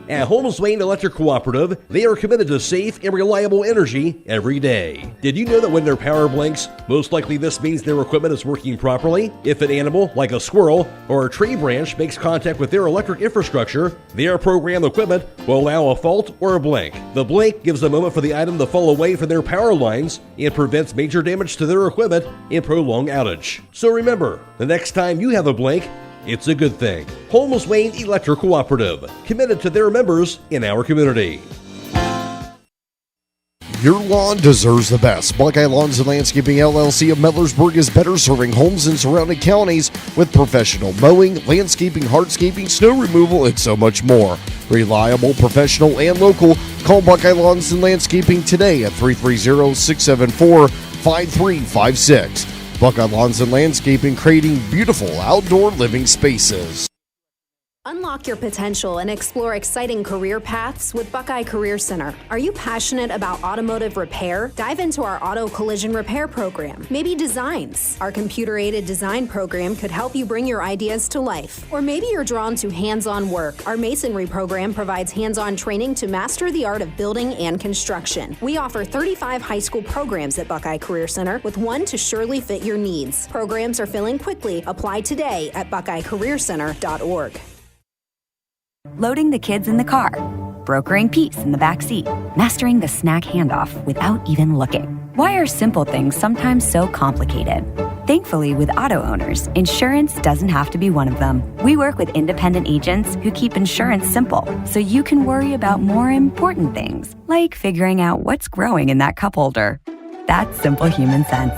S2: At Holmes Wayne Electric Cooperative, they are committed to safe and reliable energy every day. Did you know that when their power blinks, most likely this means their equipment is working properly? If an animal, like a squirrel or a tree branch, makes contact with their electric infrastructure, their programmed equipment will allow a fault or a blink. The blink gives a moment for the item to fall away from their power lines and prevents major damage to their equipment and prolonged outage. So remember, the next time you have a blink, it's a good thing. Holmes Wayne Electric Cooperative, committed to their members in our community.
S19: Your lawn deserves the best. Buckeye Lawns and Landscaping LLC of Millersburg is better serving homes in surrounding counties with professional mowing, landscaping, hardscaping, snow removal, and so much more. Reliable, professional, and local. Call Buckeye Lawns and Landscaping today at 330-674-5356. Buckeye Lawns and Landscaping, creating beautiful outdoor living spaces.
S3: Unlock your potential and explore exciting career paths with Buckeye Career Center. Are you passionate about automotive repair? Dive into our auto collision repair program. Maybe designs. Our computer-aided design program could help you bring your ideas to life. Or maybe you're drawn to hands-on work. Our masonry program provides hands-on training to master the art of building and construction. We offer 35 high school programs at Buckeye Career Center with one to surely fit your needs. Programs are filling quickly. Apply today at buckeyecareercenter.org.
S20: Loading the kids in the car, brokering peace in the back seat, mastering the snack handoff without even looking. Why are simple things sometimes so complicated? Thankfully, with auto owners, insurance doesn't have to be one of them. We work with independent agents who keep insurance simple, so you can worry about more important things, like figuring out what's growing in that cup holder. That's simple human sense.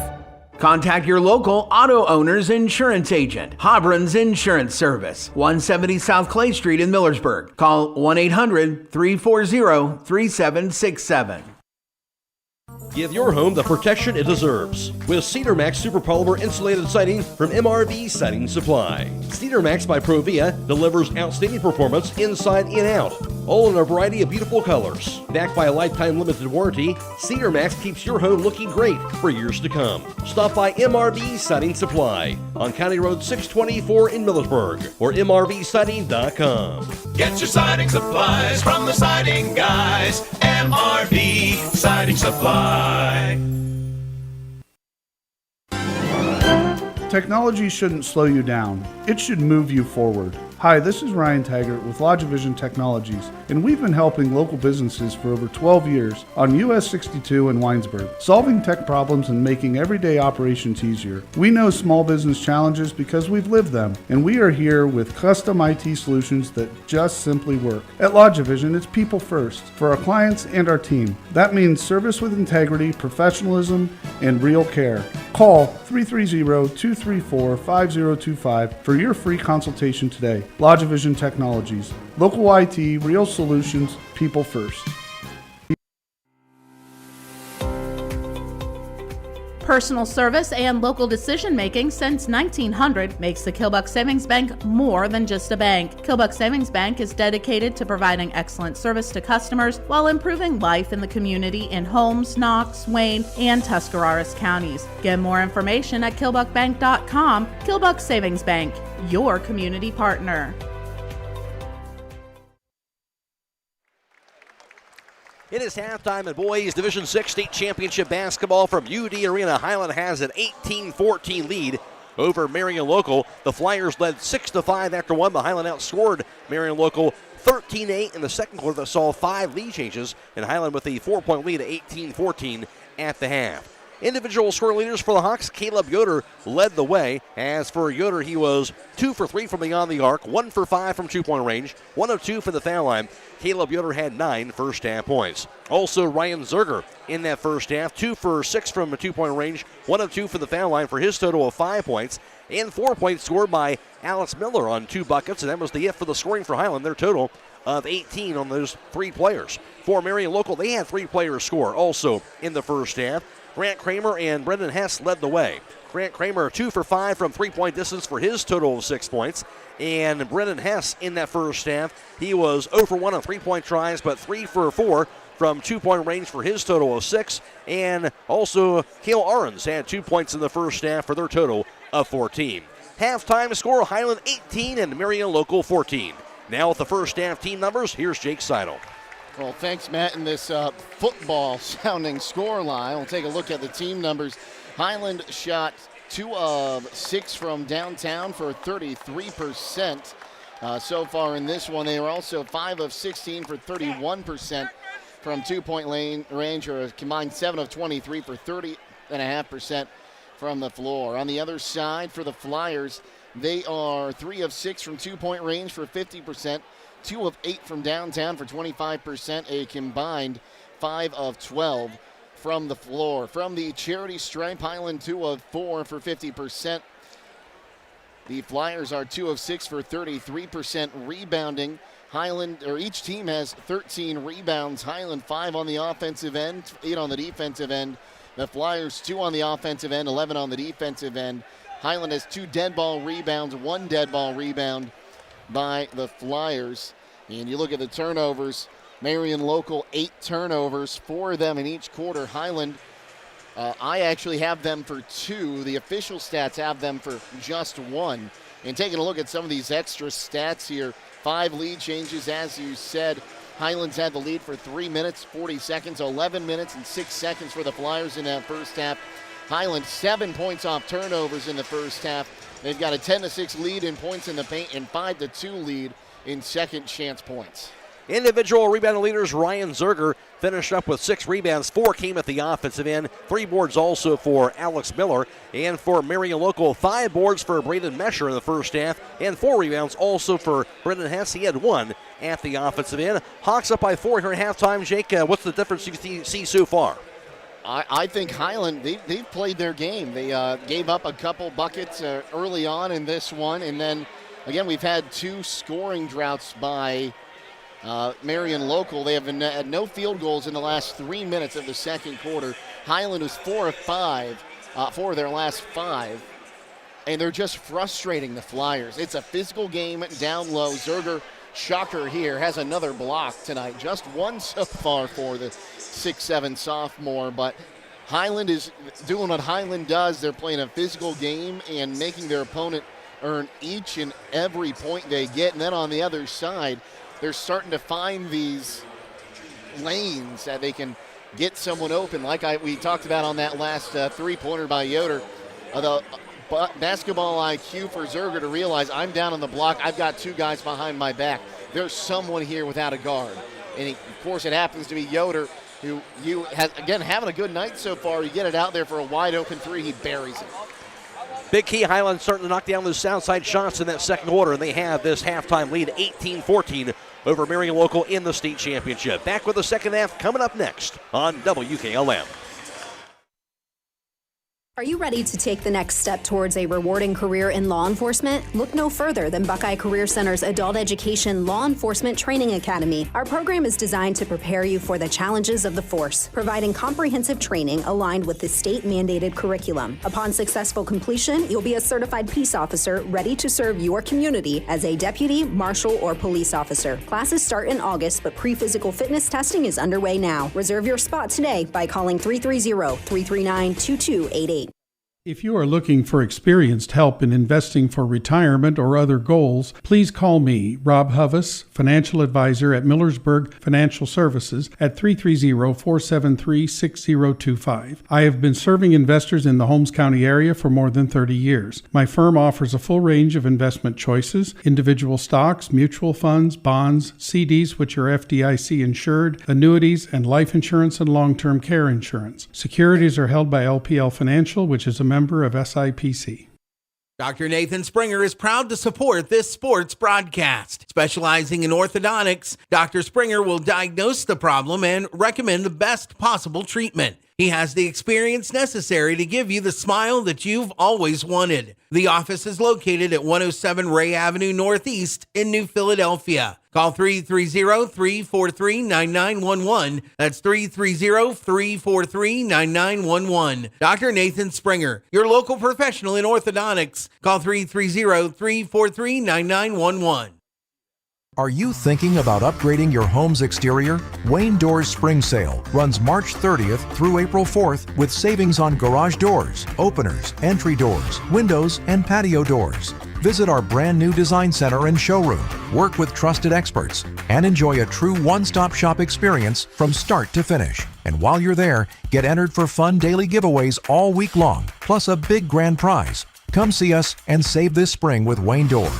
S17: Contact your local auto owner's insurance agent. Hobron's Insurance Service, 170 South Clay Street in Millersburg. Call 1-800-340-3767.
S2: Give your home the protection it deserves with Cedar Max Super Polymer Insulated Siding from MRV Siding Supply. Cedar Max by Provia delivers outstanding performance inside and out, all in a variety of beautiful colors. Backed by a lifetime limited warranty, Cedar Max keeps your home looking great for years to come. Stop by MRV Siding Supply on County Road 624 in Millersburg or mrvsiding.com.
S7: Get your siding supplies from the siding guys. MRV Siding Supply.
S16: Technology shouldn't slow you down. It should move you forward. Hi, this is Ryan Taggart with LodgeVision Technologies, and we've been helping local businesses for over 12 years on US 62 in Winesburg, solving tech problems and making everyday operations easier. We know small business challenges because we've lived them, and we are here with custom IT solutions that just simply work. At LodgeVision, it's people first for our clients and our team. That means service with integrity, professionalism, and real care. Call 330-234-5025 for your free consultation today. LodgeVision Technologies. Local IT, real solutions, people first.
S21: Personal service and local decision-making since 1900 makes the Kilbuck Savings Bank more than just a bank. Kilbuck Savings Bank is dedicated to providing excellent service to customers while improving life in the community in Holmes, Knox, Wayne, and Tuscarawas counties. Get more information at kilbuckbank.com. Kilbuck Savings Bank, your community partner.
S2: It is halftime in boys Division 6 state championship basketball from UD Arena. Hiland has an 18-14 lead over Marion Local. The Flyers led 6-5 after one, but Hiland outscored Marion Local 13-8 in the second quarter that saw 5 lead changes, and Hiland with a 4-point lead at 18-14 at the half. Individual score leaders for the Hawks, Caleb Yoder led the way. As for Yoder, he was 2 for 3 from beyond the arc, 1 for 5 from 2-point range, 1 of 2 from the foul line. Caleb Yoder had 9 first half points. Also, Ryan Zerger in that first half, 2 for 6 from a 2-point range, 1 of 2 from the foul line for his total of 5 points. And 4 points scored by Alex Miller on 2 buckets, and that was the it for the scoring for Hiland, their total of 18 on those 3 players. For Marion Local, they had 3 players score also in the first half. Grant Kramer and Brendan Hess led the way. Grant Kramer 2 for 5 from 3-point distance for his total of 6 points. And Brendan Hess in that first half, he was 0 for 1 on 3-point tries, but 3 for 4 from 2-point range for his total of 6. And also, Cale Ahrens had 2 points in the first half for their total of 14. Halftime score, Hiland 18 and Marion Local 14. Now with the first half team numbers, here's Jake Sidle.
S9: Well, thanks, Matt. In this football-sounding score line, we'll take a look at the team numbers. Hiland shot 2 of 6 from downtown for 33%. So far in this one, they were also 5 of 16 for 31% from two-point range, or a combined 7 of 23 for 30.5% from the floor. On the other side, for the Flyers, they are 3 of 6 from two-point range for 50%, 2 of 8 from downtown for 25%, a combined 5 of 12 from the floor. From the charity stripe, Hiland 2 of 4 for 50%. The Flyers are 2 of 6 for 33% rebounding. Each team has 13 rebounds. Hiland 5 on the offensive end, 8 on the defensive end. The Flyers 2 on the offensive end, 11 on the defensive end. Hiland has 2 dead ball rebounds, 1 dead ball rebound by the Flyers. And you look at the turnovers, Marion local 8 turnovers, 4 of them in each quarter. Hiland, I actually have them for 2. The official stats have them for just 1. And taking a look at some of these extra stats here, 5 lead changes, as you said. Highlands had the lead for 3 minutes, 40 seconds, 11 minutes, and 6 seconds for the Flyers in that first half. Highland 7 points off turnovers in the first half. They've got a 10-6 lead in points in the paint and 5-2 lead in second chance points.
S2: Individual rebound leaders, Ryan Zerger finished up with 6 rebounds. 4 came at the offensive end. 3 boards also for Alex Miller. And for Marion Local, 5 boards for Braden Mesher in the first half. And 4 rebounds also for Brendan Hess. He had 1 at the offensive end. Hawks up by 4 here at halftime. Jake, what's the difference you see so far?
S9: I think Hiland, they've played their game. They gave up a couple buckets early on in this one. And then, again, we've had 2 scoring droughts by Marion Local. They have had no field goals in the last 3 minutes of the second quarter. Hiland was 4 of 5, 4 of their last 5. And they're just frustrating the Flyers. It's a physical game down low. Zerger, shocker here, has another block tonight. Just 1 so far for the 6'7" sophomore, but Hiland is doing what Hiland does. They're playing a physical game and making their opponent earn each and every point they get. And then on the other side, they're starting to find these lanes that they can get someone open, like we talked about on that last three-pointer by Yoder. The basketball IQ for Zerger to realize, I'm down on the block, I've got 2 guys behind my back. There's someone here without a guard. And of course it happens to be Yoder, who has, again, having a good night so far. You get it out there for a wide-open 3, he buries it.
S2: Big key, Highland starting to knock down those south-side shots in that second quarter, and they have this halftime lead 18-14 over Marion Local in the state championship. Back with the second half coming up next on WKLM.
S3: Are you ready to take the next step towards a rewarding career in law enforcement? Look no further than Buckeye Career Center's Adult Education Law Enforcement Training Academy. Our program is designed to prepare you for the challenges of the force, providing comprehensive training aligned with the state-mandated curriculum. Upon successful completion, you'll be a certified peace officer ready to serve your community as a deputy, marshal, or police officer. Classes start in August, but pre-physical fitness testing is underway now. Reserve your spot today by calling 330-339-2288.
S1: If you are looking for experienced help in investing for retirement or other goals, please call me, Rob Huvis, financial advisor at Millersburg Financial Services at 330-473-6025. I have been serving investors in the Holmes County area for more than 30 years. My firm offers a full range of investment choices, individual stocks, mutual funds, bonds, CDs which are FDIC insured, annuities, and life insurance and long-term care insurance. Securities are held by LPL Financial, which is a member of SIPC.
S17: Dr. Nathan Springer is proud to support this sports broadcast. Specializing in orthodontics, Dr. Springer will diagnose the problem and recommend the best possible treatment. He has the experience necessary to give you the smile that you've always wanted. The office is located at 107 Ray Avenue Northeast in New Philadelphia. Call 330-343-9911. That's 330-343-9911. Dr. Nathan Springer, your local professional in orthodontics. Call 330-343-9911.
S6: Are you thinking about upgrading your home's exterior? Wayne Doors Spring Sale runs March 30th through April 4th with savings on garage doors, openers, entry doors, windows, and patio doors. Visit our brand new design center and showroom, work with trusted experts, and enjoy a true one-stop shop experience from start to finish. And while you're there, get entered for fun daily giveaways all week long, plus a big grand prize. Come see us and save this spring with Wayne Door.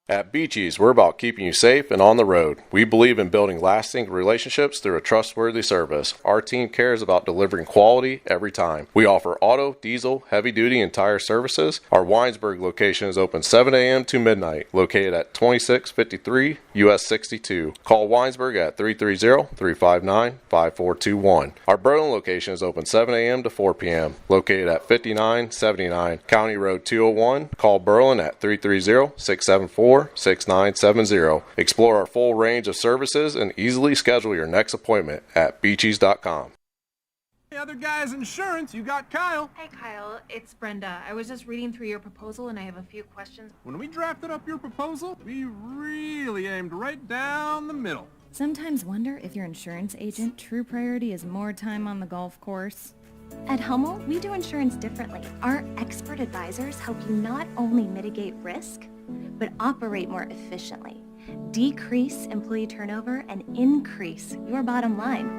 S11: At Beachy's, we're about keeping you safe and on the road. We believe in building lasting relationships through a trustworthy service. Our team cares about delivering quality every time. We offer auto, diesel, heavy duty, and tire services. Our Winesburg location is open 7 a.m. to midnight, located at 2653 US 62. Call Winesburg at 330-359-5421. Our Berlin location is open 7 a.m. to 4 p.m., located at 5979 County Road 201. Call Berlin at 330-674-6970. Explore our full range of services and easily schedule your next appointment at beachies.com.
S4: Hey, other guys insurance, you got Kyle.
S5: Hey Kyle, it's Brenda. I was just reading through your proposal and I have a few questions.
S4: When we drafted up your proposal, we really aimed right down the middle.
S22: Sometimes wonder if your insurance agent true priority is more time on the golf course.
S14: At Hummel, we do insurance differently. Our expert advisors help you not only mitigate risk, but operate more efficiently, decrease employee turnover, and increase your bottom line.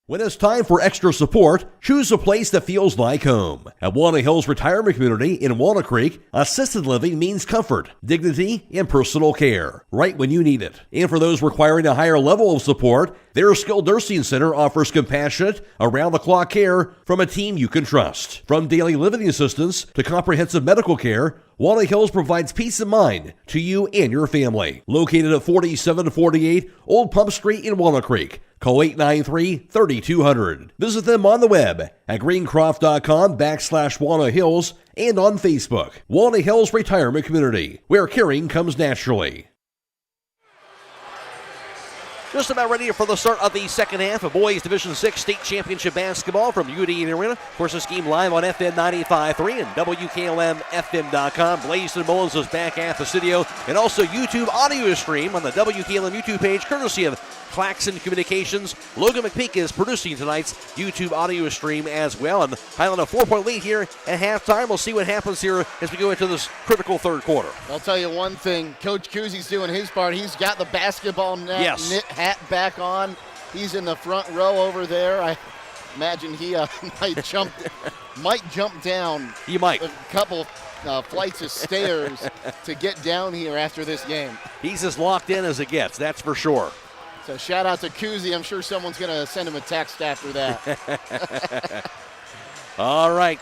S2: When it's time for extra support, choose a place that feels like home. At Walnut Hills Retirement Community in Walnut Creek, assisted living means comfort, dignity, and personal care, right when you need it. And for those requiring a higher level of support, their skilled nursing center offers compassionate, around-the-clock care from a team you can trust. From daily living assistance to comprehensive medical care, Walnut Hills provides peace of mind to you and your family. Located at 4748 Old Pump Street in Walnut Creek. Call 893-3200. Visit them on the web at greencroft.com/Walnut Hills and on Facebook. Walnut Hills Retirement Community, where caring comes naturally. Just about ready for the start of the second half of Boys Division 6 State Championship Basketball from UD Arena. Of course, this game live on FM 95.3 and WKLM-FM.com. Blaisdon Mullins is back at the studio, and also YouTube audio stream on the WKLM YouTube page, courtesy of Claxon Communications. Logan McPeek is producing tonight's YouTube audio stream as well. And Hiland a 4-point lead here at halftime. We'll see what happens here as we go into this critical third quarter.
S9: I'll tell you one thing. Coach Kuzi's doing his part. He's got the basketball knit hat back on. He's in the front row over there. I imagine he might jump down.
S2: He might.
S9: A couple flights of stairs to get down here after this game.
S2: He's as locked in as it gets, that's for sure.
S9: So shout out to Kuzi. I'm sure someone's going to send him a text after that.
S2: All right.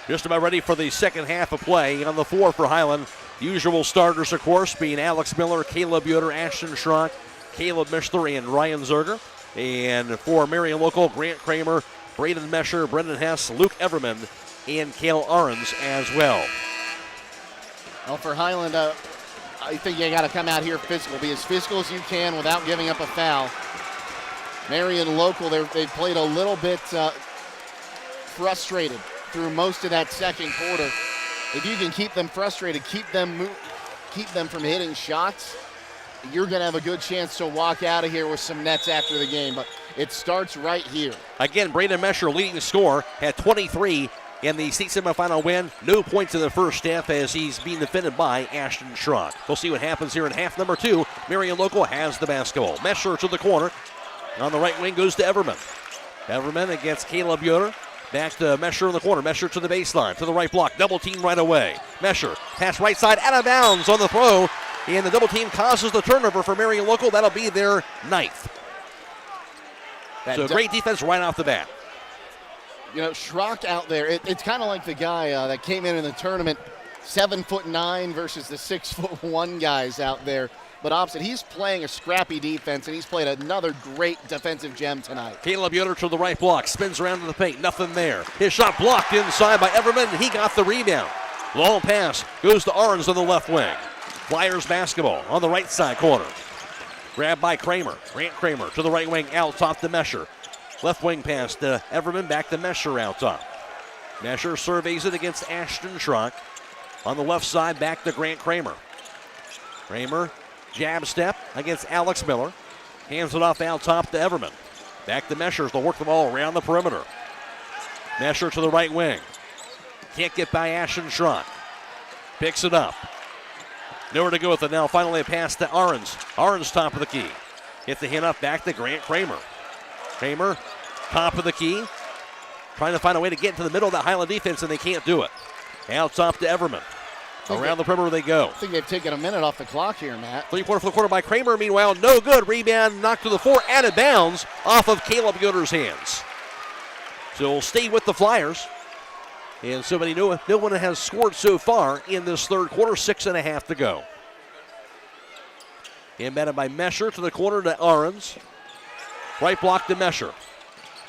S2: Just about ready for the second half of play. On the floor for Hiland, usual starters, of course, being Alex Miller, Caleb Yoder, Ashton Schrock, Caleb Mishler, and Ryan Zerger. And for Marion Local, Grant Kramer, Braden Mesher, Brendan Hess, Luke Everman, and Cale Arons as well.
S9: Well, for Hiland, I think you got to come out here physical. Be as physical as you can without giving up a foul. Marion Local, they played a little bit frustrated through most of that second quarter. If you can keep them frustrated, keep them from hitting shots, you're going to have a good chance to walk out of here with some nets after the game. But it starts right here.
S2: Again, Braden Mesher, leading scorer, had 23 in the state semifinal win. No points in the first half as he's being defended by Ashton Schrock. We'll see what happens here in half number 2. Marion Local has the basketball. Mesher to the corner. On the right wing goes to Everman. Everman against Caleb Yoder. Back to Mesher in the corner. Mesher to the baseline. To the right block. Double team right away. Mesher pass right side out of bounds on the throw. And the double team causes the turnover for Marion Local. That'll be their 9th. So great defense right off the bat.
S9: You know, Schrock out there, it's kind of like the guy that came in the tournament, 7'9" versus the 6'1" guys out there. But opposite, he's playing a scrappy defense, and he's played another great defensive gem tonight.
S2: Caleb Yoder to the right block, spins around to the paint, nothing there. His shot blocked inside by Everman, and he got the rebound. Long pass goes to Arns on the left wing. Flyers basketball on the right side corner. Grabbed by Kramer. Grant Kramer to the right wing, out top to Mesher. Left wing pass to Everman, back to Mesher out top. Mesher surveys it against Ashton Schrock. On the left side, back to Grant Kramer. Kramer, jab step against Alex Miller. Hands it off out top to Everman. Back to Meschers to work the ball around the perimeter. Mescher to the right wing. Can't get by Ashton Schrock. Picks it up. Nowhere to go with it now. Finally a pass to Ahrens. Ahrens top of the key. Hit the hand up back to Grant Kramer. Kramer, top of the key. Trying to find a way to get into the middle of that Hiland defense, and they can't do it. Out top to Everman. Around the perimeter they go.
S9: I think they've taken a minute off the clock here, Matt.
S2: 3-pointer for the quarter by Kramer. Meanwhile, no good. Rebound knocked to the floor, out of bounds off of Caleb Yoder's hands. So we'll stay with the Flyers. And so no one has scored so far in this third quarter. 6.5 to go. Inbounded by Mescher to the corner to Ahrens. Right block to Mescher.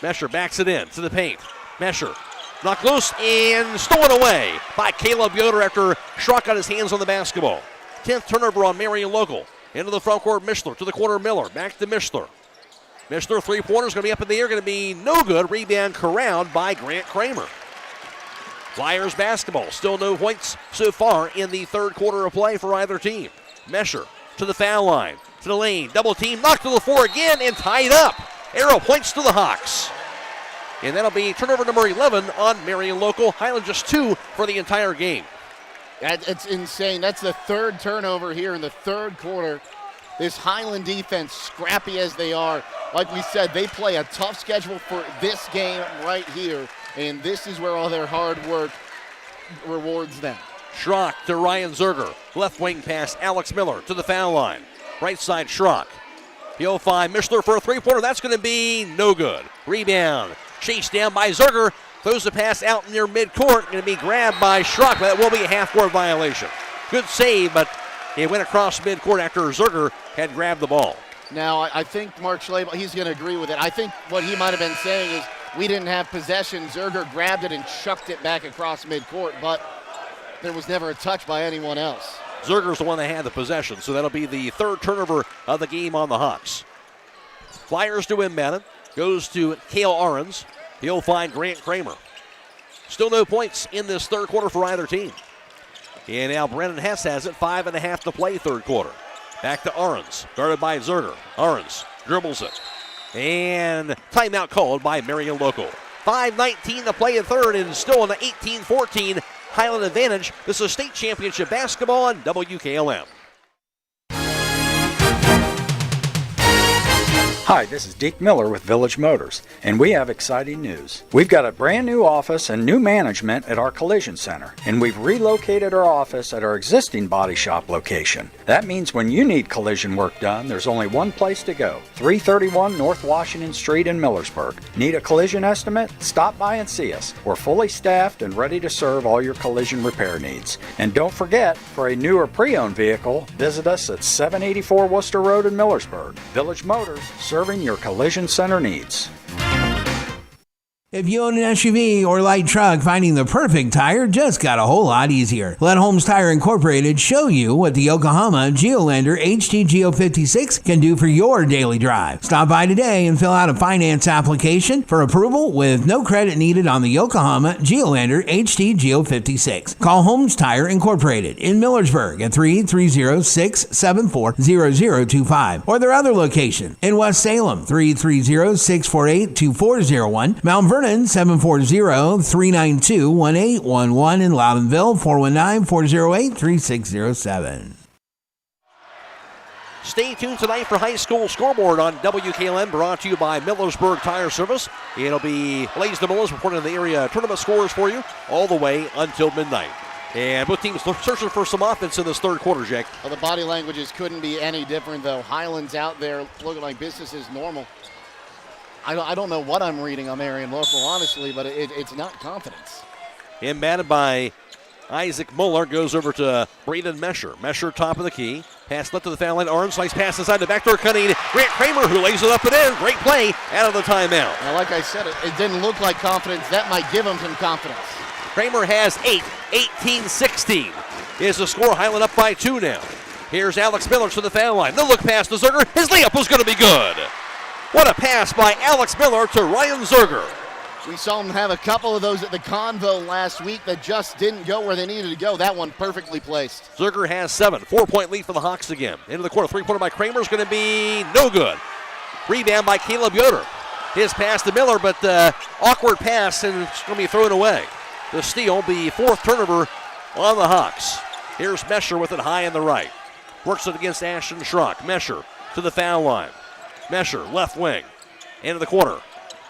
S2: Mescher backs it in to the paint. Mescher knocked loose and stolen away by Caleb Yoder after Schrock got his hands on the basketball. 10th turnover on Marion Local. Into the front court, Mischler to the corner, Miller. Back to Mischler. Mischler, three-pointer is going to be up in the air, going to be no good. Rebound corralled by Grant Kramer. Flyers basketball, still no points so far in the third quarter of play for either team. Mescher to the foul line, to the lane, double team, knocked to the floor again and tied up. Arrow points to the Hawks. And that'll be turnover number 11 on Marion Local. Hiland just 2 for the entire game.
S9: It's insane. That's the third turnover here in the third quarter. This Hiland defense, scrappy as they are, like we said, they play a tough schedule for this game right here. And this is where all their hard work rewards them.
S2: Schrock to Ryan Zerger. Left wing pass, Alex Miller to the foul line. Right side, Schrock. He'll find Mischler for a three-pointer. That's going to be no good. Rebound. Chased down by Zerger. Throws the pass out near midcourt. Going to be grabbed by Schrock, but that will be a half-court violation. Good save, but it went across midcourt after Zerger had grabbed the ball.
S9: Now, I think Mark Schlabel, he's going to agree with it. I think what he might have been saying is we didn't have possession. Zerger grabbed it and chucked it back across midcourt, but there was never a touch by anyone else.
S2: Zerger's the one that had the possession, so that'll be the third turnover of the game on the Hawks. Flyers to inbound it. Goes to Cale Ahrens. He'll find Grant Kramer. Still no points in this third quarter for either team. And now Brennan Hess has it. 5.5 to play third quarter. Back to Ahrens. Guarded by Zerger. Ahrens dribbles it. And timeout called by Marion Local. 5:19 to play in third, and still in the 18-14 Hiland advantage. This is state championship basketball on WKLM.
S8: Hi, this is Deke Miller with Village Motors, and we have exciting news. We've got a brand new office and new management at our collision center, and we've relocated our office at our existing body shop location. That means when you need collision work done, there's only one place to go, 331 North Washington Street in Millersburg. Need a collision estimate? Stop by and see us. We're fully staffed and ready to serve all your collision repair needs. And don't forget, for a new or pre-owned vehicle, visit us at 784 Worcester Road in Millersburg. Village Motors, serving your collision center needs.
S17: If you own an SUV or light truck, finding the perfect tire just got a whole lot easier. Let Holmes Tire Incorporated show you what the Yokohama Geolandar HT Geo 56 can do for your daily drive. Stop by today and fill out a finance application for approval with no credit needed on the Yokohama Geolandar HT Geo 56. Call Holmes Tire Incorporated in Millersburg at 330-674-0025 or their other location in West Salem, 330-648-2401, Mount Vernon, 740-392-1811 in Loudonville, 419-408-3607.
S2: Stay tuned tonight for High School Scoreboard on WKLM, brought to you by Millersburg Tire Service. It'll be Blaze DeMillis reporting the area tournament scores for you all the way until midnight. And both teams searching for some offense in this third quarter, Jake.
S9: Well, the body languages couldn't be any different, though. Hiland's out there looking like business is normal. I don't know what I'm reading on Marion Local, honestly, but it's not confidence.
S2: Inbounded by Isaac Muller, goes over to Braden Mescher. Mescher top of the key. Pass left to the foul line. Orange slice pass inside the backdoor cutting. Grant Kramer, who lays it up and in. Great play out of the timeout.
S9: Now, like I said, it didn't look like confidence. That might give him some confidence.
S2: Kramer has 8. 18-16 is the score. Hiland up by 2 now. Here's Alex Miller to the foul line. The look pass to Zerger. His layup was going to be good. What a pass by Alex Miller to Ryan Zerger.
S9: We saw them have a couple of those at the Convo last week that just didn't go where they needed to go. That one perfectly placed.
S2: Zerger has 7. 4-point lead for the Hawks again. Into the corner. 3-pointer by Kramer is going to be no good. Rebound by Caleb Yoder. His pass to Miller, but awkward pass, and it's going to be thrown away. The steal, the 4th turnover on the Hawks. Here's Mesher with it high in the right. Works it against Ashton Schrock. Mesher to the foul line. Mesher, left wing. Into the corner.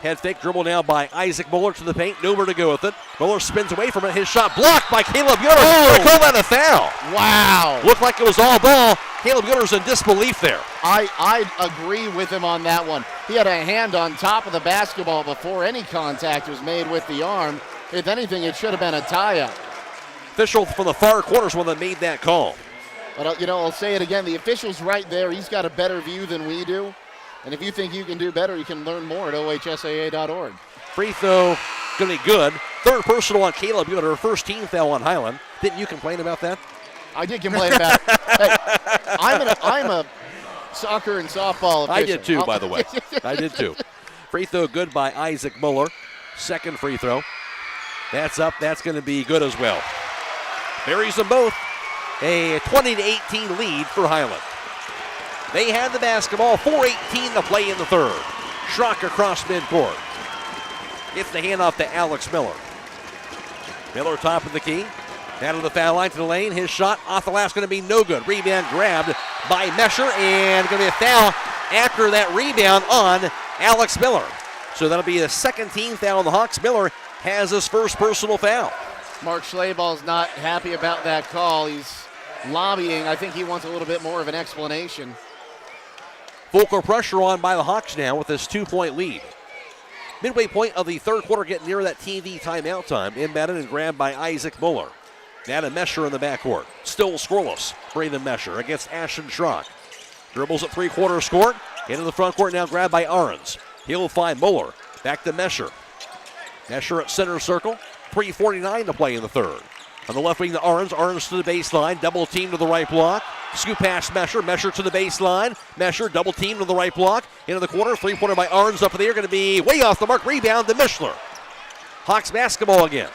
S2: Head fake dribble now by Isaac Muller to the paint. Nowhere to go with it. Muller spins away from it. His shot blocked by Caleb Yoder.
S9: Oh.
S2: They call that a foul.
S9: Wow.
S2: Looked like it was all ball. Caleb Yoder's in disbelief there.
S9: I agree with him on that one. He had a hand on top of the basketball before any contact was made with the arm. If anything, it should have been a tie-up.
S2: Official from the far corner is one that made that call.
S9: But, I'll say it again. The official's right there. He's got a better view than we do. And if you think you can do better, you can learn more at OHSAA.org.
S2: Free throw going to be good. 3rd personal on Caleb Yoder. 1st team foul on Hiland. Didn't you complain about that?
S9: I did complain about it. Hey, I'm a soccer and softball official.
S2: I did too, by the way. I did too. Free throw good by Isaac Muller. 2nd free throw. That's up. That's going to be good as well. Buries them both. A 20-18 lead for Hiland. They had the basketball. 4:18 to play in the 3rd. Schrock across midcourt. Gets the handoff to Alex Miller. Miller top of the key. Down to the foul line to the lane. His shot off the last going to be no good. Rebound grabbed by Mesher, and going to be a foul after that rebound on Alex Miller. So that'll be the 2nd team foul on the Hawks. Miller has his 1st personal foul.
S9: Mark Schlaball's not happy about that call. He's lobbying. I think he wants a little bit more of an explanation.
S2: Full pressure on by the Hawks now with this 2-point lead. Midway point of the 3rd quarter, getting near that TV timeout time. Inbounded and grabbed by Isaac Muller. Now to Mesher in the backcourt. Still scoreless. Braden Mesher against Ashton Schrock. Dribbles at 3-quarters court. Into the front court now, grabbed by Ahrens. He'll find Muller. Back to Mesher. Mesher at center circle. 3:49 to play in the 3rd. On the left wing to Ahrens. Ahrens to the baseline. Double team to the right block. Scoop past Mesher. Mesher to the baseline. Mesher double team to the right block. Into the corner. 3-pointer by Ahrens up in the air. Going to be way off the mark. Rebound to Mishler. Hawks basketball again.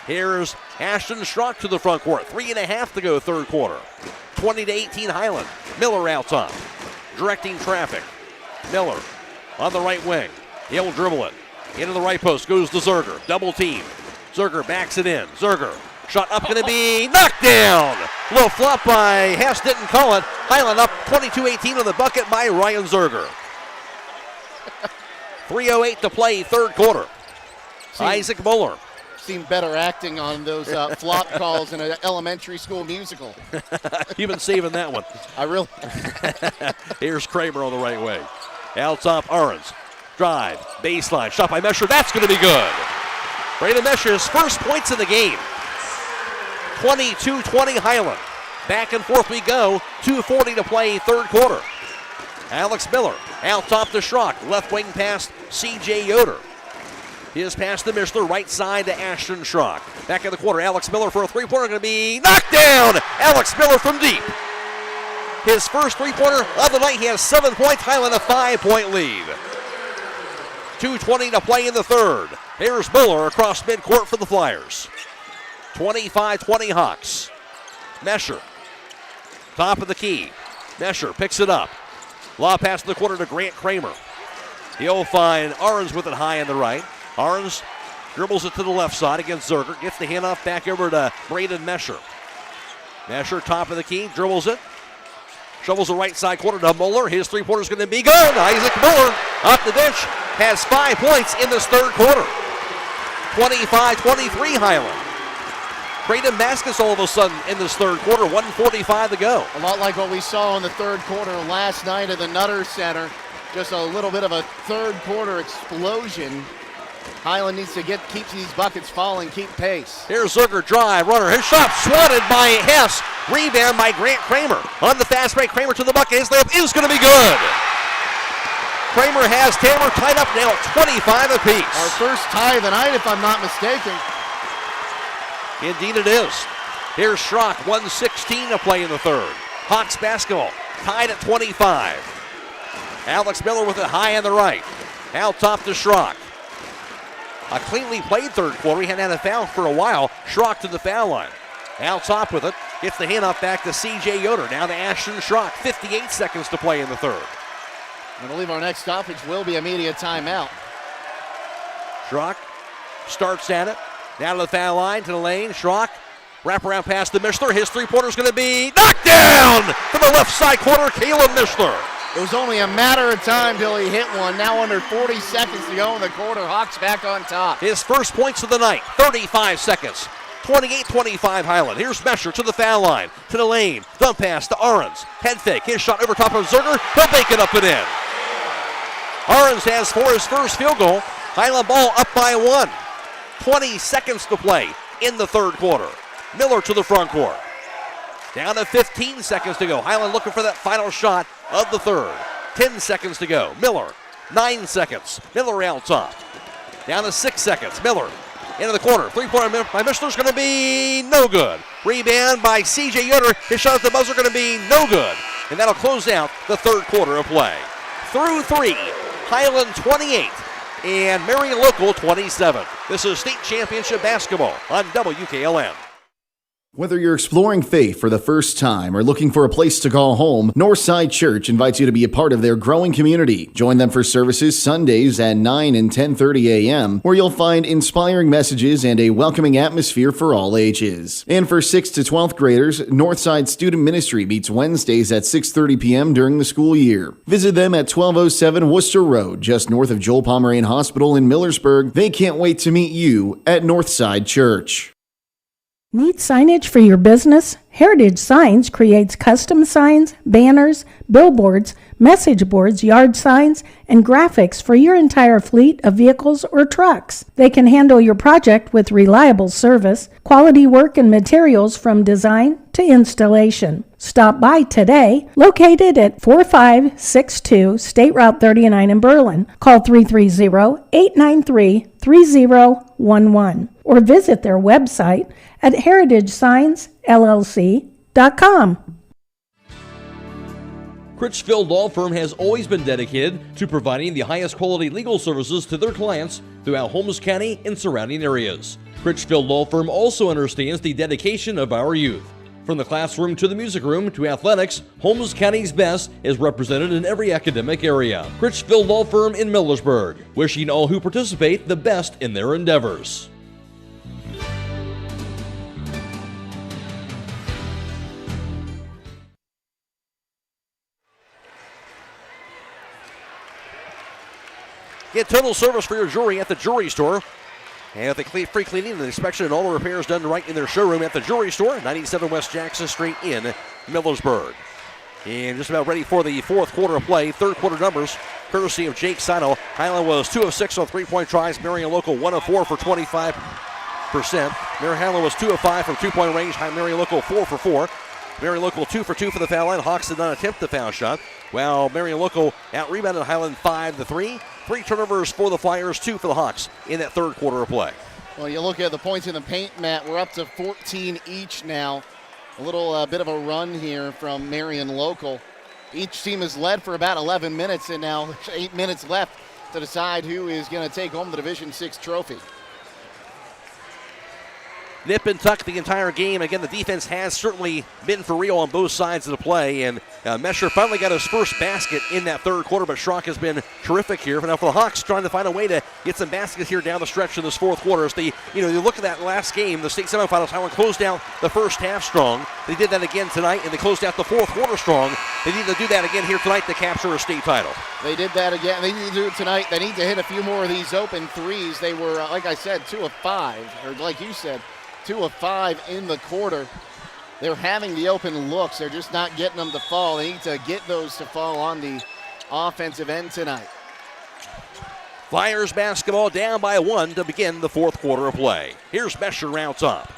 S2: Here's Ashton Schrock to the front court. 3.5 to go 3rd quarter. 20-18 Hiland. Miller out top. Directing traffic. Miller on the right wing. He'll dribble it. Into the right post. Goes to Zerger. Double team. Zerger backs it in. Zerger. Shot up, going to be knocked down. Low flop by Hess, didn't call it. Hiland up 22-18 on the bucket by Ryan Zerger. 3:08 to play, 3rd quarter. Isaac Muller.
S9: Seen better acting on those flop calls in an elementary school musical.
S2: You've been saving that one.
S9: I really.
S2: Here's Kramer on the right way. Out top, Ahrens. Drive, baseline, shot by Mesher. That's going to be good. Braden Mesher's 1st points in the game. 22-20 Hiland. Back and forth we go. 2:40 to play, 3rd quarter. Alex Miller out top to Schrock. Left wing pass, C.J. Yoder. His pass to Mishler, right side to Ashton Schrock. Back in the quarter, Alex Miller for a 3-pointer, going to be knocked down. Alex Miller from deep. His 1st 3-pointer of the night. He has 7 points. Hiland a 5-point lead. 2:20 to play in the 3rd. Here's Miller across midcourt for the Flyers. 25-20 Hawks. Mesher, top of the key. Mesher picks it up. Lob pass in the corner to Grant Kramer. He'll find Ahrens with it high on the right. Ahrens dribbles it to the left side against Zerger. Gets the handoff back over to Braden Mesher. Mesher, top of the key, dribbles it. Shovels the right side corner to Muller. His 3-pointer's going to be good. Isaac Muller off the bench has 5 points in this 3rd quarter. 25-23 Hiland. Braden Maskus all of a sudden in this 3rd quarter. 1:45 to go.
S9: A lot like what we saw in the 3rd quarter last night at the Nutter Center. Just a little bit of a 3rd quarter explosion. Hiland needs to keep these buckets falling, keep pace.
S2: Here's Zerger, drive, runner. His shot swatted by Hess. Rebound by Grant Kramer. On the fast break, Kramer to the bucket. His layup is going to be good. Kramer has Taylor tied up now at 25 apiece.
S9: Our first tie of the night, if I'm not mistaken.
S2: Indeed it is. Here's Schrock, 1:16 to play in the 3rd. Hawks basketball tied at 25. Alex Miller with it high on the right. Out top to Schrock. A cleanly played third quarter. He hadn't had a foul for a while. Schrock to the foul line. Out top with it. Gets the handoff back to C.J. Yoder. Now to Ashton Schrock. 58 seconds to play in the third.
S9: I believe our next stoppage will be a media timeout.
S2: Schrock starts at it. Now to the foul line, to the lane. Schrock, wraparound pass to Mishler. His three-pointer's going to be knocked down to the left side corner, Caleb Mishler.
S9: It was only a matter of time till he hit one. Now under 40 seconds to go in the quarter. Hawks back on top.
S2: His first points of the night, 35 seconds. 28-25 Hiland. Here's Mesher to the foul line, to the lane. Dump pass to Ahrens. Head fake. His shot over top of Zerger. He'll make it up and in. Ahrens has for his first field goal. Hiland ball up by 1. 20 seconds to play in the third quarter. Miller to the front court. Down to 15 seconds to go. Hiland looking for that final shot of the third. 10 seconds to go. Miller, 9 seconds. Miller out top. Down to 6 seconds. Miller into the corner. Three-pointer by Mishler's going to be no good. Rebound by C.J. Yoder. His shot at the buzzer going to be no good. And that'll close out the third quarter of play. Through 3, Hiland 28 and Marion Local 27. This is state championship basketball on WKLM.
S10: Whether you're exploring faith for the first time or looking for a place to call home, Northside Church invites you to be a part of their growing community. Join them for services Sundays at 9 and 10:30 a.m., where you'll find inspiring messages and a welcoming atmosphere for all ages. And for 6th to 12th graders, Northside Student Ministry meets Wednesdays at 6:30 p.m. during the school year. Visit them at 1207 Worcester Road, just north of Joel Pomeranian Hospital in Millersburg. They can't wait to meet you at Northside Church.
S23: Need signage for your business? Heritage Signs creates custom signs, banners, billboards, message boards, yard signs, and graphics for your entire fleet of vehicles or trucks. They can handle your project with reliable service, quality work, and materials from design to installation. Stop by today, located at 4562 State Route 39 in Berlin. Call 330-893-3011 or visit their website at heritagesignsllc.com.
S2: Critchfield Law Firm has always been dedicated to providing the highest quality legal services to their clients throughout Holmes County and surrounding areas. Critchfield Law Firm also understands the dedication of our youth. From the classroom to the music room to athletics, Holmes County's best is represented in every academic area. Critchfield Law Firm in Millersburg, wishing all who participate the best in their endeavors. Get total service for your jewelry at the jewelry store. And with the free cleaning and inspection and all the repairs done right in their showroom at the jewelry store, 97 West Jackson Street in Millersburg. And just about ready for the fourth quarter of play. Third quarter numbers, courtesy of Jake Sidle. Hiland was 2 of 6 on three-point tries. Marion Local 1 of 4 for 25%. Hiland was 2 of 5 from two-point range. Marion Local 4 for 4. Marion Local 2 for 2 for the foul line. Hawks did not attempt the foul shot, while Marion Local out-rebounded Hiland 5-3. 3 turnovers for the Flyers, 2 for the Hawks in that third quarter of play.
S9: Well, you look at the points in the paint, Matt. We're up to 14 each now. A little bit of a run here from Marion Local. Each team has led for about 11 minutes, and now there's 8 minutes left to decide who is going to take home the Division VI trophy.
S2: Nip and tuck the entire game. Again, the defense has certainly been for real on both sides of the play, and Mesher finally got his first basket in that third quarter, but Schrock has been terrific here. Now for the Hawks, trying to find a way to get some baskets here down the stretch in this fourth quarter. As you look at that last game, the state semifinals, Hiland closed out the first half strong. They did that again tonight, and they closed out the fourth quarter strong. They need to do that again here tonight to capture a state title.
S9: They did that again. They need to do it tonight. They need to hit a few more of these open threes. They were, like I said, 2 of 5, or like you said, 2 of 5 in the quarter. They're having the open looks. They're just not getting them to fall. They need to get those to fall on the offensive end tonight.
S2: Flyers basketball down by 1 to begin the fourth quarter of play. Here's Mesher round top.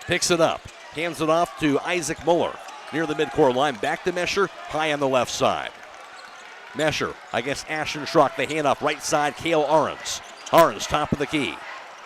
S2: Picks it up. Hands it off to Isaac Muller near the midcourt line. Back to Mesher, high on the left side. Mesher against Ashton Schrock. The handoff right side, Cale Ahrens. Ahrens, top of the key.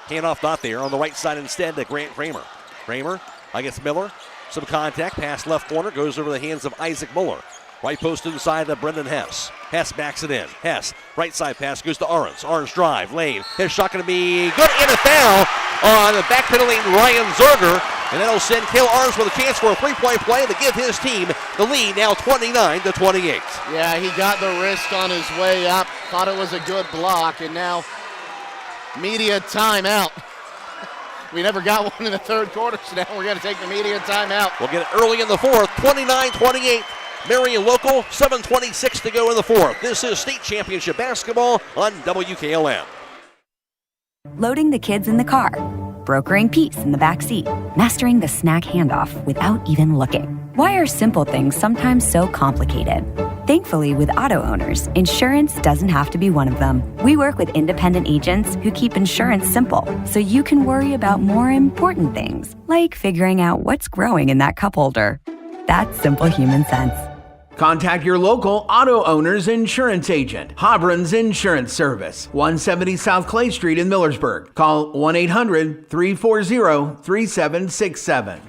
S2: Handoff not there on the right side instead to Grant Kramer. Kramer against Miller. Some contact, pass left corner, goes over the hands of Isaac Muller. Right post inside to Brendan Hess. Hess backs it in. Hess, right side pass goes to Arns. Arns drive, lane. His shot going to be good and a foul on the backpedaling Ryan Zerger. And that'll send Cale Arns with a chance for a three-point play to give his team the lead now 29-28.
S9: Yeah, he got the wrist on his way up. Thought it was a good block, and now media timeout. We never got one in the third quarter, so now we're going to take the media timeout.
S2: We'll get it early in the fourth, 29-28. Marion local, 7:26 to go in the fourth. This is state championship basketball on WKLM.
S20: Loading the kids in the car, brokering peace in the back seat, mastering the snack handoff without even looking. Why are simple things sometimes so complicated? Thankfully, with auto owners, insurance doesn't have to be one of them. We work with independent agents who keep insurance simple, so you can worry about more important things, like figuring out what's growing in that cup holder. That's simple human sense.
S17: Contact your local auto owner's insurance agent. Hobron's Insurance Service, 170 South Clay Street in Millersburg. Call 1-800-340-3767.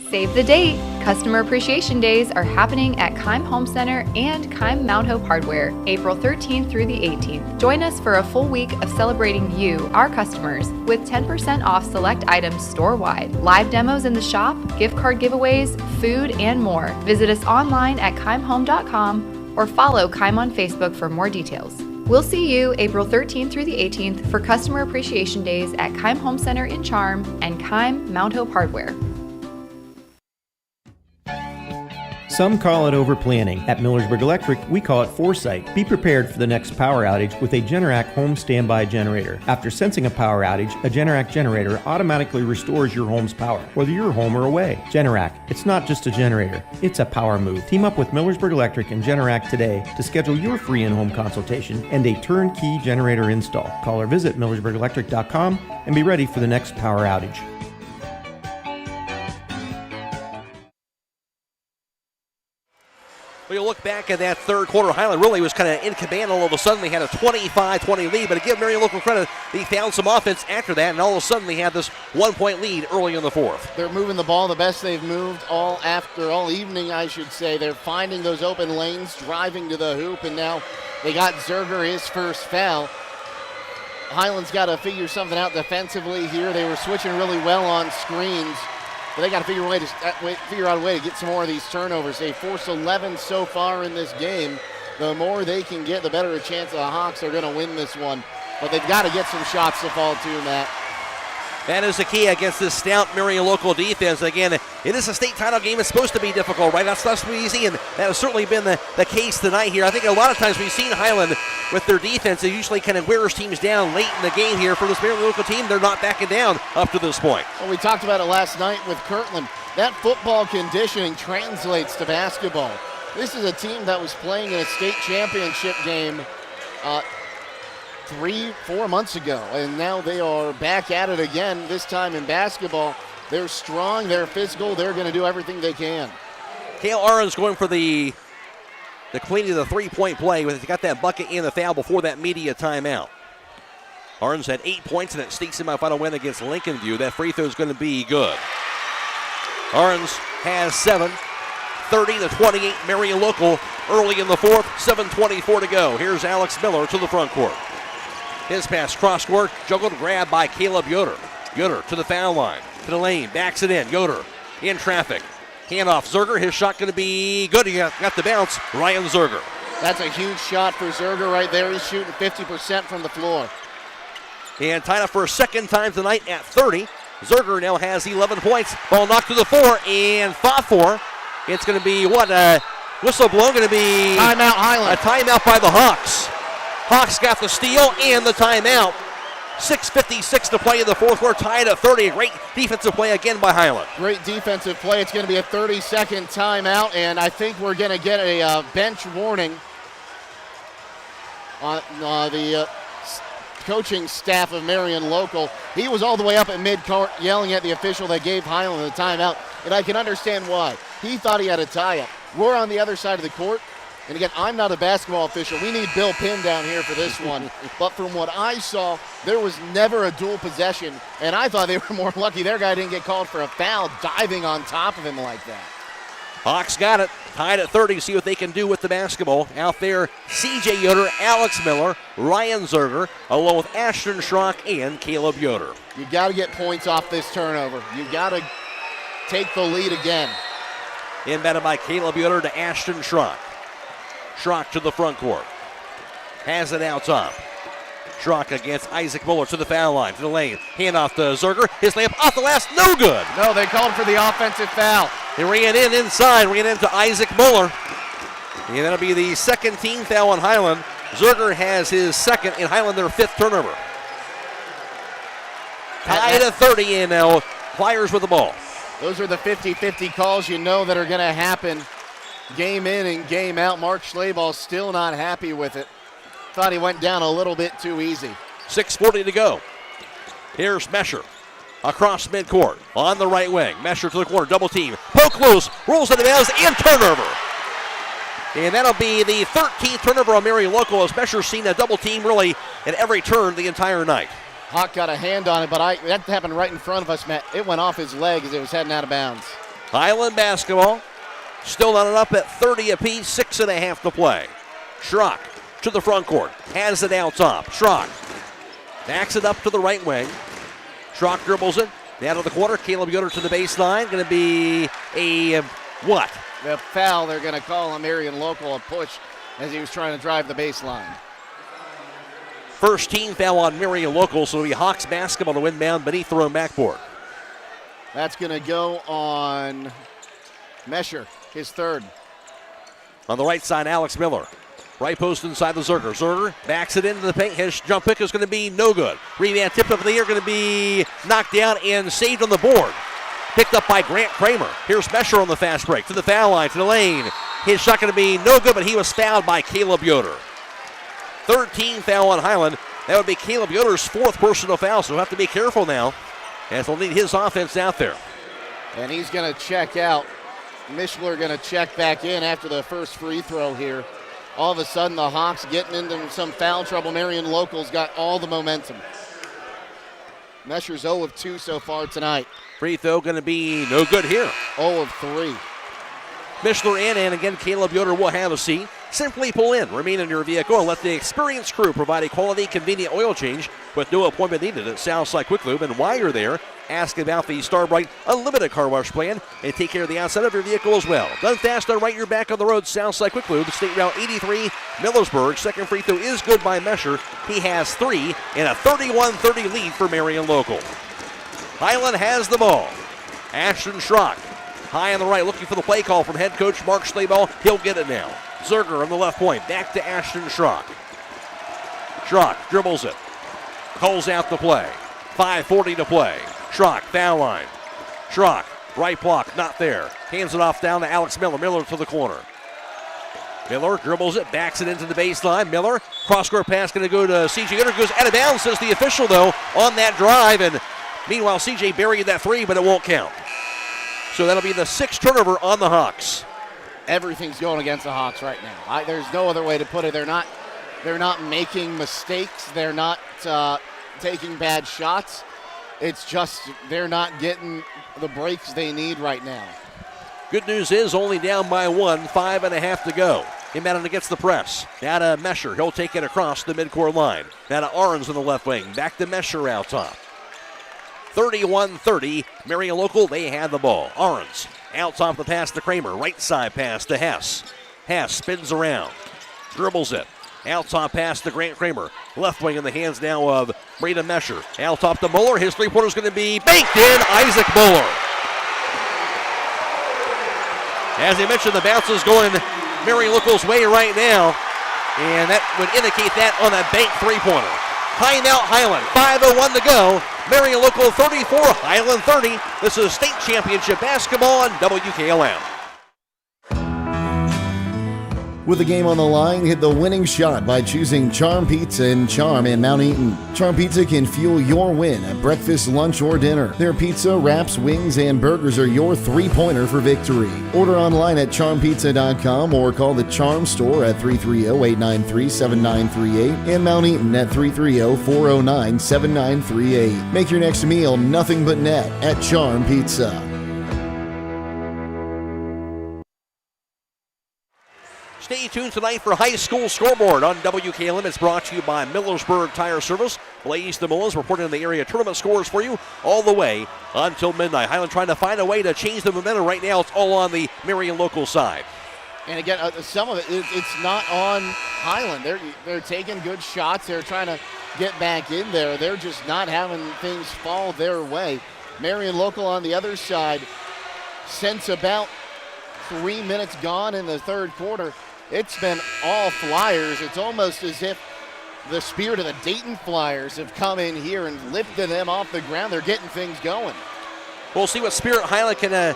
S12: Save the date! Customer Appreciation Days are happening at Keim Home Center and Keim Mount Hope Hardware, April 13th through the 18th. Join us for a full week of celebrating you, our customers, with 10% off select items store-wide, live demos in the shop, gift card giveaways, food, and more. Visit us online at keimhome.com or follow Keim on Facebook for more details. We'll see you April 13th through the 18th for Customer Appreciation Days at Keim Home Center in Charm and Keim Mount Hope Hardware.
S13: Some call it over-planning. At Millersburg Electric, we call it foresight. Be prepared for the next power outage with a Generac home standby generator. After sensing a power outage, a Generac generator automatically restores your home's power, whether you're home or away. Generac, it's not just a generator, it's a power move. Team up with Millersburg Electric and Generac today to schedule your free in-home consultation and a turnkey generator install. Call or visit millersburgelectric.com and be ready for the next power outage.
S2: Well, you look back at that third quarter, Hiland really was kind of in command all of a sudden. They had a 25-20 lead, but to give Marion local credit, they found some offense after that, and all of a sudden they had this 1-point lead early in the fourth.
S9: They're moving the ball the best they've moved all evening, I should say. They're finding those open lanes, driving to the hoop, and now they got Zerger his first foul. Hiland's got to figure something out defensively here. They were switching really well on screens. But they got to figure out a way to get some more of these turnovers. They forced 11 so far in this game. The more they can get, the better a chance the Hawks are going to win this one. But they've got to get some shots to fall to, Matt.
S2: That is the key against this stout Marion local defense. Again, it is a state title game. It's supposed to be difficult, right? That's not easy, and that has certainly been the case tonight here. I think a lot of times we've seen Hiland with their defense. It usually kind of wears teams down late in the game here. For this Marion local team, they're not backing down up to this point.
S9: Well, we talked about it last night with Kirtland. That football conditioning translates to basketball. This is a team that was playing in a state championship game 3-4 months ago, and now they are back at it again, this time in basketball. They're strong, they're physical, they're going to do everything they can.
S2: Cale Arons going for the cleaning of the three-point play. He got that bucket and the foul before that media timeout. Arons had 8 points in that state semifinal win against Lincoln View. That free throw is going to be good. Arons has 7, 30-28, Marion local early in the fourth, 7:24 to go. Here's Alex Miller to the front court. His pass cross court, juggled, grabbed by Caleb Yoder. Yoder to the foul line, to the lane, backs it in. Yoder in traffic. Handoff, Zerger, his shot going to be good. He got the bounce, Ryan Zerger.
S9: That's a huge shot for Zerger right there. He's shooting 50% from the floor.
S2: And tied up for a second time tonight at 30. Zerger now has 11 points. Ball knocked to the floor and fought for. It's going to be whistle blown, going to be
S9: timeout Hiland.
S2: A timeout by the Hawks. Hawks got the steal and the timeout. 6:56 to play in the fourth quarter, tied at 30. A great defensive play again by Hiland.
S9: Great defensive play. It's going to be a 30-second timeout, and I think we're going to get a bench warning on the coaching staff of Marion local. He was all the way up at mid-court yelling at the official that gave Hiland the timeout, and I can understand why. He thought he had a tie-up. We're on the other side of the court. And again, I'm not a basketball official. We need Bill Pinn down here for this one. But from what I saw, there was never a dual possession. And I thought they were more lucky their guy didn't get called for a foul diving on top of him like that.
S2: Hawks got it. Tied at 30. See what they can do with the basketball. Out there, C.J. Yoder, Alex Miller, Ryan Zerger, along with Ashton Schrock and Caleb Yoder.
S9: You got to get points off this turnover. You got to take the lead again.
S2: Inbounded by Caleb Yoder to Ashton Schrock. Schrock to the front court. Has it out top. Schrock against Isaac Muller to the foul line, to the lane. Hand off to Zerger. His layup off the last, no good.
S9: No, they called for the offensive foul.
S2: He ran inside, ran into Isaac Muller. And that'll be the second team foul on Hiland. Zerger has his second, and Hiland their fifth turnover. Tied at 30, and now Flyers with the ball.
S9: Those are the 50-50 calls you know that are going to happen game in and game out. Mark Schlaball still not happy with it. Thought he went down a little bit too easy.
S2: 6:40 to go. Here's Mesher across midcourt on the right wing. Mesher to the corner, double team. Poke loose, rolls into bounds, and turnover. And that'll be the 13th turnover on Marion Local, as Mesher's seen a double team really at every turn the entire night.
S9: Hawk got a hand on it, but that happened right in front of us, Matt. It went off his leg as it was heading out of bounds.
S2: Hiland basketball. Still not up at 30 apiece, 6.5 to play. Schrock to the front court. Has it out top. Schrock backs it up to the right wing. Schrock dribbles it. Down to the corner. Caleb Yoder to the baseline. Going to be a what?
S9: The foul they're going to call on Marion Local, a push as he was trying to drive the baseline.
S2: First team foul on Marion Local, so it'll be Hawks basketball to inbound beneath their own backboard.
S9: That's going to go on Mesher, his third.
S2: On the right side, Alex Miller. Right post inside the Zerger. Zerger backs it into the paint. His jump pick is going to be no good. Rebound tip of the air going to be knocked down and saved on the board. Picked up by Grant Kramer. Here's Mesher on the fast break to the foul line, to the lane. His shot going to be no good, but he was fouled by Caleb Yoder. 13 foul on Hiland. That would be Caleb Yoder's fourth personal foul, so he'll have to be careful now as he'll need his offense out there.
S9: And he's going to check out. Mishler going to check back in after the first free throw here. All of a sudden, the Hawks getting into some foul trouble. Marion Local's got all the momentum. Mesher's 0 of 2 so far tonight.
S2: Free throw going to be no good here.
S9: 0 of 3.
S2: Mishler in, and again, Caleb Yoder will have a seat. Simply pull in, remain in your vehicle, and let the experienced crew provide a quality, convenient oil change with no appointment needed at Southside Quick Lube. And while you're there, ask about the Starbright Unlimited Car Wash Plan and take care of the outside of your vehicle as well. Done fast, done right, you're back on the road. Southside Quick Lube, State Route 83, Millersburg. Second free throw is good by Mesher. He has 3 and a 31-30 lead for Marion Local. Hiland has the ball. Ashton Schrock high on the right, looking for the play call from head coach Mark Schlaball. He'll get it now. Zerger on the left point, back to Ashton Schrock. Schrock dribbles it, calls out the play. 5:40 to play. Schrock, foul line. Schrock, right block, not there. Hands it off down to Alex Miller. Miller to the corner. Miller dribbles it, backs it into the baseline. Miller, cross-court pass going to go to C.J. Yoder. Goes out of bounds, says the official, though, on that drive. And meanwhile, C.J. buried that three, but it won't count. So that'll be the 6th turnover on the Hawks.
S9: Everything's going against the Hawks right now. There's no other way to put it. They're not making mistakes. They're not taking bad shots. It's just they're not getting the breaks they need right now.
S2: Good news is only down by 1, 5.5 to go. Inbound against the press. Now to Mesher. He'll take it across the midcourt line. Now to Arns on the left wing. Back to Mesher out top. 31-30. Marion Local, they had the ball. Arns out top the pass to Kramer. Right side pass to Hess. Hess spins around. Dribbles it. Out top pass to Grant Kramer. Left wing in the hands now of Braden Mesher. Out top to Muller. His three-pointer is going to be banked in. Isaac Muller. As I mentioned, the bounce is going Marion Local's way right now. And that would indicate that on a bank three-pointer. Timeout Hiland. 5:01 to go. Marion Local 34, Hiland 30. This is state championship basketball on WKLM.
S10: With the game on the line, hit the winning shot by choosing Charm Pizza and Charm in Mount Eaton. Charm Pizza can fuel your win at breakfast, lunch, or dinner. Their pizza, wraps, wings, and burgers are your three-pointer for victory. Order online at charmpizza.com or call the Charm store at 330-893-7938 and Mount Eaton at 330-409-7938. Make your next meal nothing but net at Charm Pizza.
S2: Stay tuned tonight for High School Scoreboard on WKLM. It's brought to you by Millersburg Tire Service. Blaze DeMillis reporting on the area tournament scores for you all the way until midnight. Hiland trying to find a way to change the momentum. Right now, it's all on the Marion local side.
S9: And again, some of it's not on Hiland. They're taking good shots. They're trying to get back in there. They're just not having things fall their way. Marion local on the other side, since about 3 minutes gone in the third quarter, it's been all Flyers. It's almost as if the spirit of the Dayton Flyers have come in here and lifted them off the ground. They're getting things going.
S2: We'll see what spirit Hiland can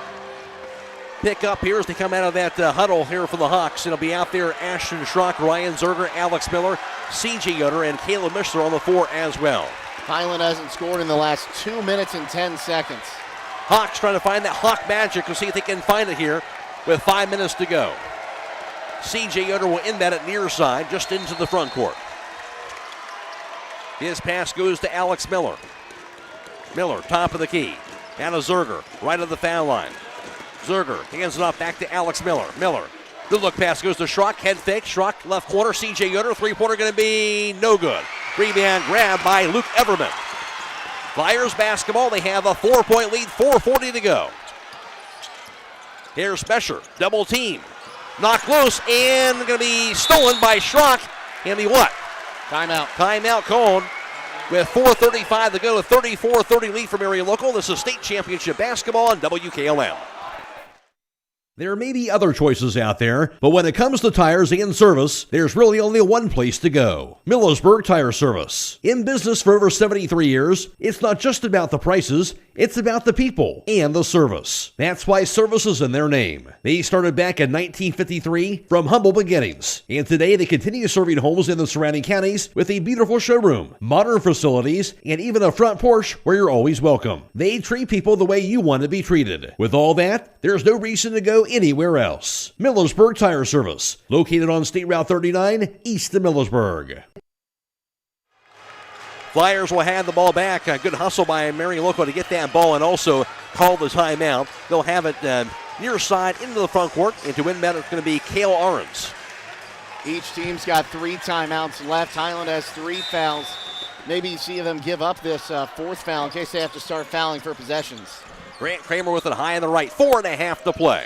S2: pick up here as they come out of that huddle here for the Hawks. It'll be out there Ashton Schrock, Ryan Zerger, Alex Miller, C.J. Yoder, and Caleb Mishler on the floor as well.
S9: Hiland hasn't scored in the last 2 minutes and 10 seconds.
S2: Hawks trying to find that Hawk magic. We'll see if they can find it here with 5 minutes to go. C.J. Yoder will end that at near side, just into the front court. His pass goes to Alex Miller. Miller, top of the key. Down to Zerger, right of the foul line. Zerger hands it off back to Alex Miller. Miller, good look pass goes to Schrock, head fake. Schrock left corner, C.J. Yoder, three-pointer going to be no good. Rebound grab by Luke Everman. Flyers basketball, they have a 4-point lead, 4:40 to go. Here's Mesher, double team. Knocked loose and going to be stolen by Schrock. And the what?
S9: Timeout.
S2: Timeout called with 4:35 to go. A 34-30 lead for Marion Local. This is state championship basketball on WKLM. There may be other choices out there, but when it comes to tires and service, there's really only one place to go. Millersburg Tire Service. In business for over 73 years, it's not just about the prices, it's about the people and the service. That's why service is in their name. They started back in 1953 from humble beginnings, and today they continue serving homes in the surrounding counties with a beautiful showroom, modern facilities, and even a front porch where you're always welcome. They treat people the way you want to be treated. With all that, there's no reason to go anywhere else. Millersburg Tire Service, located on State Route 39, east of Millersburg. Flyers will have the ball back. A good hustle by Marion Local to get that ball and also call the timeout. They'll have it near side into the front court, and to win that it's going to be Cale Ahrens.
S9: Each team's got 3 timeouts left. Hiland has 3 fouls. Maybe see them give up this fourth foul in case they have to start fouling for possessions.
S2: Grant Kramer with it high on the right. 4.5 to play.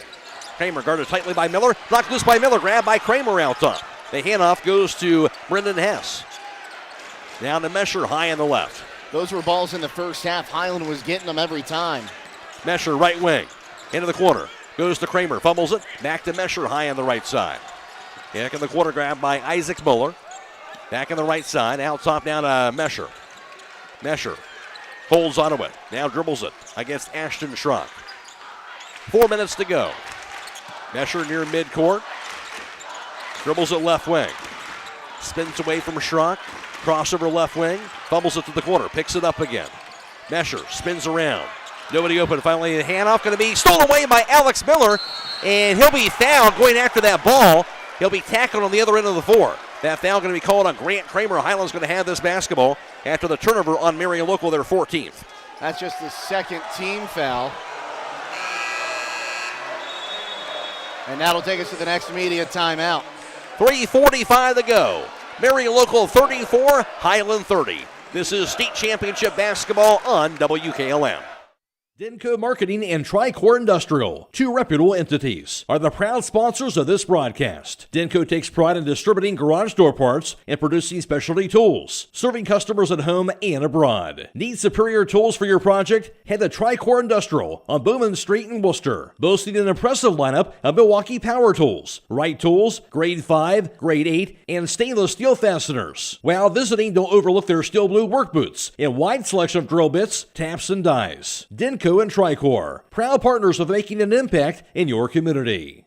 S2: Kramer guarded tightly by Miller. Knocked loose by Miller. Grabbed by Kramer out top. The handoff goes to Brendan Hess. Down to Mesher, high on the left.
S9: Those were balls in the first half. Hiland was getting them every time.
S2: Mesher, right wing. Into the corner. Goes to Kramer. Fumbles it. Back to Mesher, high on the right side. Back in the corner, grabbed by Isaac Muller. Back on the right side. Out top down to Mesher. Mesher holds onto it. Now dribbles it against Ashton Schrock. 4 minutes to go. Mesher near midcourt. Dribbles it left wing. Spins away from Schrock. Crossover left wing. Fumbles it to the corner. Picks it up again. Mesher spins around. Nobody open. Finally, the handoff going to be stolen away by Alex Miller. And he'll be fouled going after that ball. He'll be tackled on the other end of the floor. That foul going to be called on Grant Kramer. Hiland's going to have this basketball after the turnover on Marion Local, their 14th.
S9: That's just the second team foul. And that'll take us to the next immediate timeout.
S2: 3:45 to go. Marion Local 34, Hiland 30. This is state championship basketball on WKLM. Denko Marketing and Tricor Industrial, 2 reputable entities, are the proud sponsors of this broadcast. Denko takes pride in distributing garage door parts and producing specialty tools, serving customers at home and abroad. Need superior tools for your project? Head to Tricor Industrial on Bowman Street in Worcester, boasting an impressive lineup of Milwaukee power tools, Wright tools, grade 5, grade 8, and stainless steel fasteners. While visiting, don't overlook their steel blue work boots and wide selection of drill bits, taps, and dies. Denko and Tricor, proud partners of making an impact in your community.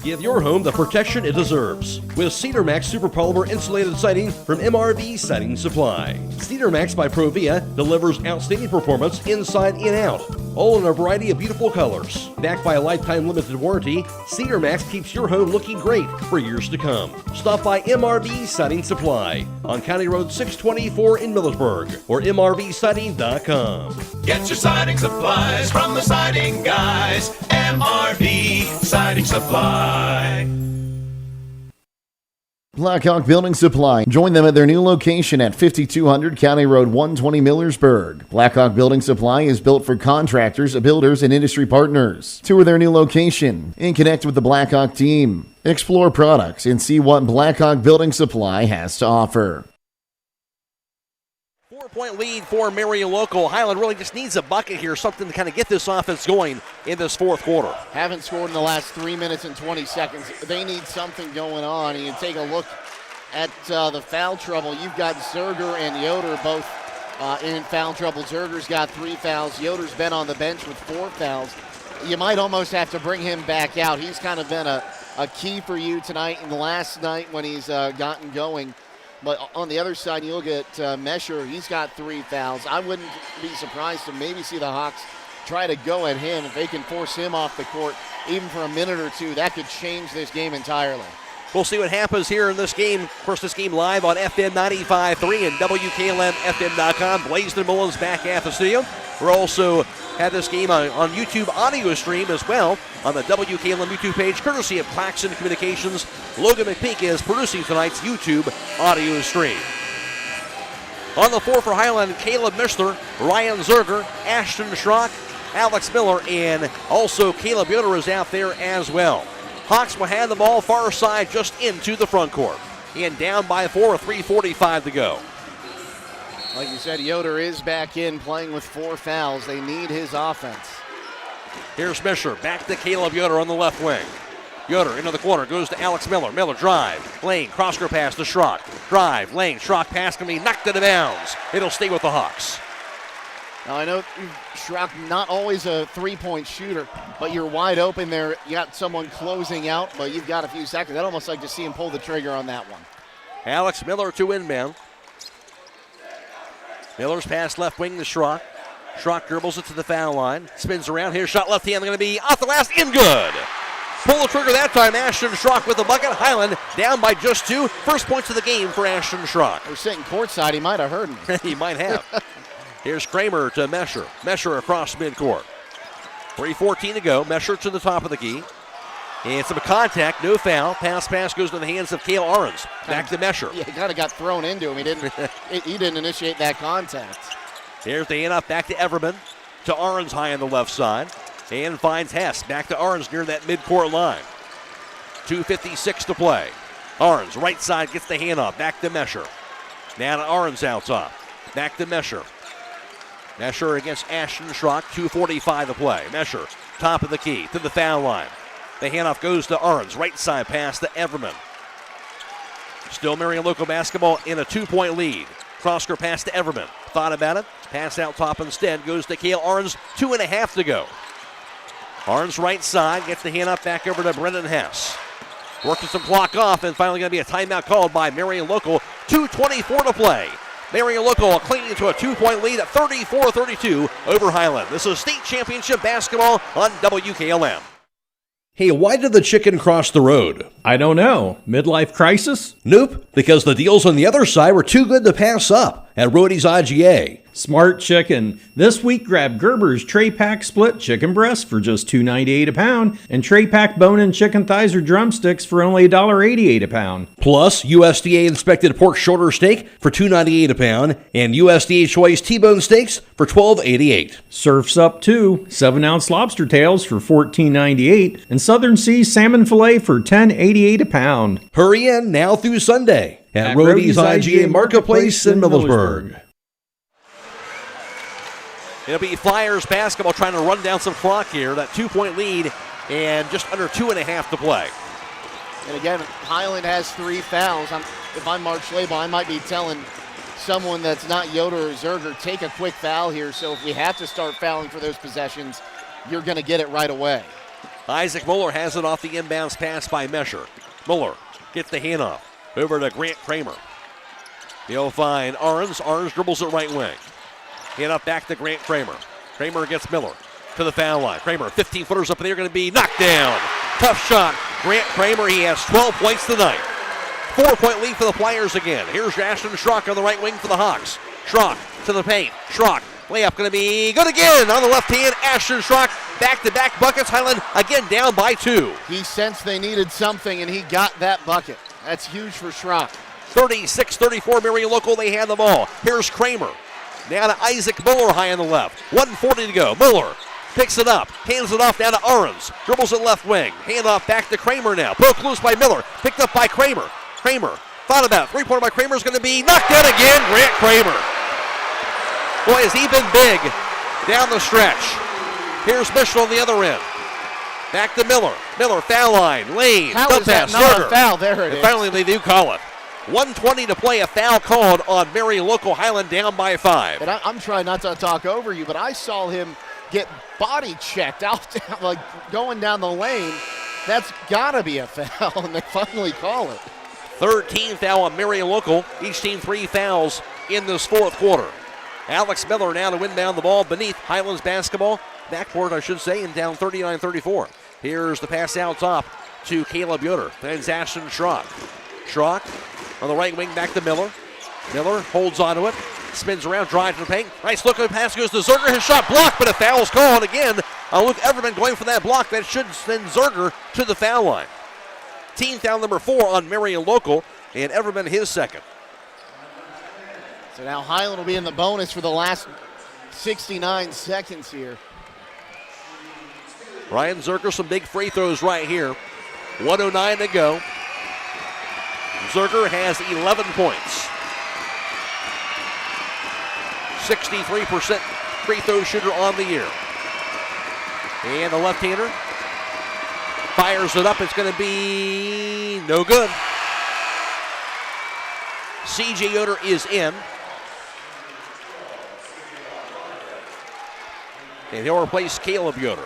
S2: Give your home the protection it deserves with Cedar Max Super Polymer Insulated Siding from MRV Siding Supply. Cedar Max by Provia delivers outstanding performance inside and out, all in a variety of beautiful colors. Backed by a lifetime limited warranty, Cedar Max keeps your home looking great for years to come. Stop by MRV Siding Supply on County Road 624 in Millersburg or MRVsiding.com.
S7: Get your siding supplies from the siding guys. MRV Siding Supply.
S10: Blackhawk Building Supply. Join them at their new location at 5200 County Road 120 Millersburg. Blackhawk Building Supply is built for contractors, builders, and industry partners. Tour their new location and connect with the Blackhawk team. Explore products and see what Blackhawk Building Supply has to offer.
S2: 4-point lead for Marion Local. Hiland really just needs a bucket here, something to kind of get this offense going in this fourth quarter. Haven't scored in the last 3 minutes and 20 seconds. They need something going on. And you take a look at the foul trouble. You've got Zerger and Yoder both in foul trouble. Zerger's got 3 fouls. Yoder's been on the bench with 4 fouls. You might almost have to bring him back out. He's kind of been a key for you tonight and last night when he's gotten going. But on the other side, you look at Mesher. He's got 3 fouls. I wouldn't be surprised to maybe see the Hawks try to go at him. If they can force him off the court, even for a minute or two, that could change this game entirely. We'll see what happens here in this game. Of course, this game live on FM 95.3 and WKLM-FM.com. Blaisdon and Mullins back at the studio. We're also have this game on YouTube audio stream as well on the WKLM YouTube page, courtesy of Claxon Communications. Logan McPeek is producing tonight's YouTube audio stream. On the floor for Hiland, Caleb Mishler, Ryan Zerger, Ashton Schrock, Alex Miller, and also Caleb Yoder is out there as well. Hawks will hand the ball far side just into the front court. And down by 4 with 3:45 to go. Like you said, Yoder is back in playing with 4 fouls. They need his offense. Here's Misher, back to Caleb Yoder on the left wing. Yoder into the corner, goes to Alex Miller. Miller drive, lane, cross-court pass to Schrock. Drive, lane, Schrock pass can be knocked out of bounds. It'll stay with the Hawks. Now I know Schrock not always a three-point shooter, but you're wide open there. You got someone closing out, but you've got a few seconds. I'd almost like to see him pull the trigger on that one. Alex Miller to inbound. Miller's pass left wing to Schrock. Schrock dribbles it to the foul line. Spins around here. Shot left hand. Going to be off the last. In good. Pull the trigger that time. Ashton Schrock with the bucket. Hiland down by just 2. First points of the game for Ashton Schrock. We're sitting courtside. He might have heard him. He might have. Here's Kramer to Mesher. Mesher across midcourt. 3:14 to go. Mesher to the top of the key. And some contact, no foul. Pass goes to the hands of Cale Ahrens. Back to Mesher. Yeah, he kind of got thrown into him. He didn't initiate that contact. Here's the handoff back to Everman. To Ahrens high on the left side. And finds Hess. Back to Ahrens near that midcourt line. 2:56 to play. Ahrens, right side, gets the handoff. Back to Mesher. Now to Ahrens out top. Back to Mesher. Mesher against Ashton Schrock. 2:45 to play. Mesher, top of the key, to the foul line. The handoff goes to Ahrens. Right side pass to Everman. Still Marion Local basketball in a 2-point lead. Cross-court pass to Everman. Thought about it. Pass out top instead. Goes to Cale Ahrens. 2.5 to go. Ahrens right side. Gets the handoff back over to Brendan Hess. Working some clock off, and finally going to be a timeout called by Marion Local. 2:24 to play. Marion Local clinging to a 2-point lead at 34-32 over Hiland. This is state championship basketball on WKLM. Hey, why did the chicken cross the road?
S15: I don't know. Midlife crisis?
S2: Nope, because the deals on the other side were too good to pass up at Roadie's IGA.
S15: Smart chicken. This week, grab Gerber's Tray Pack Split Chicken Breast for just $2.98 a pound, and Tray Pack Bone-In Chicken Thighs or Drumsticks for only $1.88 a pound.
S2: Plus, USDA Inspected Pork Shoulder Steak for $2.98 a pound, and USDA Choice T-Bone Steaks for $12.88.
S15: Surf's up too. 7-ounce lobster tails for $14.98, and Southern Seas Salmon Filet for $10.88 a pound.
S2: Hurry in now through Sunday at Roadie's IGA Marketplace in Millersburg. It'll be Flyers basketball trying to run down some clock here. That 2-point lead and just under 2.5 to play. And again, Hiland has 3 fouls. If I'm Mark Schlabel, I might be telling someone that's not Yoder or Zerger, take a quick foul here. So if we have to start fouling for those possessions, you're going to get it right away. Isaac Muller has it off the inbounds pass by Mesher. Muller gets the handoff over to Grant Kramer. He'll find Ahrens. Ahrens dribbles it right wing. Hand up back to Grant Kramer. Kramer against Miller to the foul line. Kramer, 15-footers up in there, going to be knocked down. Tough shot. Grant Kramer, he has 12 points tonight. 4-point lead for the Flyers again. Here's Ashton Schrock on the right wing for the Hawks. Schrock to the paint. Schrock, layup going to be good again on the left hand. Ashton Schrock, back-to-back buckets. Hiland again down by 2. He sensed they needed something, and he got that bucket.
S9: That's huge for Schrock.
S2: 36-34, Marion Local, they had the ball. Here's Kramer. Now to Isaac Muller high on the left. 1:40 to go. Muller picks it up, hands it off down to Ahrens. Dribbles it left wing. Hand off back to Kramer now. Poke loose by Miller. Picked up by Kramer. Kramer thought about it. Three-pointer by Kramer is going to be knocked down again. Grant Kramer. Boy, has he been big down the stretch. Here's Mitchell on the other end. Back to Miller. Miller, foul line, lane,
S9: How is that not a foul? There it is.
S2: Finally, they do call it. 1:20 to play, a foul called on Marion Local. Hiland down by 5.
S9: And I'm trying not to talk over you, but I saw him get body checked out, like going down the lane. That's got to be a foul, and they finally call it.
S2: 13th foul on Marion Local. Each team 3 fouls in this fourth quarter. Alex Miller now to inbound the ball beneath Highlands basketball. Backcourt, I should say, and down 39-34. Here's the pass out top to Caleb Yoder. Then Ashton Schrock. Schrock on the right wing back to Miller. Miller holds onto it. Spins around, drives to the paint. Nice look, pass goes to Zerger. His shot blocked, but a foul is called again. Luke Everman going for that block. That should send Zerger to the foul line. Team foul number 4 on Marion Local, and Everman his second.
S9: So now Hiland will be in the bonus for the last 69 seconds here.
S2: Ryan Zerger, some big free throws right here. 1:09 to go. Zerger has 11 points. 63% free throw shooter on the year. And the left-hander fires it up. It's going to be no good. C.J. Yoder is in. And he'll replace Caleb Yoder.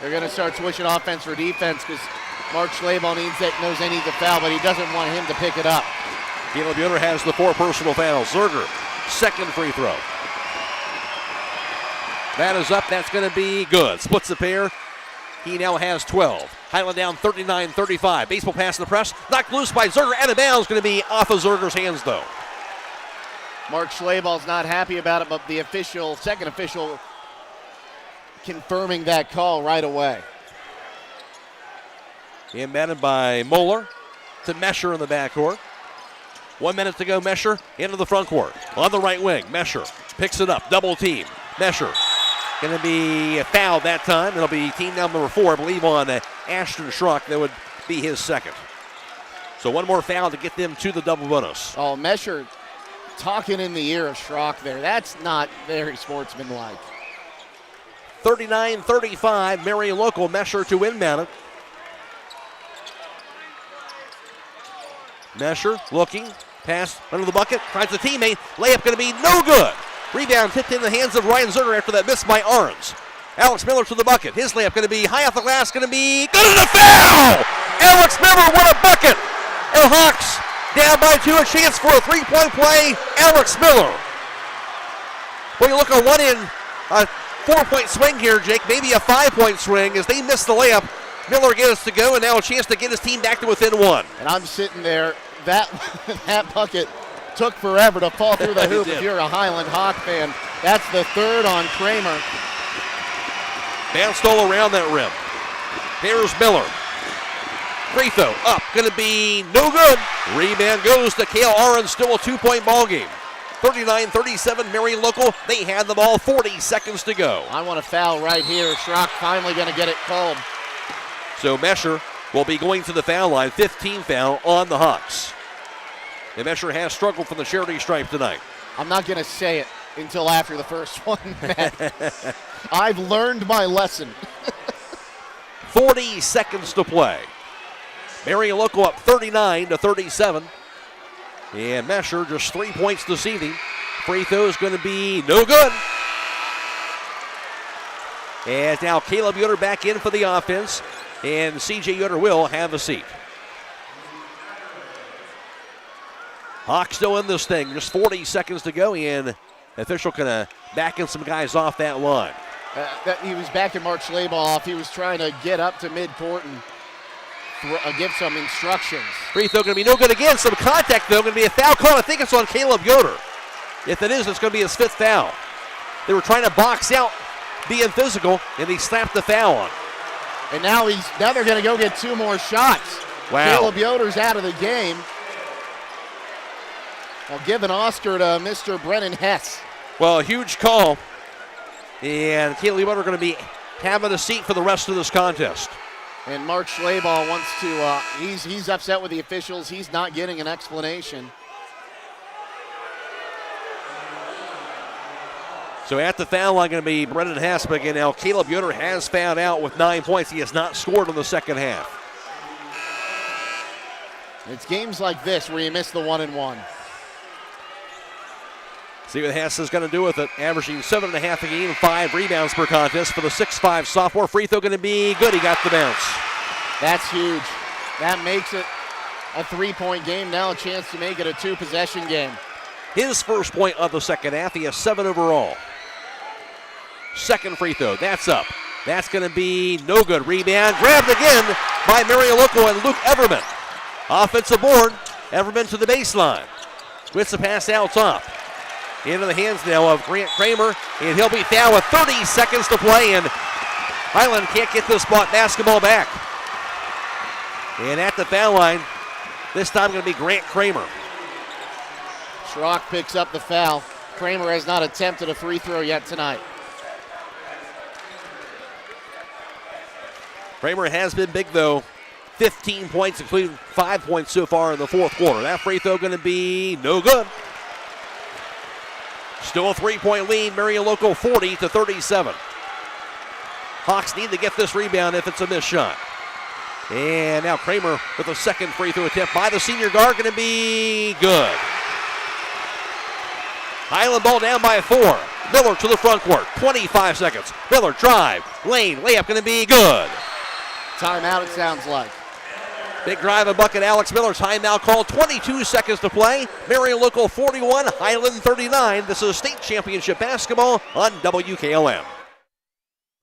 S9: They're going to start switching offense for defense because Mark Schlabel knows they need the foul, but he doesn't want him to pick it up.
S2: Caleb Yoder has the 4 personal fouls. Zerger, second free throw. That is up. That's going to be good. Splits the pair. He now has 12. Hiland down 39-35. Baseball pass in the press. Knocked loose by Zerger. Out of bounds. Going to be off of Zerger's hands, though.
S9: Mark Schlabel's not happy about it, but the second official, confirming that call right away.
S2: Inbounded by Moeller to Mesher in the backcourt. 1 minute to go. Mesher into the front court. On the right wing, Mesher picks it up. Double team. Mesher going to be fouled that time. It'll be team down number 4, I believe, on Ashton Schrock. That would be his second. So one more foul to get them to the double bonus.
S9: Oh, Mesher talking in the ear of Schrock there. That's not very sportsmanlike.
S2: 39-35, Marion Local. Mesher to inbound it. Mesher looking, pass under the bucket, finds a teammate, layup going to be no good. Rebound tipped in the hands of Ryan Zerger after that miss by Ahrens. Alex Miller to the bucket, his layup going to be high off the glass, going to be good and a foul! Alex Miller, what a bucket! And Hawks down by 2, a chance for a 3-point play, Alex Miller. When you look on one end, a 4-point swing here, Jake, maybe a 5-point swing as they miss the layup. Miller gets to go, and now a chance to get his team back to within 1.
S9: And I'm sitting there, that bucket took forever to fall through the hoop if you're a Hiland Hawk fan. That's the third on Kramer.
S2: Bounced all around that rim. Here's Miller. Free throw up, going to be no good. Rebound goes to Cale Ahrens, still a 2-point ball game. 39-37, Marion Local. They had the ball, 40 seconds to go.
S9: I want a foul right here. Schrock finally going to get it called.
S2: So Mesher will be going to the foul line. 15 foul on the Hawks. And Mesher has struggled from the charity stripe tonight.
S9: I'm not going to say it until after the first one, Matt. I've learned my lesson.
S2: 40 seconds to play. Marion Local up 39-37. And Mesher just 3 points this evening. Free throw is going to be no good. And now Caleb Yoder back in for the offense. And C.J. Yoder will have a seat. Hawks still in this thing. Just 40 seconds to go. And the official kind of backing some guys off that line.
S9: He was backing Mark Schlabel off. He was trying to get up to midcourt and give some instructions.
S2: Free throw going to be no good again. Some contact, though. Going to be a foul call. I think it's on Caleb Yoder. If it is, it's going to be his 5th foul. They were trying to box out, being physical, and he slapped the foul on.
S9: And now they're going to go get 2 more shots.
S2: Wow.
S9: Caleb Yoder's out of the game. I'll give an Oscar to Mr. Brennan Hess.
S2: Well, a huge call. And Caleb Yoder going to be having a seat for the rest of this contest.
S9: And Mark Schlaball wants to, he's upset with the officials. He's not getting an explanation.
S2: So at the foul line going to be Brennan Hess, but again, now Caleb Yoder has fouled out with 9 points. He has not scored in the second half.
S9: It's games like this where you miss the 1-and-1.
S2: See what Hess is going to do with it. Averaging 7.5 a game, 5 rebounds per contest for the 6'5 sophomore. Free throw going to be good. He got the bounce.
S9: That's huge. That makes it a 3-point game. Now a chance to make it a 2-possession game.
S2: His first point of the second half. He has 7 overall. Second free throw. That's up. That's going to be no good. Rebound. Grabbed again by Marion and Luke Everman. Offensive board. Everman to the baseline. With the pass out top. Into the hands now of Grant Kramer, and he'll be fouled with 30 seconds to play, and Hiland can't get this basketball back. And at the foul line, this time going to be Grant Kramer.
S9: Schrock picks up the foul. Kramer has not attempted a free throw yet tonight.
S2: Kramer has been big, though. 15 points, including 5 points so far in the fourth quarter. That free throw going to be no good. Still a 3-point lead, Marion 40-37. Hawks need to get this rebound if it's a missed shot. And now Kramer with a second free throw attempt by the senior guard, going to be good. Hiland ball down by 4. Miller to the front court, 25 seconds. Miller drive, lane, layup going to be good.
S9: Timeout it sounds like.
S2: Big drive and bucket, Alex Miller. Timeout call, 22 seconds to play. Marion 41, Hiland 39. This is state championship basketball on WKLM.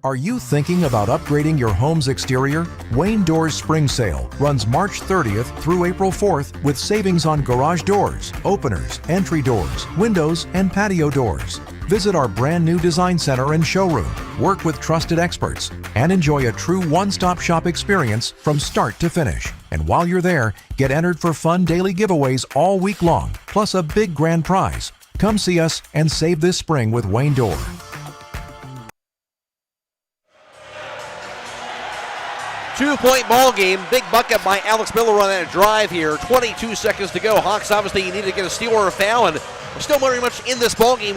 S6: Are you thinking about upgrading your home's exterior? Wayne Doors Spring Sale runs March 30th through April 4th with savings on garage doors, openers, entry doors, windows, and patio doors. Visit our brand new design center and showroom, work with trusted experts, and enjoy a true one-stop shop experience from start to finish. And while you're there, get entered for fun daily giveaways all week long, plus a big grand prize. Come see us and save this spring with Wayne Door.
S2: Two-point ball game. Big bucket by Alex Miller on that drive here. 22 seconds to go. Hawks obviously need to get a steal or a foul, and we're still very much in this ball game.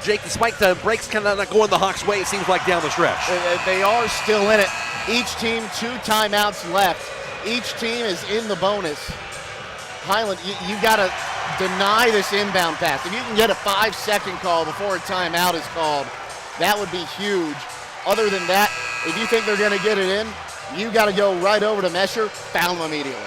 S2: Jake, despite the breaks kind of not going the Hawks' way, it seems like down the stretch.
S9: They are still in it. Each team 2 timeouts left. Each team is in the bonus. Hiland, you got to deny this inbound pass. If you can get a 5-second call before a timeout is called, that would be huge. Other than that, if you think they're going to get it in, you got to go right over to Mesher, foul him immediately.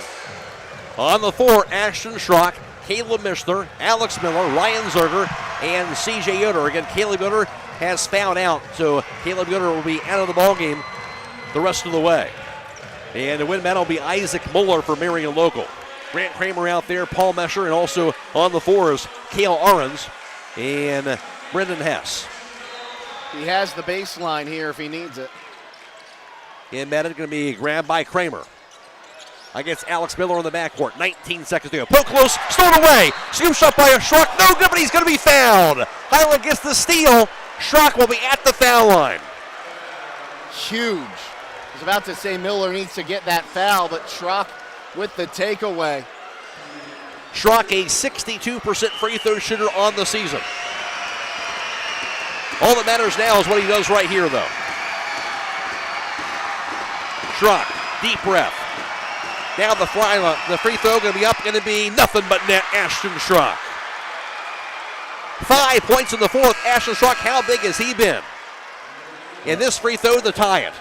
S2: On the floor, Ashton Schrock, Caleb Mishler, Alex Miller, Ryan Zerger, and C.J. Yoder. Again, Caleb Yoder has fouled out, so Caleb Yoder will be out of the ballgame the rest of the way. And the win man will be Isaac Muller for Marion Local. Grant Kramer out there, Paul Mesher, and also on the floor is Cale Ahrens and Brendan Hess.
S9: He has the baseline here if he needs it.
S2: Embedded, going to be grabbed by Kramer. Against Alex Miller in the backcourt. 19 seconds to go. Poke close, stolen away. Scoop shot by a Schrock. No good, but he's going to be fouled. Hiland gets the steal. Schrock will be at the foul line.
S9: Huge. I was about to say Miller needs to get that foul, but Schrock with the takeaway.
S2: Schrock, a 62% free throw shooter on the season. All that matters now is what he does right here, though. Schrock, deep breath. Now the free throw going to be up, going to be nothing but net. Ashton Schrock. 5 points in the fourth. Ashton Schrock, how big has he been? And this free throw to tie it.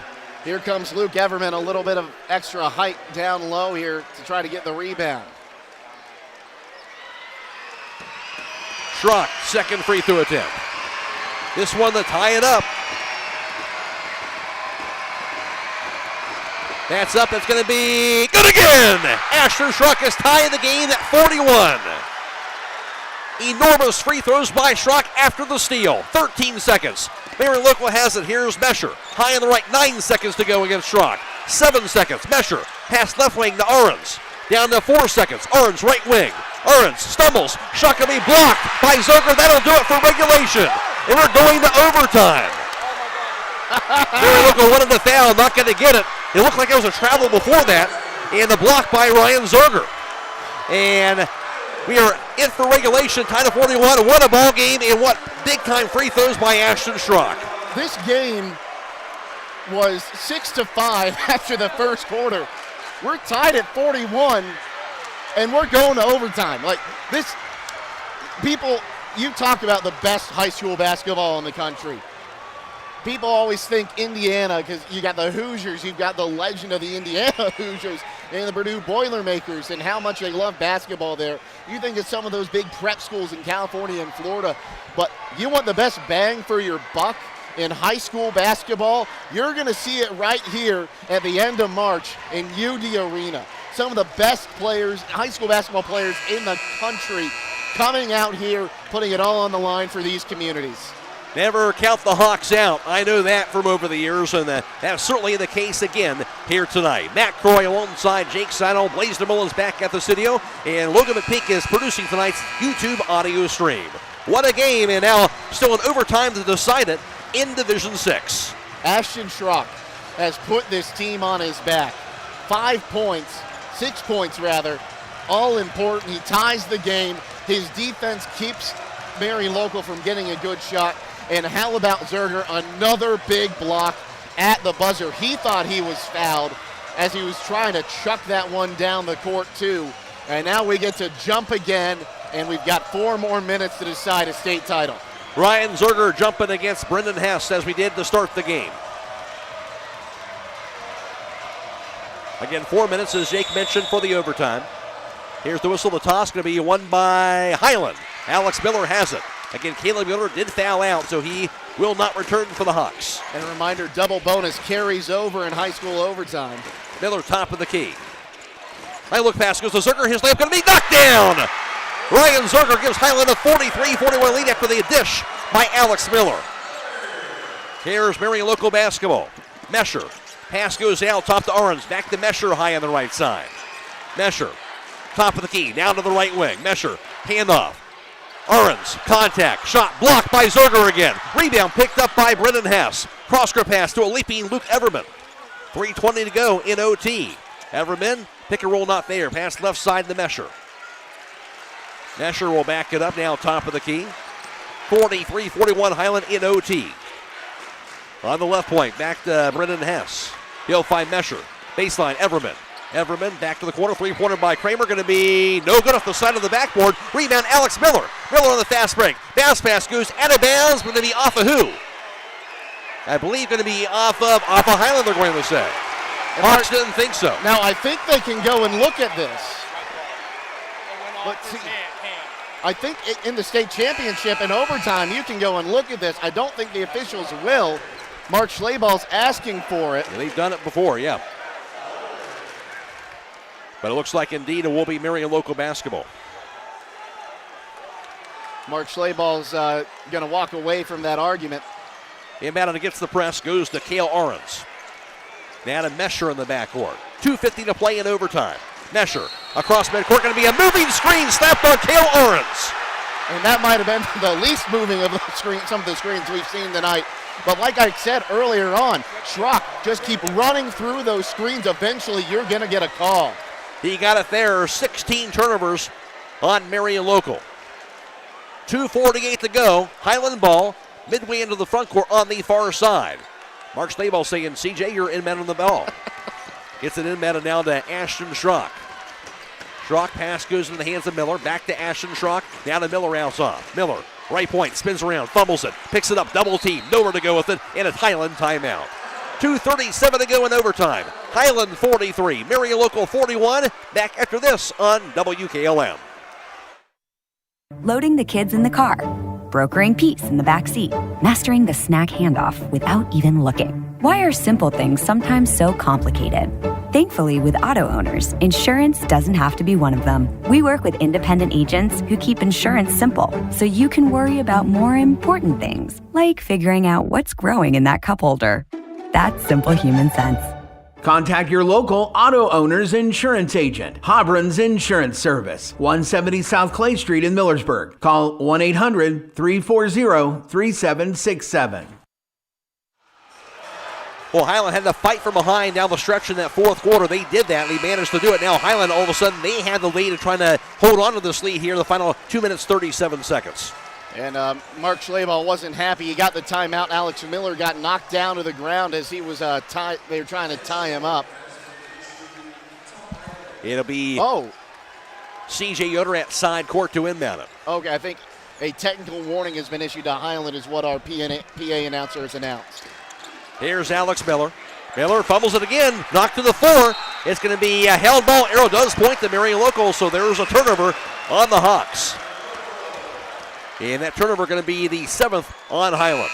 S9: Here comes Luke Everman, a little bit of extra height down low here to try to get the rebound.
S2: Schrock, second free throw attempt. This one to tie it up. That's up. That's going to be good again. Ashton Schrock has tied the game at 41. Enormous free throws by Schrock after the steal. 13 seconds. Marion Local has it. Here's Mesher. High on the right. 9 seconds to go against Schrock. 7 seconds. Mesher, pass left wing to Ahrens. Down to 4 seconds. Ahrens, right wing. Ahrens stumbles. Shot going to be blocked by Zerger. That'll do it for regulation. And we're going to overtime. Mary Local wanted the foul, not going to get it. It looked like it was a travel before that. And the block by Ryan Zerger. And we are in for regulation. Tied to 41. What a ball game, and what big-time free throws by Ashton Schrock.
S9: This game was 6-5 after the first quarter. We're tied at 41, and we're going to overtime. Like this, people, you talk about the best high school basketball in the country. People always think Indiana because you got the Hoosiers, you've got the legend of the Indiana Hoosiers and the Purdue Boilermakers and how much they love basketball there. You think of some of those big prep schools in California and Florida, but you want the best bang for your buck in high school basketball, you're going to see it right here at the end of March in UD Arena. Some of the best players, high school basketball players in the country coming out here, putting it all on the line for these communities.
S2: Never count the Hawks out. I know that from over the years, and that's certainly the case again here tonight. Matt Croy alongside Jake Sidle. Blaze DeMillen's back at the studio, and Logan McPeek is producing tonight's YouTube audio stream. What a game, and now still in overtime to decide it in Division 6.
S9: Ashton Schrock has put this team on his back. 5 points, 6 points rather, all important. He ties the game. His defense keeps Marion Local from getting a good shot. And how about Zerger? Another big block at the buzzer. He thought he was fouled as he was trying to chuck that one down the court too. And now we get to jump again, and we've got 4 more minutes to decide a state title.
S2: Ryan Zerger jumping against Brendan Hess as we did to start the game. Again, 4 minutes, as Jake mentioned, for the overtime. Here's the whistle. The toss going to be won by Hiland. Alex Miller has it. Again, Caleb Miller did foul out, so he will not return for the Hawks.
S9: And a reminder, double bonus carries over in high school overtime.
S2: Miller top of the key. High look pass goes to Zerger. His layup going to be knocked down. Ryan Zerger gives Hiland a 43-41 lead after the dish by Alex Miller. Here's Marion Local basketball. Mesher. Pass goes out, top to Ahrens. Back to Mesher high on the right side. Mesher, top of the key, down to the right wing. Mesher, handoff. Ahrens, contact, shot blocked by Zerger again. Rebound picked up by Brendan Hess. Cross-court pass to a leaping Luke Everman. 3:20 to go in OT. Everman, pick and roll not there. Pass left side to Mesher. Mesher will back it up now, top of the key. 43-41 Hiland in OT. On the left point, back to Brendan Hess. He'll find Mesher. Baseline, Everman. Everman back to the corner. 3-pointer by Kramer. Going to be no good off the side of the backboard. Rebound, Alex Miller. Miller on the fast break. Bounce pass goes out of bounds. Going to be off of who? I believe going to be off of Hiland, they're going to say. Hawks didn't think so.
S9: Now, I think they can go and look at this. But see, I think in the state championship in overtime, you can go and look at this. I don't think the officials will. Mark Schlaball's asking for it.
S2: Yeah, they've done it before, yeah. But it looks like indeed it will be Marion Local basketball.
S9: Mark Schlaball's going to walk away from that argument.
S2: Inbound against the press goes to Cale Ahrens. Now to Mesher in the backcourt. 2:50 to play in overtime. Mesher across midcourt, going to be a moving screen snapped on Cale Ahrens.
S9: And that might have been the least moving of the screen, some of the screens we've seen tonight. But like I said earlier on, Schrock, just keep running through those screens. Eventually, you're going to get a call.
S2: He got it there. 16 turnovers on Marion Local. 2:48 to go. Hiland ball midway into the front court on the far side. Mark Schlaball saying, CJ, you're inbound on the ball. Gets it inbounded now to Ashton Schrock. Schrock pass goes into the hands of Miller. Back to Ashton Schrock. Down to Miller outside. Miller, right point, spins around, fumbles it, picks it up, double team, nowhere to go with it, and a Hiland timeout. 2:37 to go in overtime. Hiland 43, Marion Local 41. Back after this on WKLM.
S20: Loading the kids in the car, brokering peace in the back seat, mastering the snack handoff without even looking. Why are simple things sometimes so complicated? Thankfully, with auto owners, insurance doesn't have to be one of them. We work with independent agents who keep insurance simple, so you can worry about more important things, like figuring out what's growing in that cup holder. That's simple human sense.
S17: Contact your local auto owner's insurance agent. Hobron's Insurance Service, 170 South Clay Street in Millersburg. Call 1-800-340-3767.
S2: Well, Hiland had to fight from behind down the stretch in that fourth quarter. They did that, and they managed to do it. Now Hiland, all of a sudden, they had the lead and trying to hold on to this lead here in the final 2 minutes, 37 seconds.
S9: And Mark Schlabach wasn't happy. He got the timeout. Alex Miller got knocked down to the ground as he was they were trying to tie him up.
S2: It'll be C.J. Yoder at side court to inbound him.
S9: Okay, I think a technical warning has been issued to Hiland is what our PA announcer has announced.
S2: Here's Alex Miller. Miller fumbles it again, knocked to the floor. It's going to be a held ball. Arrow does point to Marion Local, so there's a turnover on the Hawks. And that turnover going to be the 7th on Hiland.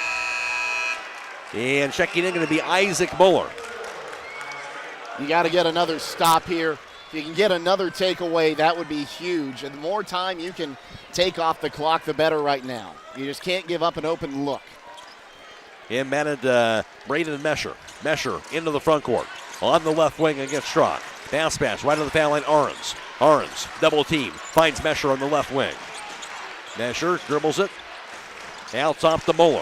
S2: And checking in going to be Isaac Muller.
S9: You got to get another stop here. If you can get another takeaway, that would be huge. And the more time you can take off the clock, the better right now. You just can't give up an open look.
S2: Inbounded Braden Mesher. Mesher into the front court. On the left wing against Schrock. Bounce pass right on the foul line, Ahrens. Ahrens, double team, finds Mesher on the left wing. Mesher dribbles it. Out top to Muller.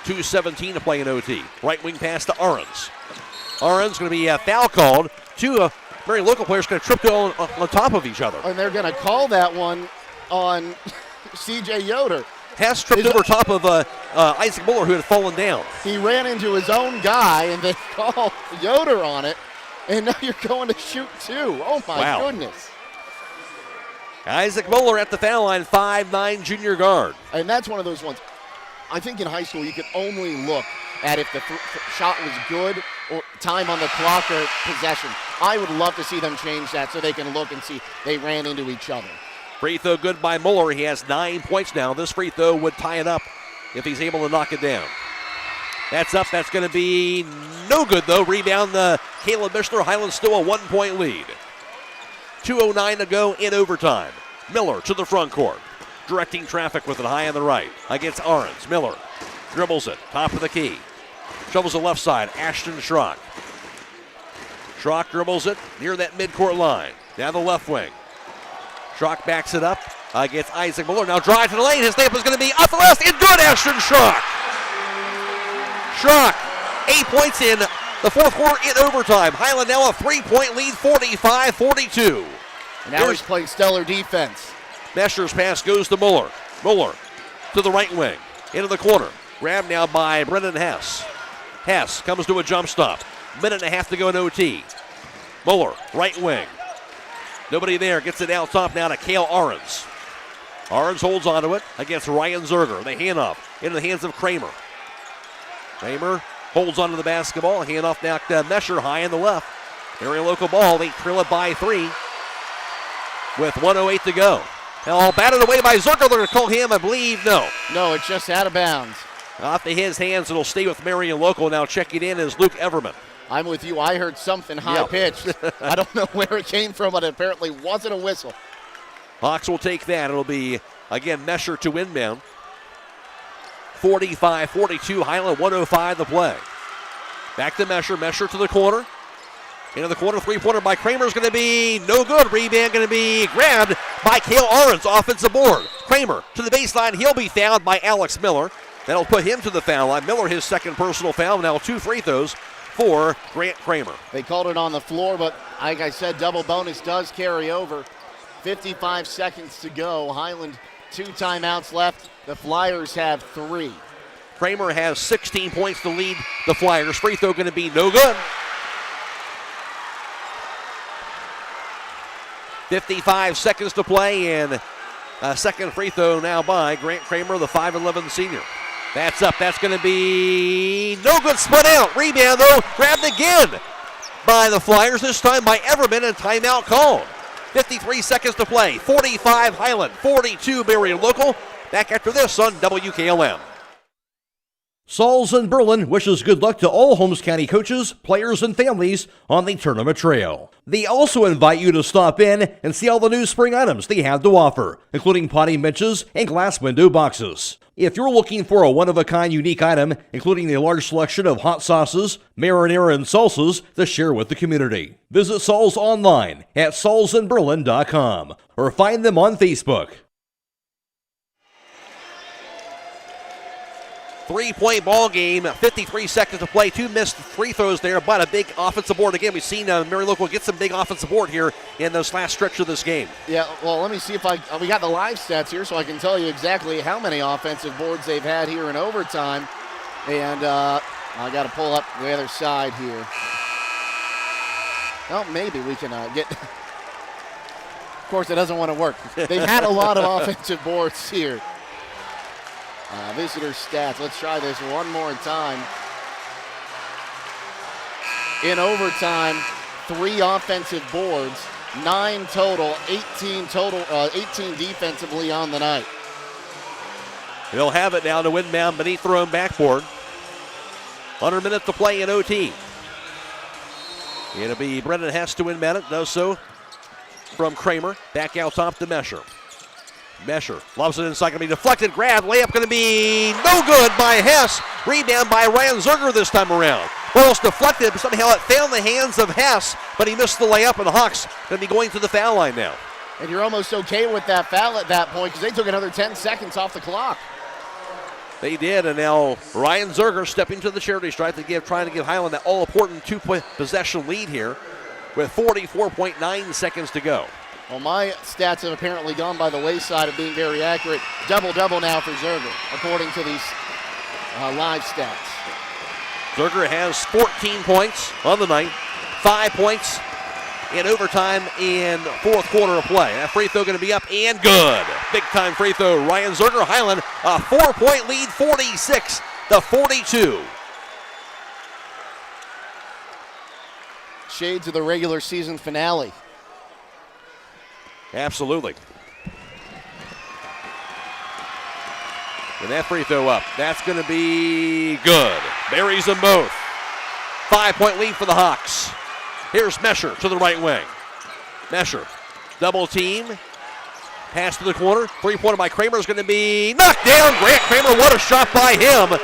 S2: 2:17 to play in OT. Right wing pass to Ahrens. Ahrens going to be a foul called. Two very local players going to trip on top of each other.
S9: And they're going to call that one on C.J. Yoder.
S2: Hess tripped over top of Isaac Muller, who had fallen down.
S9: He ran into his own guy, and they call Yoder on it. And now you're going to shoot two. Oh, my goodness.
S2: Isaac Muller at the foul line, 5'9" junior guard.
S9: And that's one of those ones. I think in high school you could only look at if the shot was good or time on the clock or possession. I would love to see them change that so they can look and see they ran into each other.
S2: Free throw good by Muller. He has 9 points now. This free throw would tie it up if he's able to knock it down. That's up. That's going to be no good, though. Rebound, Caleb Mishner. Hiland still a 1-point lead. 2:09 to go in overtime. Miller to the front court. Directing traffic with it high on the right against Ahrens. Miller dribbles it. Top of the key. Shovels the left side. Ashton Schrock. Schrock dribbles it near that midcourt line. Down the left wing. Schrock backs it up against Isaac Muller. Now drive to the lane. His layup is going to be up the left and good. Ashton Schrock. Schrock, 8 points in the fourth quarter in overtime. Hiland now a 3-point lead, 45-42.
S9: And now he's playing stellar defense.
S2: Mesher's pass goes to Muller. Muller to the right wing, into the corner. Grabbed now by Brendan Hess. Hess comes to a jump stop. Minute and a half to go in OT. Muller, right wing. Nobody there. Gets it out top now to Cale Ahrens. Ahrens holds onto it against Ryan Zerger. The handoff into the hands of Kramer. Kramer holds onto the basketball. Handoff now to Mesher high in the left. Very local ball. They trail it by 3 with 1:08 to go. Now batted away by Zerger. They're going to call him, I believe. No,
S9: it's just out of bounds.
S2: Off to his hands. It'll stay with Marion Local. Now checking in is Luke Everman.
S9: I'm with you. I heard something high-pitched. I don't know where it came from, but it apparently wasn't a whistle.
S2: Hawks will take that. It'll be, again, Mesher to inbound. 45-42, Hiland, 1:05 to play. Back to Mesher. Mesher to the corner. Into the corner, three-pointer by Kramer is going to be no good. Rebound going to be grabbed by Cale Ahrens, offensive board. Kramer to the baseline. He'll be fouled by Alex Miller. That'll put him to the foul line. Miller, his second personal foul. Now 2 free throws for Grant Kramer.
S9: They called it on the floor, but like I said, double bonus does carry over. 55 seconds to go. Hiland, 2 timeouts left. The Flyers have 3.
S2: Kramer has 16 points to lead the Flyers. Free throw going to be no good. 55 seconds to play, and a second free throw now by Grant Kramer, the 5'11 senior. That's up. That's going to be no good. Split out. Rebound, though. Grabbed again by the Flyers, this time by Everman, and timeout called. 53 seconds to play. 45 Hiland, 42 Marion Local. Back after this on WKLM. Sauls in Berlin wishes good luck to all Holmes County coaches, players, and families on the tournament trail. They also invite you to stop in and see all the new spring items they have to offer, including potting benches and glass window boxes. If you're looking for a one-of-a-kind unique item, including a large selection of hot sauces, marinara, and salsas to share with the community, visit Sauls online at saulsinberlin.com or find them on Facebook.
S16: 3-point ball game, 53 seconds to play. 2 missed free throws there, but a big offensive board. Again, we've seen Marion Local get some big offensive board here in this last stretch of this game.
S9: Yeah, well, let me see if we got the live stats here so I can tell you exactly how many offensive boards they've had here in overtime. And I got to pull up the other side here. Well, maybe we can get... Of course, it doesn't want to work. They've had a lot of offensive boards here. Visitor stats. Let's try this one more time. In overtime, 3 offensive boards, 9 total, 18 defensively on the night.
S16: They'll have it now to inbound beneath their own backboard. 100 minutes to play in OT. It'll be Brendan Hess to inbound it. Does so from Kramer. Back out top to Mesher. Mesher loves it inside, going to be deflected, grab, layup going to be no good by Hess. Rebound by Ryan Zerger this time around. Ball's deflected, but somehow it fell in the hands of Hess, but he missed the layup, and the Hawks going to be going to the foul line now.
S9: And you're almost okay with that foul at that point because they took another 10 seconds off the clock.
S16: They did, and now Ryan Zerger stepping to the charity stripe to trying to give Hiland that all-important 2-point possession lead here with 44.9 seconds to go.
S9: Well, my stats have apparently gone by the wayside of being very accurate. Double-double now for Zerger, according to these live stats.
S16: Zerger has 14 points on the night, 5 points in overtime in fourth quarter of play. That free throw going to be up and good. Big-time free throw. Ryan Zerger, Hiland, a 4-point lead, 46-42.
S9: Shades of the regular season finale.
S16: Absolutely. And that free throw up. That's going to be good. Buries them both. 5-point lead for the Hawks. Here's Mesher to the right wing. Mesher, double team. Pass to the corner. 3-pointer by Kramer is going to be knocked down. Grant Kramer, what a shot by him.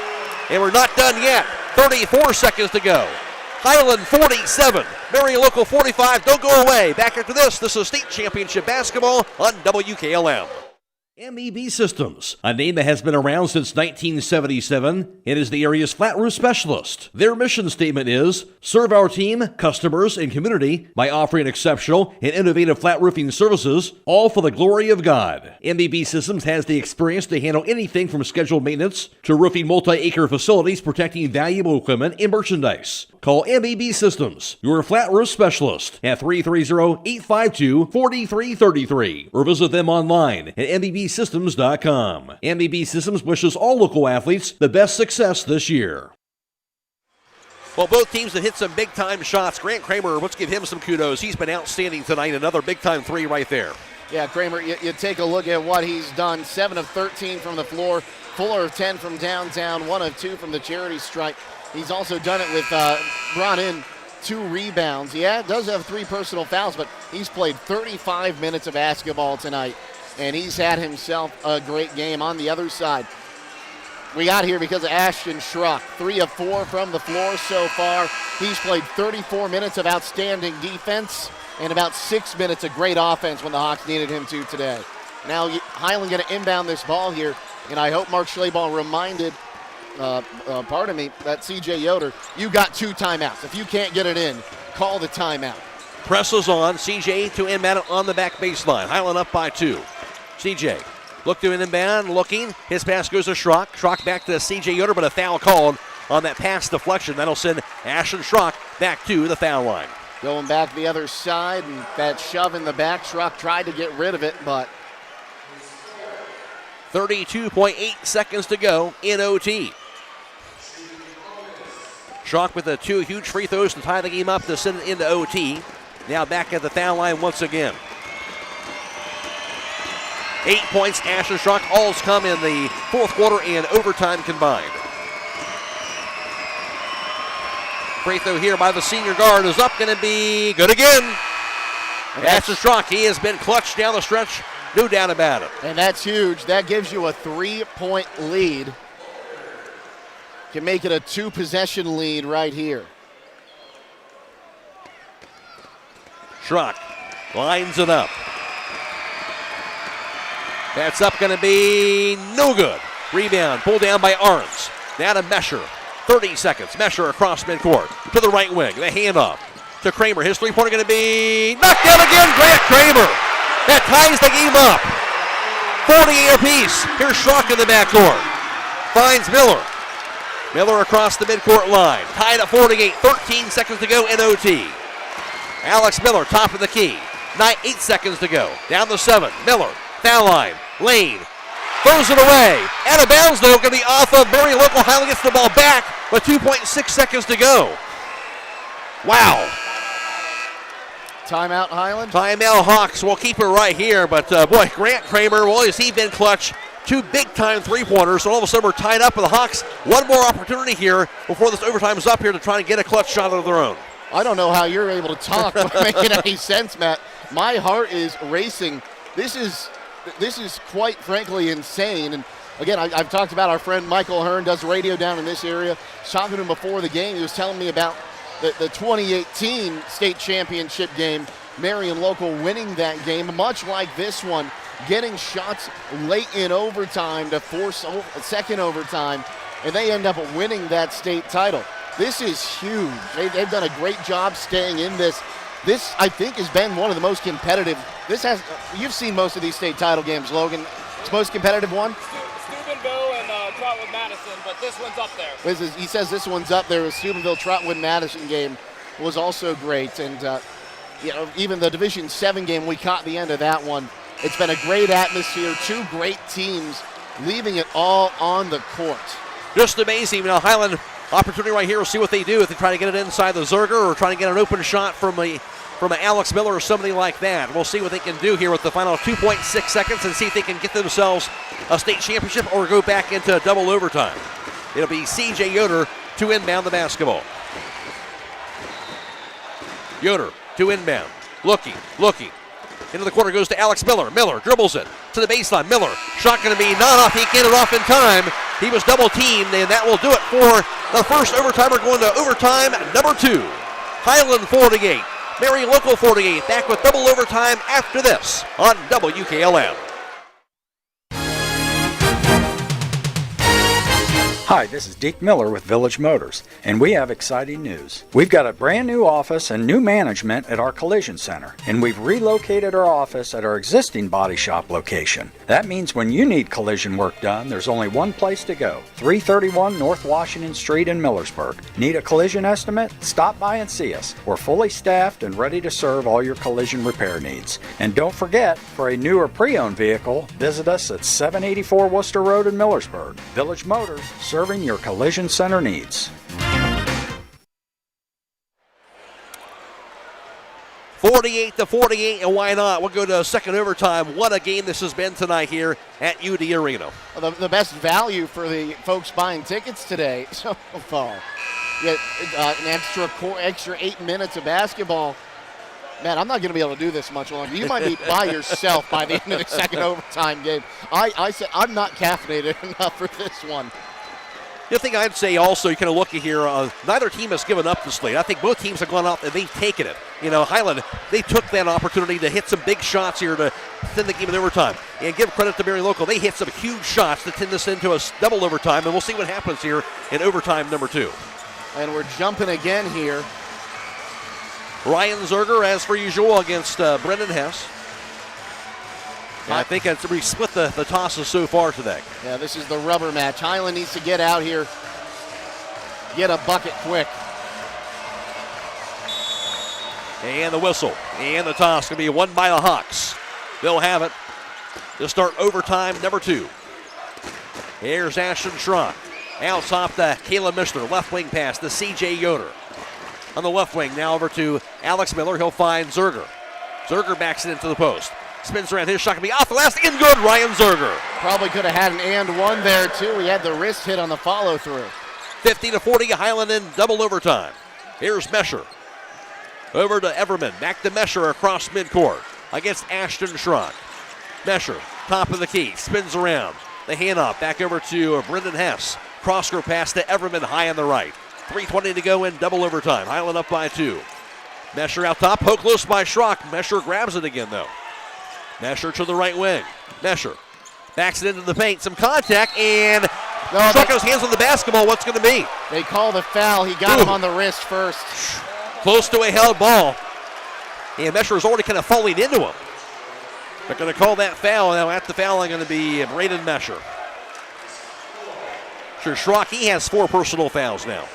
S16: And we're not done yet. 34 seconds to go. Hiland 47, Marion Local 45. Don't go away. Back after this is state championship basketball on WKLM.
S2: MEB Systems, a name that has been around since 1977. It is the area's flat roof specialist. Their mission statement is, serve our team, customers, and community by offering exceptional and innovative flat roofing services, all for the glory of God. MEB Systems has the experience to handle anything from scheduled maintenance to roofing multi-acre facilities protecting valuable equipment and merchandise. Call MEB Systems, your flat roof specialist, at 330-852-4333 or visit them online at MEBsystems.com. MEB Systems wishes all local athletes the best success this year.
S16: Well, both teams have hit some big-time shots. Grant Kramer, let's give him some kudos. He's been outstanding tonight. Another big-time 3 right there.
S9: Yeah, Kramer, you take a look at what he's done. 7 of 13 from the floor, 4 of 10 from downtown, 1 of 2 from the charity stripe. He's also done it with, brought in 2 rebounds. Yeah, does have 3 personal fouls, but he's played 35 minutes of basketball tonight, and he's had himself a great game. On the other side, we got here because of Ashton Schruck. 3 of 4 from the floor so far. He's played 34 minutes of outstanding defense and about 6 minutes of great offense when the Hawks needed him to today. Now Hiland going to inbound this ball here, and I hope Mark Schleybaugh reminded that CJ Yoder, you got 2 timeouts. If you can't get it in, call the timeout.
S16: Presses on. CJ to inbound it on the back baseline. Hiland up by 2. CJ look to an inbound, looking. His pass goes to Schrock. Schrock back to CJ Yoder, but a foul called on that pass deflection. That'll send Ashton Schrock back to the foul line.
S9: Going back the other side, and that shove in the back. Schrock tried to get rid of it, but
S16: 32.8 seconds to go in OT. Schrock with the 2 huge free throws to tie the game up to send it into OT. Now back at the foul line once again. 8 points, Ashton Schrock. All's come in the fourth quarter and overtime combined. Free throw here by the senior guard is up, going to be good again. That's a strike. He has been clutched down the stretch. No doubt about it.
S9: And that's huge. That gives you a 3-point lead. Can make it a 2-possession lead right here.
S16: Schrock lines it up. That's up, going to be no good. Rebound pulled down by Arns. Now to Mesher. 30 seconds. Mesher across midcourt to the right wing. The handoff to Kramer. His three-pointer going to be knocked down again. Grant Kramer. That ties the game up. 48 apiece. Here's Schrock in the backcourt. Finds Miller. Miller across the midcourt line. Tied at 48. 13 seconds to go in OT. Alex Miller, top of the key. 8 seconds to go. Down to 7. Miller, foul line. Lane throws it away. Out of bounds, though. Going to be off of Marion Local. Hiland gets the ball back with 2.6 seconds to go. Wow.
S9: Timeout, Hiland.
S16: Timeout, Hawks. We'll keep it right here. But, boy, Grant Kramer, well, has he been clutch? 2 big-time three-pointers. So all of a sudden we're tied up with the Hawks. One more opportunity here before this overtime is up here to try and get a clutch shot of their own.
S9: I don't know how you're able to talk without making any sense, Matt. My heart is racing. This is quite frankly insane. And again, I've talked about our friend Michael Hearn, does radio down in this area. I was talking to him before the game. He was telling me about the 2018 state championship game, Marion Local winning that game, much like this one, getting shots late in overtime to force a second overtime, and they end up winning that state title. This is huge. They've done a great job staying in this. This, I think, has been one of the most competitive. You've seen most of these state title games, Logan. It's the most competitive one?
S18: Steubenville and Trotwood-Madison, but this one's up there.
S9: He says this one's up there. The Steubenville-Trotwood-Madison game was also great. And, even the Division 7 game, we caught the end of that one. It's been a great atmosphere. 2 great teams leaving it all on the court.
S16: Just amazing. Hiland, opportunity right here. We'll see what they do if they try to get it inside the Zerger or try to get an open shot from an Alex Miller or somebody like that. We'll see what they can do here with the final 2.6 seconds and see if they can get themselves a state championship or go back into double overtime. It'll be C.J. Yoder to inbound the basketball. Yoder to inbound. Looking. Into the corner goes to Alex Miller. Miller dribbles it to the baseline. Miller, shot going to be not off. He can't get it off in time. He was double teamed, and that will do it for the first overtimer going to overtime number 2. Hiland 48. Marion Local 48. Back with double overtime after this on WKLM.
S8: Hi, this is Deke Miller with Village Motors, and we have exciting news. We've got a brand new office and new management at our collision center, and we've relocated our office at our existing body shop location. That means when you need collision work done, there's only one place to go, 331 North Washington Street in Millersburg. Need a collision estimate? Stop by and see us. We're fully staffed and ready to serve all your collision repair needs. And don't forget, for a new or pre-owned vehicle, visit us at 784 Worcester Road in Millersburg. Village Motors, serving your collision center needs.
S16: 48-48, and why not? We'll go to second overtime. What a game this has been tonight here at UD Arena.
S9: Well, the best value for the folks buying tickets today so far. An extra 8 minutes of basketball. Man, I'm not going to be able to do this much longer. You might be by yourself by the end of the second overtime game. I said I'm not caffeinated enough for this one.
S16: The thing I'd say also, you kind of look at here, neither team has given up the slate. I think both teams have gone out and they've taken it. Hiland, they took that opportunity to hit some big shots here to send the game in overtime. And give credit to Marion Local. They hit some huge shots to turn this into a double overtime, and we'll see what happens here in overtime number 2. And
S9: we're jumping again here.
S16: Ryan Zerger, as per usual, against Brendan Hess. Yeah, I think we split the tosses so far today.
S9: Yeah, this is the rubber match. Hiland needs to get out here, get a bucket quick.
S16: And the whistle. And the toss going to be won by the Hawks. They'll have it to start overtime number 2. Here's Ashton Schrock. Out top to Kayla Mishler. Left wing pass to C.J. Yoder. On the left wing, now over to Alex Miller. He'll find Zerger. Zerger backs it into the post. Spins around, his shot can be off the last, in good, Ryan Zerger.
S9: Probably could have had an and one there too. He had the wrist hit on the follow through.
S16: 50-40, Hiland in double overtime. Here's Mesher. Over to Everman. Back to Mesher across midcourt against Ashton Schrock. Mesher, top of the key, spins around. The handoff back over to Brendan Hess. Cross-court pass to Everman high on the right. 3:20 to go in double overtime. Hiland up by 2. Mesher out top, poke loose by Schrock. Mesher grabs it again though. Mesher to the right wing. Mesher backs it into the paint. Some contact and Schrock got his hands on the basketball. What's going to be?
S9: They call the foul. He got him on the wrist first.
S16: Close to a held ball. And Mesher is already kind of falling into him. They're going to call that foul. Now at the foul, I'm going to be Braden Mesher. Sure, Schrock, he has 4 personal fouls now.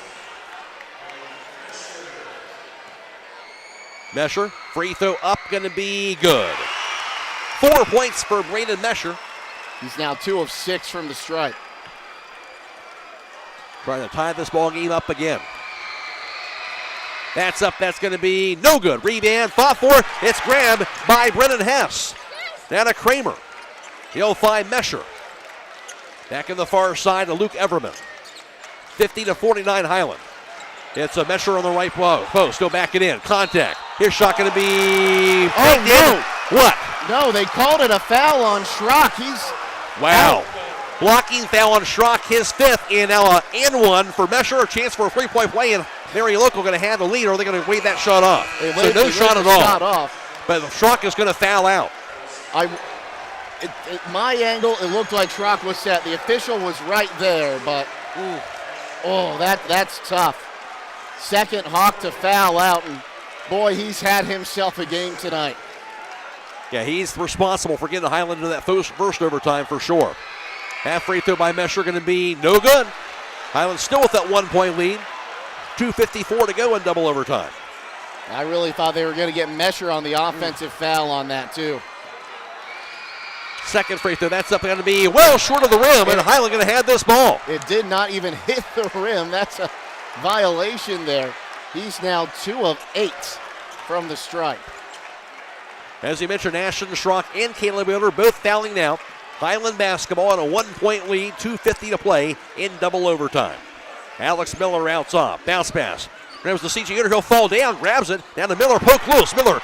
S16: Mesher, free throw up, going to be good. 4 points for Braden Mesher.
S9: He's now 2 of 6 from the stripe.
S16: Trying to tie this ball game up again. That's up, that's going to be no good. Rebound, fought for, it's grabbed by Brennan Hess. Now to Kramer. He'll find Mesher. Back in the far side to Luke Everman. 50-49 Hiland. It's a Mesher on the right post. Still back it in. Contact. His shot going to be.
S9: Oh, no.
S16: What?
S9: No, they called it a foul on Schrock.
S16: Wow. Blocking foul on Schrock, his 5th, and now and 1 for Mesher. A chance for a 3-point play, and Marion Local going to have the lead, or are they going to wave that shot off? So no shot at all. But Schrock is going to foul out.
S9: My angle, it looked like Schrock was set. The official was right there, but that's tough. Second Hawk to foul out, and boy, he's had himself a game tonight.
S16: Yeah, he's responsible for getting Hiland into that first overtime for sure. Half free throw by Mesher going to be no good. Hiland still with that 1-point lead. 2:54 to go in double overtime.
S9: I really thought they were going to get Mesher on the offensive foul on that too.
S16: Second free throw, that's up going to be well short of the rim, and Hiland going to have this ball.
S9: It did not even hit the rim. That's a violation there. He's now 2 of 8 from the stripe.
S16: As you mentioned, Ashton Schrock and Caleb Miller both fouling now. Hiland basketball on a 1-point lead, 2:50 to play in double overtime. Alex Miller out top, bounce pass. Grabs the CJ Uter, he'll fall down, grabs it. Down to Miller, poke loose. Miller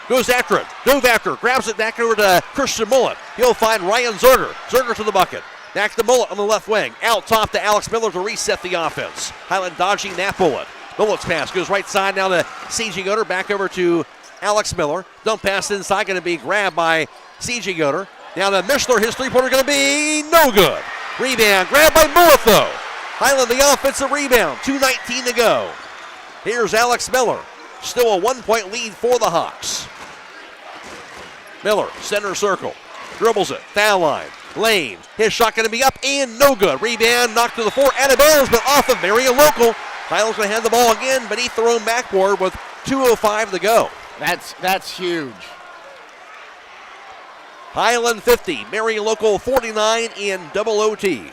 S16: goes after it, dove after, grabs it back over to Christian Mullet. He'll find Ryan Zerger. Zerger to the bucket. Back to Mullet on the left wing. Out top to Alex Miller to reset the offense. Hiland dodging that Mullet. Mullet's pass goes right side now to CJ Uter, back over to Alex Miller. Dump pass inside, going to be grabbed by CJ Uter. Now to Mishler, his three-pointer going to be no good. Rebound, grabbed by Mullet though. Hiland the offensive rebound, 2:19 to go. Here's Alex Miller. Still a 1-point lead for the Hawks. Miller, center circle, dribbles it, foul line, lane. His shot going to be up and no good. Rebound, knocked to the floor, out of bounds, but off of Marion Local. Hiland's going to have the ball again beneath their own backboard with 2:05 to go.
S9: That's huge.
S16: Hiland 50, Marion Local 49 in double OT.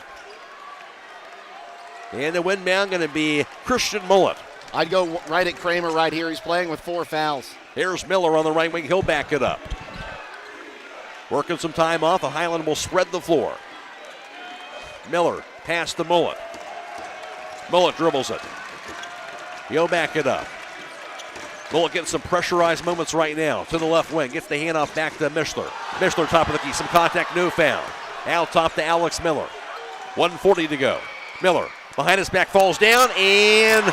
S16: And the windbound going to be Christian Mullet.
S9: I'd go right at Kramer right here. He's playing with 4 fouls.
S16: Here's Miller on the right wing. He'll back it up. Working some time off. The Hiland will spread the floor. Miller past the Mullet. Mullet dribbles it. He'll back it up. Mullet getting some pressurized moments right now. To the left wing. Gets the handoff back to Mishler. Mishler top of the key. Some contact, no foul. Out top to Alex Miller. 1:40 to go. Miller behind his back falls down and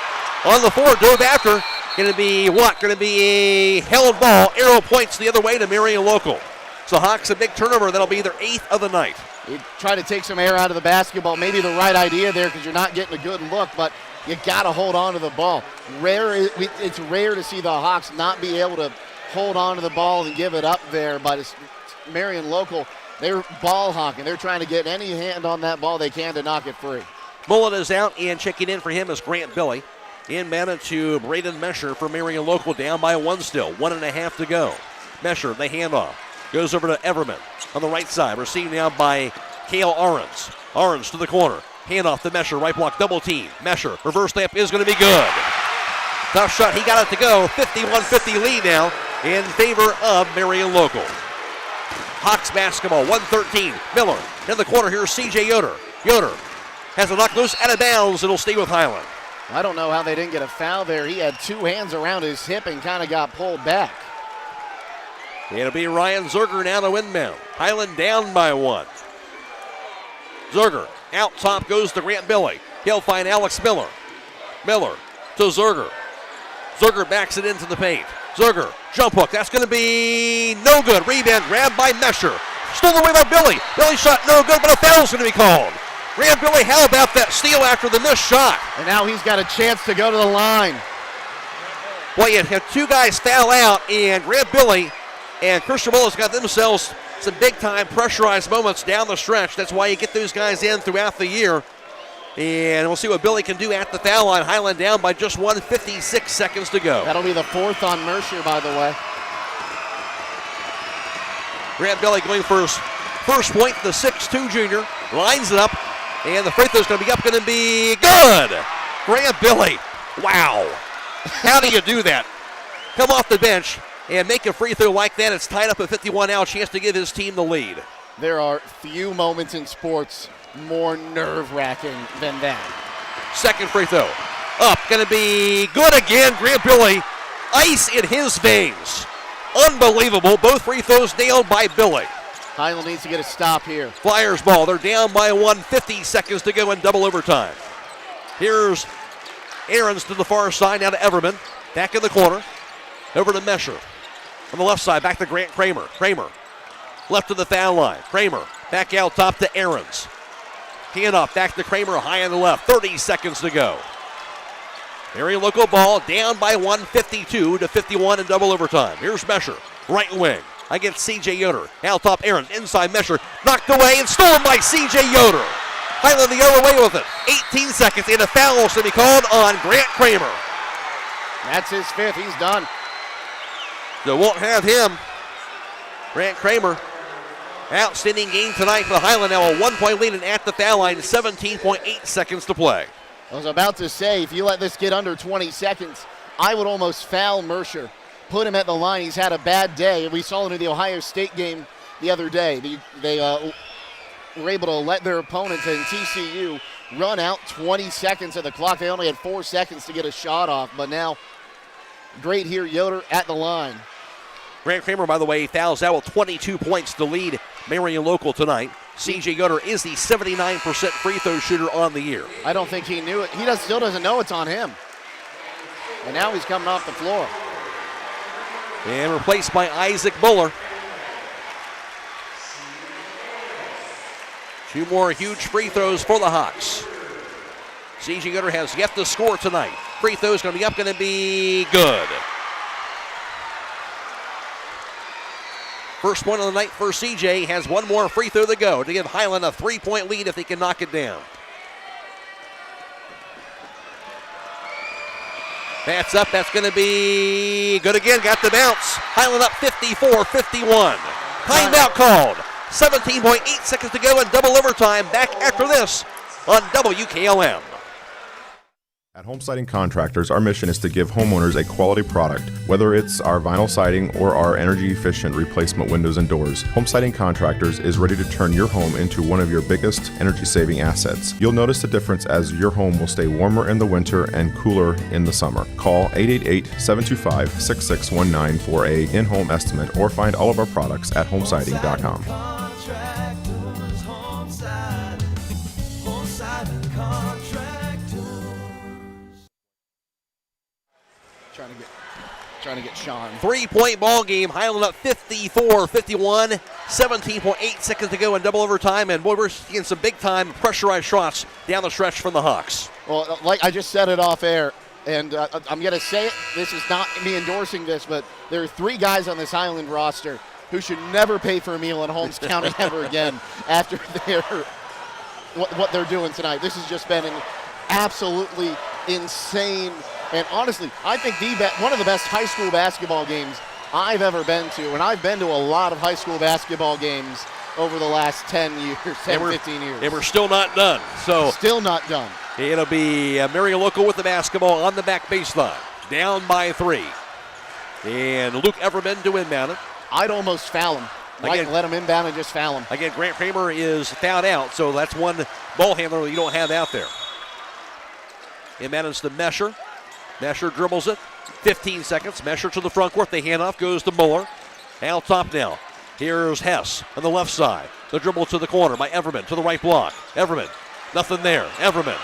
S16: on the floor dove after. Going to be what? Going to be a held ball. Arrow points the other way to Marion Local. So Hawks a big turnover. That'll be their 8th of the night.
S9: You try to take some air out of the basketball. Maybe the right idea there because you're not getting a good look, but you got to hold on to the ball. It's rare to see the Hawks not be able to hold on to the ball and give it up there, but it's Marion Local. They're ball hawking. They're trying to get any hand on that ball they can to knock it free.
S16: Mullet is out, and checking in for him is Grant Billy. Inbound to Braden Mesher for Marion Local, down by 1 still. 1.5 to go. Mesher, the handoff. Goes over to Everman on the right side. Received now by Cale Ahrens. Ahrens to the corner. Handoff to Mesher. Right block, double team. Mesher, reverse layup is going to be good. Tough shot. He got it to go. 51-50 lead now in favor of Marion Local. Hawks basketball, 113. Miller in the corner. Here's CJ Yoder. Yoder has a knock loose out of bounds. It'll stay with Hiland.
S9: I don't know how they didn't get a foul there. He had two hands around his hip and kind of got pulled back.
S16: It'll be Ryan Zerger now to inbound. Hiland down by 1. Zerger out top goes to Grant Billy. He'll find Alex Miller. Miller to Zerger. Zerger backs it into the paint. Zerger, jump hook. That's going to be no good. Rebound grabbed by Mesher. Stolen away by Billy. Billy shot no good, but a foul's going to be called. Grant Billy, how about that steal after the missed shot?
S9: And now he's got a chance to go to the line.
S16: Boy, you have two guys foul out, and Grant Billy and Christian Willis got themselves some big-time pressurized moments down the stretch. That's why you get those guys in throughout the year. And we'll see what Billy can do at the foul line. Hiland down by just 1:56 seconds to go.
S9: That'll be the 4th on Mercier, by the way.
S16: Grant Billy going for his first point, the 6'2 junior. Lines it up, and the free throw's going to be good. Grant Billy, wow. How do you do that? Come off the bench and make a free throw like that. It's tied up at 51 now, chance to give his team the lead.
S9: There are few moments in sports more nerve-wracking than that.
S16: Second free throw. Up, going to be good again. Grant Billy, ice in his veins. Unbelievable. Both free throws nailed by Billy.
S9: Hiland needs to get a stop here.
S16: Flyers ball. They're down by 1, 50 seconds to go in double overtime. Here's Aarons to the far side, now to Everman. Back in the corner. Over to Mesher. On the left side, back to Grant Kramer. Kramer left to the foul line. Kramer back out top to Aarons. Hand off, back to Kramer, high on the left. 30 seconds to go. Marion local ball down by 1, 52 to 51 in double overtime. Here's Mesher, right wing. Against C.J. Yoder. Out top, Aarons, inside Mesher. Knocked away and stolen by C.J. Yoder. Hiland the other way with it. 18 seconds and a foul to be called on Grant Kramer.
S9: That's his 5th. He's done.
S16: So won't have him. Grant Kramer. Outstanding game tonight for the Hiland. Now a 1-point lead and at the foul line. 17.8 seconds to play.
S9: I was about to say, if you let this get under 20 seconds, I would almost foul Mercier. Put him at the line. He's had a bad day. We saw it in the Ohio State game the other day. They were able to let their opponents in TCU run out 20 seconds of the clock. They only had 4 seconds to get a shot off, but now great here, Yoder at the line.
S16: Grant Kramer, by the way, fouls out with 22 points to lead Marion local tonight. C.J. Yoder is the 79% free throw shooter on the year.
S9: I don't think he knew it. He still doesn't know it's on him. And now he's coming off the floor.
S16: And replaced by Isaac Buller. 2 more huge free throws for the Hawks. C.J. Yoder has yet to score tonight. Free throw's going to be up, going to be good. First point of the night for C.J. has 1 more free throw to go to give Hiland a 3-point lead if he can knock it down. That's up. That's going to be good again. Got the bounce. Hiland up 54-51. Timeout called. 17.8 seconds to go in double overtime. Back after this on WKLM.
S11: At Home Siding Contractors, our mission is to give homeowners a quality product, whether it's our vinyl siding or our energy-efficient replacement windows and doors. Home Siding Contractors is ready to turn your home into one of your biggest energy-saving assets. You'll notice the difference as your home will stay warmer in the winter and cooler in the summer. Call 888-725-6619 for a in-home estimate or find all of our products at homesiding.com.
S9: Trying to get Sean.
S16: 3-point ball game. Hiland up 54-51. 17.8 seconds to go in double overtime. And boy, we're seeing some big-time pressurized shots down the stretch from the Hawks.
S9: Well, like I just said it off air, and I'm going to say it. This is not me endorsing this, but there are 3 guys on this Hiland roster who should never pay for a meal in Holmes County ever again after what they're doing tonight. This has just been an absolutely insane. And honestly, I think one of the best high school basketball games I've ever been to. And I've been to a lot of high school basketball games over the last 10 years, 15 years.
S16: And we're still not done.
S9: Still not done.
S16: It'll be Marion local with the basketball on the back baseline. Down by 3. And Luke Everman to inbound it.
S9: I'd almost foul him. Let him inbound and just foul him.
S16: Again, Grant Kramer is fouled out, so that's one ball handler you don't have out there. And Madden's to Mesher. Mesher dribbles it. 15 seconds. Mesher to the front court. The handoff goes to Muller. Out top now. Here's Hess on the left side. The dribble to the corner by Everman to the right block. Everman, nothing there. Everman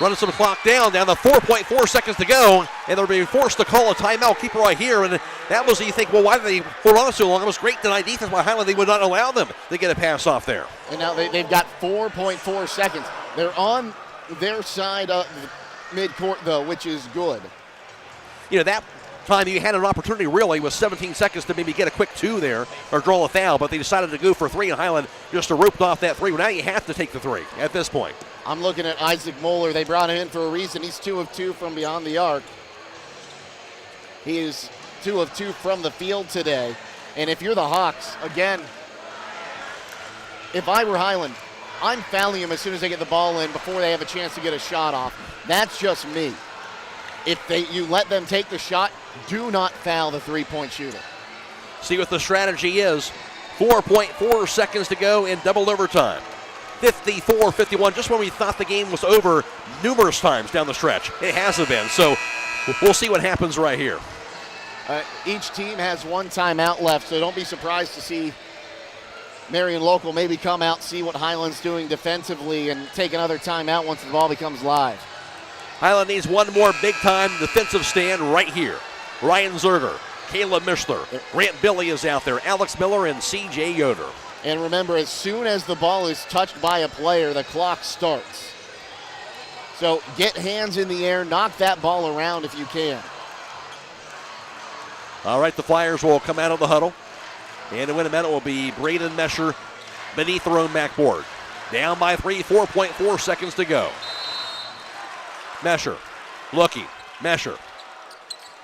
S16: running some clock down to 4.4 seconds to go, and they're being forced to call a timeout. Keep it right here, and that was, you think, well, why did they hold on so long? It was great tonight defense by Hiland. They would not allow them to get a pass off there.
S9: And now they've got 4.4 seconds. They're on their side of midcourt, though, which is good.
S16: You know, that time you had an opportunity really with 17 seconds to maybe get a quick two there or draw a foul, but they decided to go for three, and Hiland just roped off that three. Well, now you have to take the three at this point.
S9: I'm looking at Isaac Moeller. They brought him in for a reason. He's 2 of 2 from beyond the arc. He is 2 of 2 from the field today. And if you're the Hawks, again, if I were Hiland, I'm fouling him as soon as they get the ball in before they have a chance to get a shot off. That's just me. If you let them take the shot, do not foul the three-point shooter.
S16: See what the strategy is. 4.4 seconds to go in double overtime. 54-51, just when we thought the game was over numerous times down the stretch. It hasn't been, so we'll see what happens right here.
S9: Each team has one timeout left, so don't be surprised to see Marion Local maybe come out, see what Hiland's doing defensively, and take another timeout once the ball becomes live.
S16: Hiland needs one more big-time defensive stand right here. Ryan Zerger, Caleb Mishler, Grant Billy is out there, Alex Miller, and C.J. Yoder.
S9: And remember, as soon as the ball is touched by a player, the clock starts. So get hands in the air, knock that ball around if you can.
S16: All right, the Flyers will come out of the huddle. And to win a minute will be Braden Mesher beneath their own backboard. Down by 3, 4.4 seconds to go. Mesher looking. Mesher.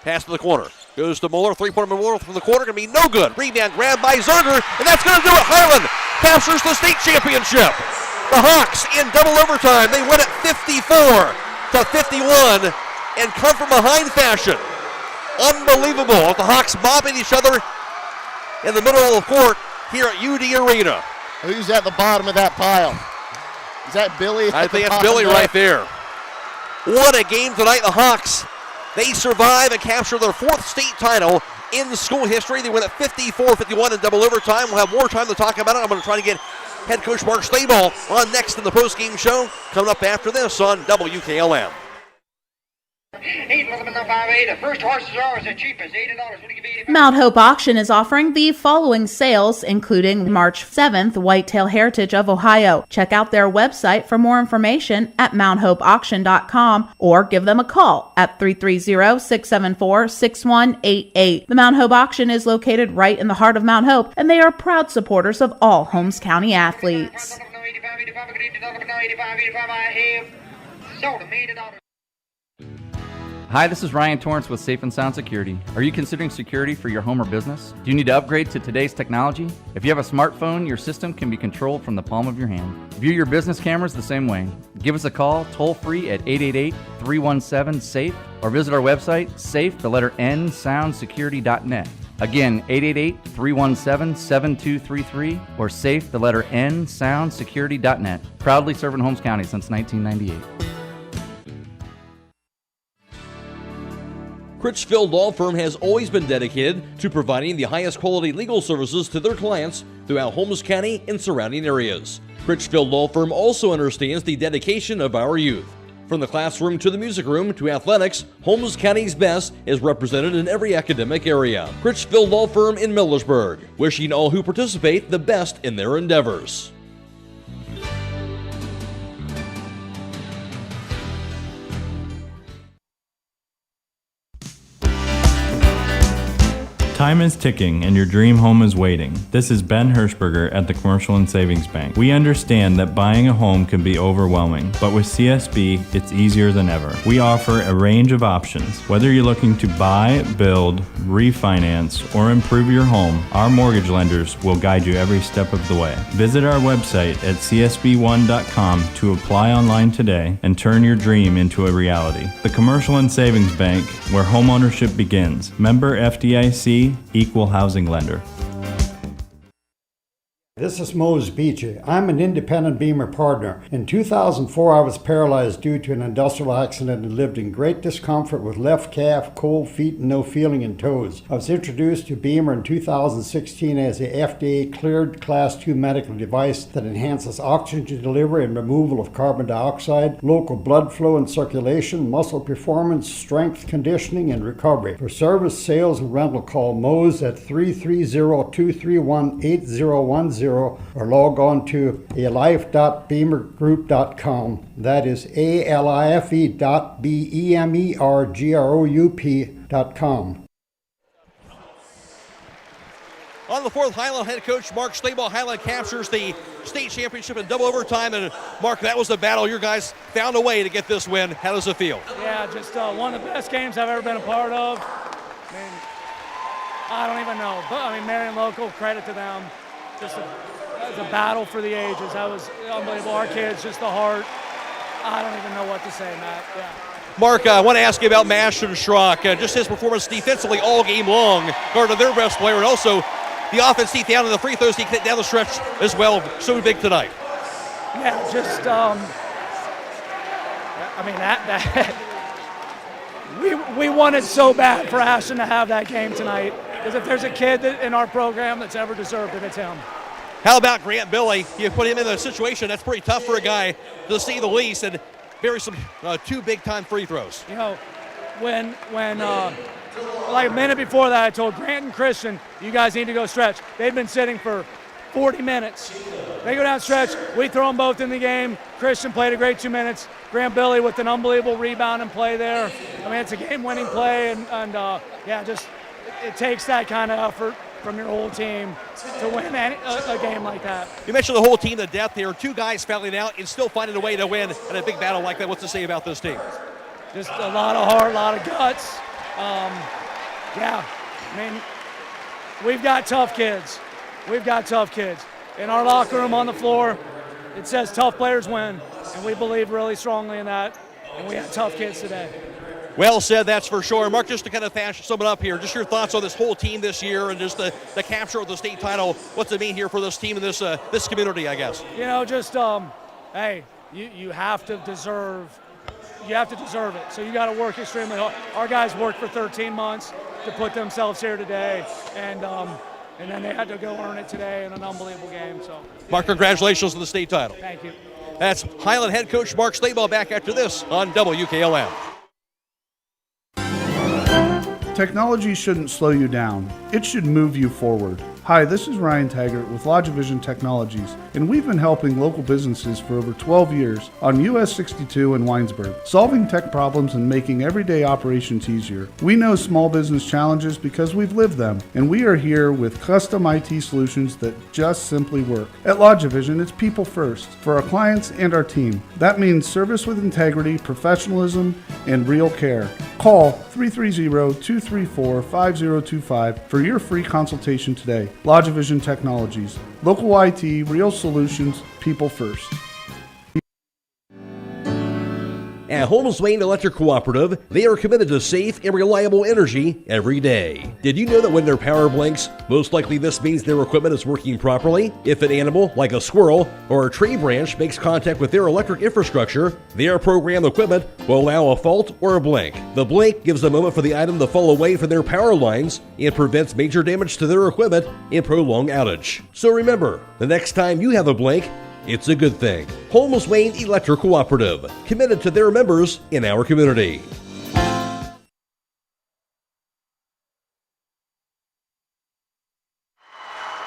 S16: Pass to the corner. Goes to Muller. Three-pointer Muller from the corner. Going to be no good. Rebound grabbed by Zerger. And that's going to do it. Hiland captures the state championship. The Hawks in double overtime. They win it 54-51 and come from behind fashion. Unbelievable. The Hawks mobbing each other in the middle of the court here at UD Arena.
S9: Who's at the bottom of that pile? Is that Billy?
S16: I think it's Billy right there. What a game tonight. The Hawks, they survive and capture their 4th state title in school history. They win at 54-51 in double overtime. We'll have more time to talk about it. I'm going to try to get head coach Mark Staball on next in the postgame show. Coming up after this on WKLM.
S3: First horses are always the cheapest, $80. Mount Hope Auction is offering the following sales, including March 7th, Whitetail Heritage of Ohio. Check out their website for more information at mounthopeauction.com or give them a call at 330-674-6188. The Mount Hope Auction is located right in the heart of Mount Hope, and they are proud supporters of all Holmes County athletes.
S19: Hi, this is Ryan Torrance with Safe and Sound Security. Are you considering security for your home or business? Do you need to upgrade to today's technology? If you have a smartphone, your system can be controlled from the palm of your hand. View your business cameras the same way. Give us a call toll-free at 888-317-SAFE or visit our website, safe-soundsecurity.net. Again, 888-317-7233 or safe-soundsecurity.net. Proudly serving Holmes County since 1998.
S2: Critchfield Law Firm has always been dedicated to providing the highest quality legal services to their clients throughout Holmes County and surrounding areas. Critchfield Law Firm also understands the dedication of our youth. From the classroom to the music room to athletics, Holmes County's best is represented in every academic area. Critchfield Law Firm in Millersburg, wishing all who participate the best in their endeavors.
S21: Time is ticking and your dream home is waiting. This is Ben Hirschberger at the Commercial and Savings Bank. We understand that buying a home can be overwhelming, but with CSB, it's easier than ever. We offer a range of options. Whether you're looking to buy, build, refinance, or improve your home, our mortgage lenders will guide you every step of the way. Visit our website at csb1.com to apply online today and turn your dream into a reality. The Commercial and Savings Bank, where homeownership begins. Member FDIC, Equal Housing Lender.
S1: This is Mose Beachy. I'm an independent Beamer partner. In 2004, I was paralyzed due to an industrial accident and lived in great discomfort with left calf, cold feet, and no feeling in toes. I was introduced to Beamer in 2016 as a FDA-cleared Class 2 medical device that enhances oxygen delivery and removal of carbon dioxide, local blood flow and circulation, muscle performance, strength conditioning, and recovery. For service, sales, and rental, call Mose at 330-231-8010 or log on to alife.beamergroup.com. That is alife.beamergroup.com.
S16: On the fourth, Hiland head coach Mark Stable. Hiland captures the state championship in double overtime. And Mark, that was the battle. Your guys found a way to get this win. How does it feel?
S18: Yeah, just one of the best games I've ever been a part of. I don't even know. But Marion local, credit to them. Just a battle for the ages. That was unbelievable. Our kids, just the heart. I don't even know what to say, Matt. Yeah.
S16: Mark, I want to ask you about Mash and Schrock. Just his performance defensively all game long, guarded their best player, and also the offense deep down in the free throws he hit down the stretch as well. So big tonight.
S18: Yeah, just we wanted so bad for Ashton to have that game tonight. Because if there's a kid in our program that's ever deserved it, it's him.
S16: How about Grant Billy? You put him in a situation that's pretty tough for a guy, to say the least, and bury some two big-time free throws.
S18: You know, when like a minute before that, I told Grant and Christian, you guys need to go stretch. They've been sitting for 40 minutes. They go down stretch. We throw them both in the game. Christian played a great 2 minutes. Grant Billy with an unbelievable rebound and play there. It's a game-winning play, and just it takes that kind of effort from your whole team to win a game like that.
S16: You mentioned the whole team, the depth here. Two guys fouling out and still finding a way to win in a big battle like that. What's to say about this team?
S18: Just a lot of heart, a lot of guts. We've got tough kids. We've got tough kids. In our locker room on the floor, it says tough players win, and we believe really strongly in that, and we have tough kids today.
S16: Well said, that's for sure. Mark, just to kind of sum it up here, just your thoughts on this whole team this year and just the capture of the state title. What's it mean here for this team and this community, I guess?
S18: Hey, you have to deserve it. So you got to work extremely hard. Our guys worked for 13 months to put themselves here today, and then they had to go earn it today in an unbelievable game. So,
S16: Mark, congratulations on the state title.
S18: Thank you.
S16: That's Hiland head coach Mark Stable back after this on WKLM.
S4: Technology shouldn't slow you down. It should move you forward. Hi, this is Ryan Taggart with LodgeVision Technologies, and we've been helping local businesses for over 12 years on US 62 in Winesburg, solving tech problems and making everyday operations easier. We know small business challenges because we've lived them, and we are here with custom IT solutions that just simply work. At LodgeVision, it's people first for our clients and our team. That means service with integrity, professionalism, and real care. Call 330-234-5025 for your free consultation today. LodgeVision Technologies. Local IT, real solutions, people first.
S2: At Holmes Wayne Electric Cooperative, they are committed to safe and reliable energy every day. Did you know that when their power blinks, most likely this means their equipment is working properly? If an animal, like a squirrel or a tree branch, makes contact with their electric infrastructure, their programmed equipment will allow a fault or a blink. The blink gives a moment for the item to fall away from their power lines and prevents major damage to their equipment and prolonged outage. So remember, the next time you have a blink, it's a good thing. Holmes Wayne Electric Cooperative, committed to their members in our community.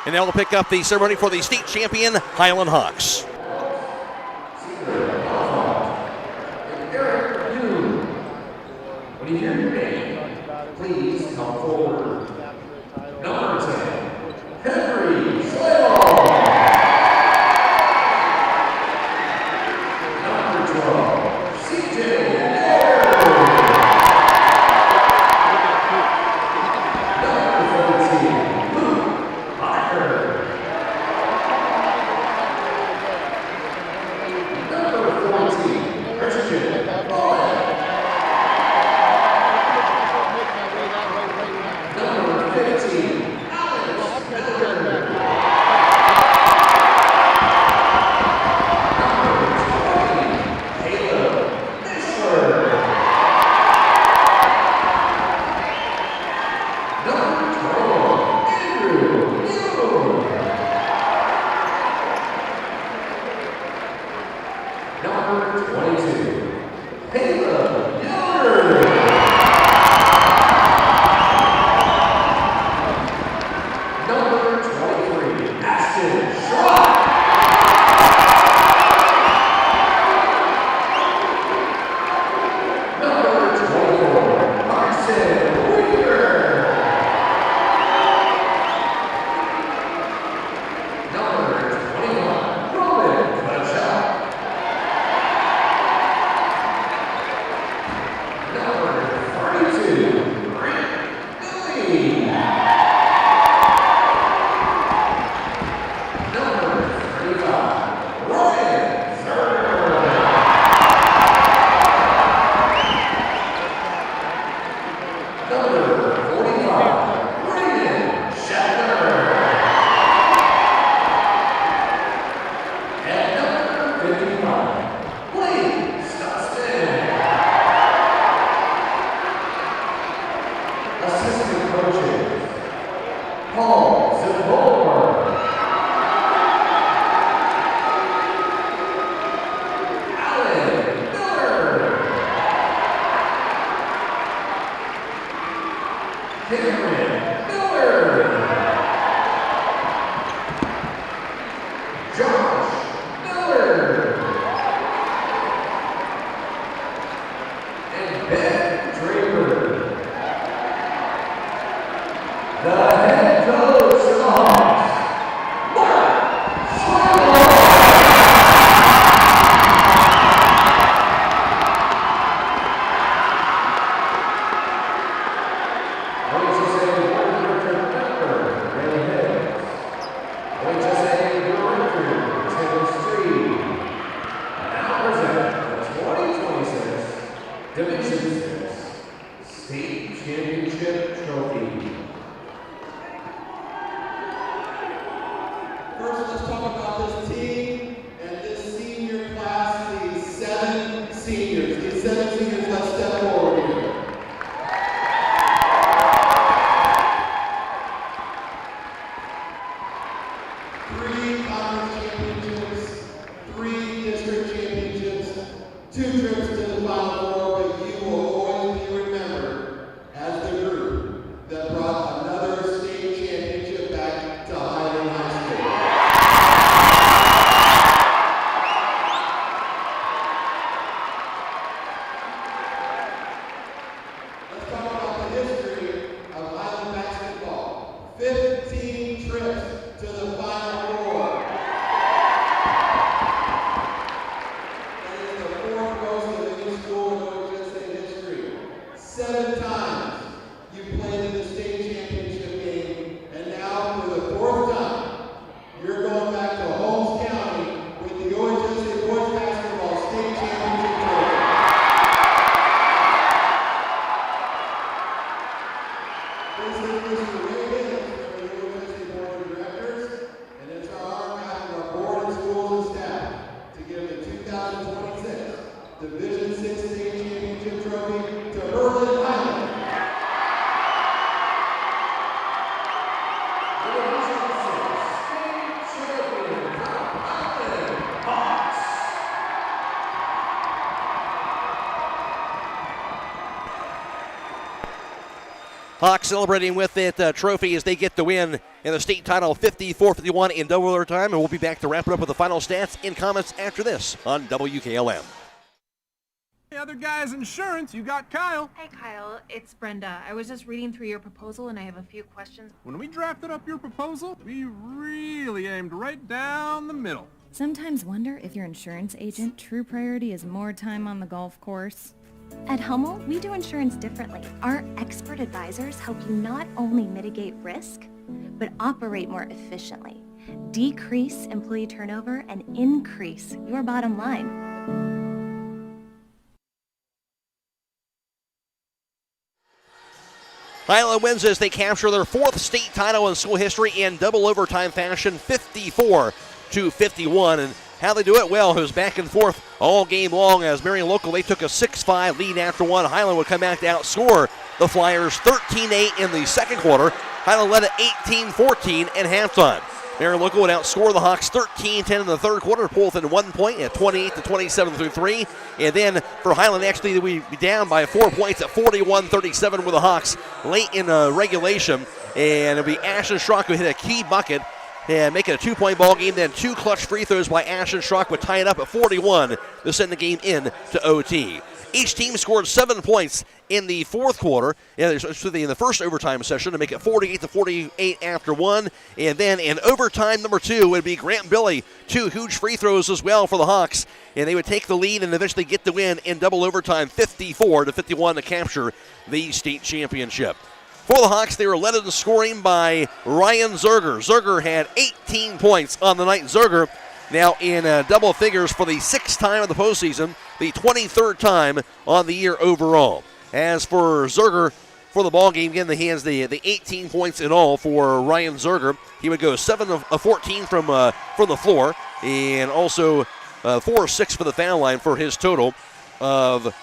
S16: And now we'll pick up the ceremony for the state champion Hiland Hawks.
S5: When you hear your name, please come forward. Number 10, Henry Sidle.
S16: Hawks celebrating with that trophy as they get the win in the state title 54-51 in double overtime. And we'll be back to wrap it up with the final stats and comments after this on WKLM.
S14: The other guy's insurance, you got Kyle.
S22: Hey Kyle, it's Brenda. I was just reading through your proposal and I have a few questions.
S14: When we drafted up your proposal, we really aimed right down the middle.
S23: Sometimes wonder if your insurance agent true priority is more time on the golf course. At Hummel, we do insurance differently. Our expert advisors help you not only mitigate risk, but operate more efficiently, decrease employee turnover, and increase your bottom line.
S16: Hiland wins as they capture their fourth state title in school history in double overtime fashion, 54-51. And how they do it? Well, it was back and forth all game long as Marion Local, they took a 6-5 lead after one. Hiland would come back to outscore the Flyers 13-8 in the second quarter. Hiland led at 18-14 at halftime. Marion Local would outscore the Hawks 13-10 in the third quarter, pull within 1 point at 28-27 through 3. And then for Hiland, actually, they would be down by 4 points at 41-37 with the Hawks late in regulation. And it'll be Ashton Schrock who hit a key bucket and make it a 2-point ball game. Then two clutch free throws by Ashton Schrock would tie it up at 41 to send the game in to OT. Each team scored 7 points in the fourth quarter, in the first overtime session to make it 48-48 after one. And then in overtime number 2 would be Grant Billy, 2 huge free throws as well for the Hawks. And they would take the lead and eventually get the win in double overtime 54-51 to capture the state championship. For the Hawks, they were led in scoring by Ryan Zerger. Zerger had 18 points on the night. Zerger now in double figures for the 6th time of the postseason, the 23rd time on the year overall. As for Zerger for the ball game, again, he has the 18 points in all for Ryan Zerger. He would go 7 of 14 from the floor, and also 4 of 6 for the foul line for his total of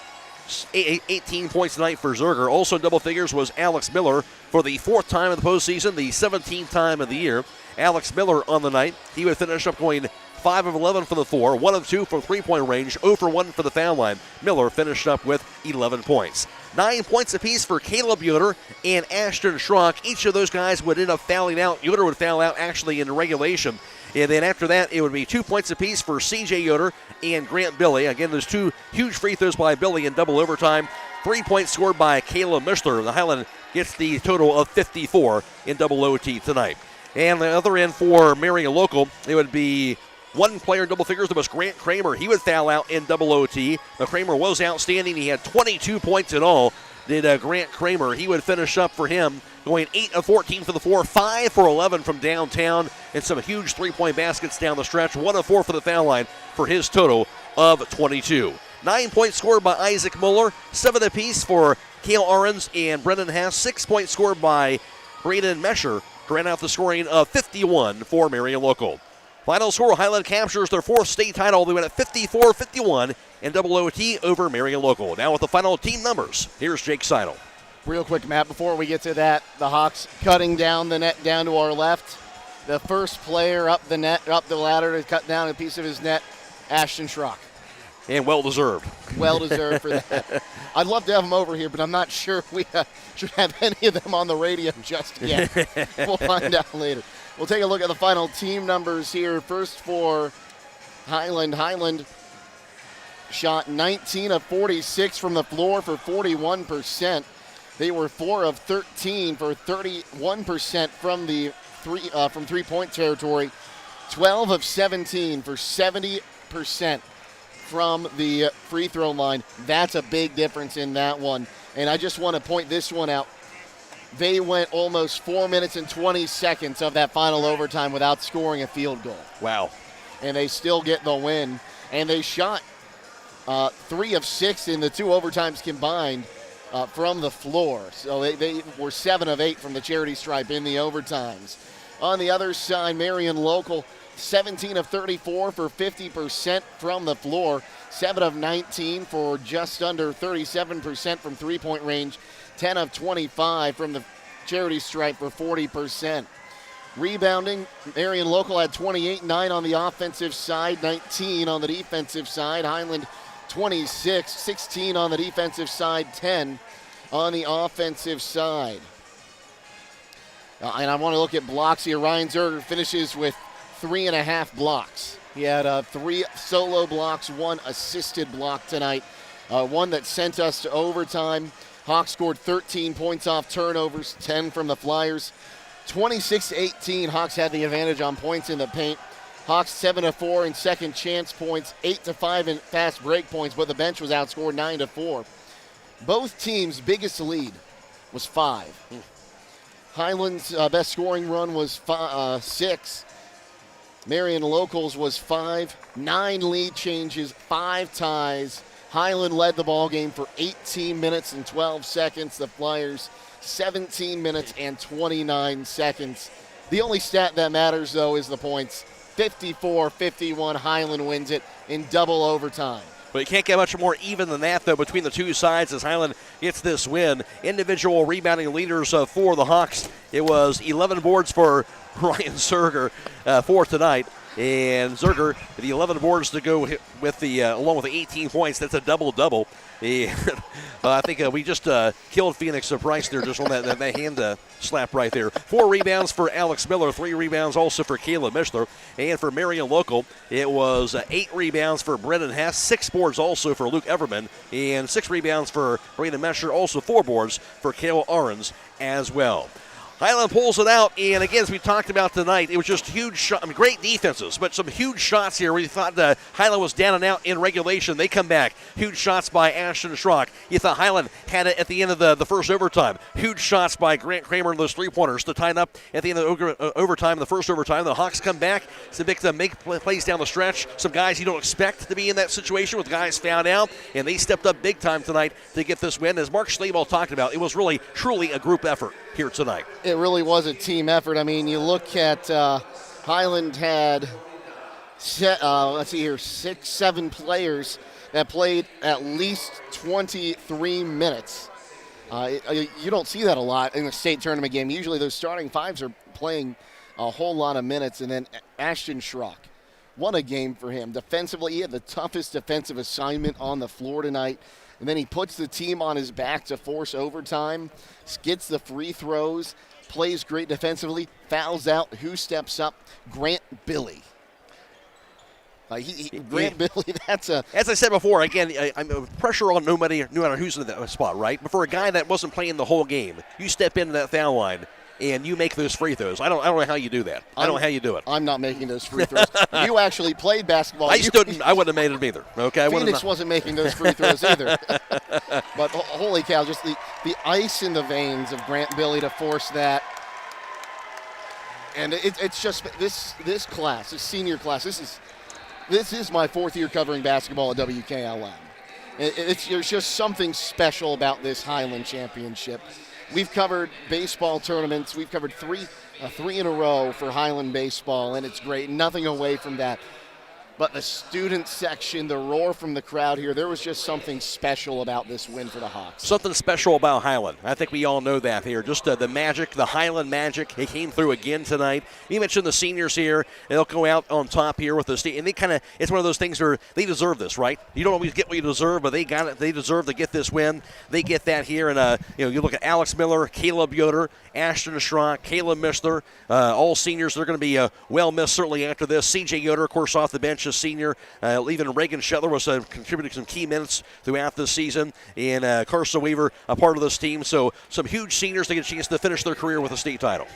S16: 18 points tonight for Zerger. Also in double figures was Alex Miller for the 4th time of the postseason, the 17th time of the year. Alex Miller on the night, he would finish up going 5 of 11 for the 4, 1 of 2 from 3-point range, 0 for 1 for the foul line. Miller finished up with 11 points. 9 points apiece for Caleb Yoder and Ashton Schrock. Each of those guys would end up fouling out. Yoder would foul out actually in regulation. And then after that, it would be 2 points apiece for C.J. Yoder and Grant Billy. Again, there's 2 huge free throws by Billy in double overtime. 3 points scored by Caleb Mishler. The Highland gets the total of 54 in double OT tonight. And the other end for Marion Local, it would be one player in double figures. That was Grant Kramer. He would foul out in double OT. But Kramer was outstanding. He had 22 points in all. Did Grant Kramer. He would finish up for him, going 8 of 14 for the floor, 5 for 11 from downtown, and some huge three-point baskets down the stretch. 1 of 4 for the foul line for his total of 22. 9 points scored by Isaac Muller, 7 apiece for Cale Ahrens and Brendan Haas. 6 points scored by Braden Mesher to round out the scoring of 51 for Marion Local. Final score, Hiland captures their 4th state title. They win at 54-51 in double OT over Marion Local. Now with the final team numbers, here's Jake Sidle.
S9: Real quick, Matt, before we get to that, the Hawks cutting down the net down to our left. The first player up the net, up the ladder to cut down a piece of his net, Ashton Schrock.
S16: And well-deserved.
S9: Well-deserved for that. I'd love to have them over here, but I'm not sure if we should have any of them on the radio just yet. We'll find out later. We'll take a look at the final team numbers here. First for Hiland. Hiland shot 19 of 46 from the floor for 41%. They were 4 of 13 for 31% from the three-point territory. 12 of 17 for 70% from the free throw line. That's a big difference in that one. And I just want to point this one out. They went almost 4 minutes and 20 seconds of that final overtime without scoring a field goal.
S16: Wow.
S9: And they still get the win. And they shot 3 of 6 in the 2 overtimes combined from the floor. So they were 7 of 8 from the charity stripe in the overtimes. On the other side, Marion Local, 17 of 34 for 50% from the floor. 7 of 19 for just under 37% from three-point range. 10 of 25 from the charity stripe for 40%. Rebounding, Marion Local had 28-9 on the offensive side, 19 on the defensive side. Hiland 26, 16 on the defensive side, 10 on the offensive side. And I want to look at blocks here. Ryan Zerger finishes with 3.5 blocks. He had 3 solo blocks, 1 assisted block tonight, one that sent us to overtime. Hawks scored 13 points off turnovers, 10 from the Flyers. 26-18, Hawks had the advantage on points in the paint. Hawks 7 of 4 in second chance points, 8 to 5 in fast break points, but the bench was outscored 9 to 4. Both teams' biggest lead was 5. Highland's best scoring run was 6. Marion Local's was 5. 9 lead changes, 5 ties. Hiland led the ball game for 18 minutes and 12 seconds. The Flyers 17 minutes and 29 seconds. The only stat that matters, though, is the points. 54-51, Hiland wins it in double overtime.
S16: But you can't get much more even than that, though, between the two sides as Hiland gets this win. Individual rebounding leaders for the Hawks. It was 11 boards for Ryan Zerger for tonight. And Zerger, the 11 boards to go with the along with the 18 points. That's a double-double. I think we just killed Phoenix Price there just on that hand slap right there. 4 rebounds for Alex Miller, 3 rebounds also for Caleb Mishler. And for Marion Local, it was 8 rebounds for Brendan Hess, 6 boards also for Luke Everman, and 6 rebounds for Braden Mesher, also 4 boards for Cale Ahrens as well. Hiland pulls it out, and again, as we talked about tonight, it was just huge shots. I mean, great defenses, but some huge shots here. We thought Hiland was down and out in regulation. They come back. Huge shots by Ashton Schrock. You thought Hiland had it at the end of the first overtime. Huge shots by Grant Kramer and those three-pointers to tie it up at the end of the overtime, the first overtime. The Hawks come back to make plays down the stretch. Some guys you don't expect to be in that situation with guys found out, and they stepped up big time tonight to get this win. As Mark Schlabel talked about, it was really, truly a group effort here tonight.
S9: It really was a team effort. I mean, you look at Hiland had, 6-7 players that played at least 23 minutes. You don't see that a lot in a state tournament game. Usually those starting fives are playing a whole lot of minutes. And then Ashton Schrock, what a game for him. Defensively, he had the toughest defensive assignment on the floor tonight. and then he puts the team on his back to force overtime, gets the free throws, plays great defensively, fouls out. Who steps up? Grant Billy. Grant Billy, that's a...
S16: As I said before, again, I'm pressure on no matter who's in that spot, right? But for a guy that wasn't playing the whole game, you step into that foul line and you make those free throws. I don't know how you do that. I don't know how you do it.
S9: I'm not making those free throws. You actually played basketball.
S16: I wouldn't have made them either. Okay,
S9: Phoenix wasn't making those free throws either. But holy cow, just the ice in the veins of Grant Billy to force that. And it's just this class, this senior class. This is my 4th year covering basketball at WKLM. There's just something special about this Hiland Championship. We've covered baseball tournaments. We've covered three in a row for Hiland baseball, and it's great. Nothing away from that. But the student section, the roar from the crowd here, there was just something special about this win for the Hawks.
S16: Something special about Hiland. I think we all know that here. Just the magic, the Hiland magic. It came through again tonight. You mentioned the seniors here. They'll go out on top here with the state. And it's one of those things where they deserve this, right? You don't always get what you deserve, but they got it. They deserve to get this win. They get that here. And, you look at Alex Miller, Caleb Yoder, Ashton Schrock, Caleb Mishler, all seniors. They're going to be well missed certainly after this. C.J. Yoder, of course, off the bench, a senior. Even Reagan Shetler was contributing some key minutes throughout the season. And Carson Weaver, a part of this team. So some huge seniors to get a chance to finish their career with a state title.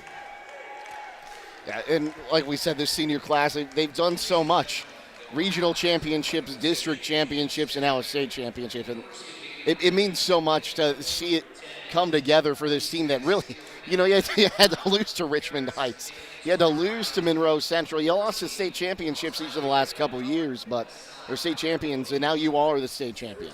S9: Yeah, and like we said, this senior class, they've done so much. Regional championships, district championships, and now a state championship. And it means so much to see it come together for this team that really, you had to lose to Richmond Heights. You had to lose to Monroe Central. You lost to state championships each of the last couple of years, but they're state champions, and now you all are the state champion.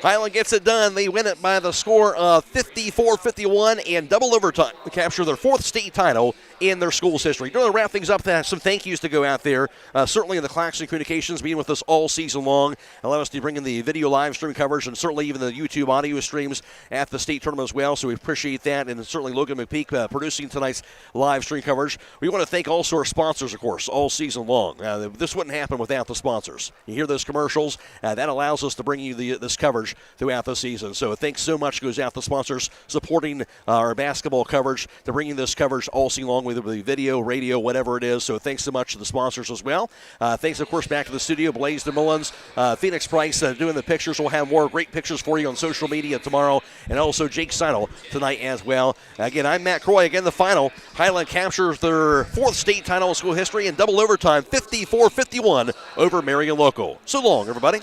S16: Hiland gets it done. They win it by the score of 54-51 and double overtime to capture their 4th state title in their school's history. Going to wrap things up, some thank yous to go out there. Certainly in the Claxon Communications being with us all season long. Allow us to bring in the video live stream coverage and certainly even the YouTube audio streams at the state tournament as well. So we appreciate that. And certainly Logan McPeek producing tonight's live stream coverage. We want to thank also our sponsors, of course, all season long. This wouldn't happen without the sponsors. You hear those commercials. That allows us to bring you this coverage throughout the season. So thanks so much goes out to sponsors supporting our basketball coverage, to bringing this coverage all season long, whether it be video, radio, whatever it is. So thanks so much to the sponsors as well. Thanks, of course, back to the studio, Blaze DeMullins, Phoenix Price doing the pictures. We'll have more great pictures for you on social media tomorrow, and also Jake Sidle tonight as well. Again, I'm Matt Croy. Again, the final. Hiland captures their 4th state title in school history in double overtime, 54-51 over Marion Local. So long, everybody.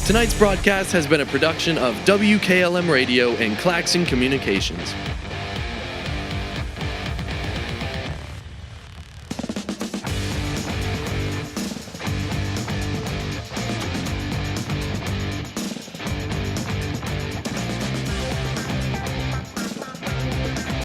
S7: Tonight's broadcast has been a production of WKLM Radio and Claxon Communications.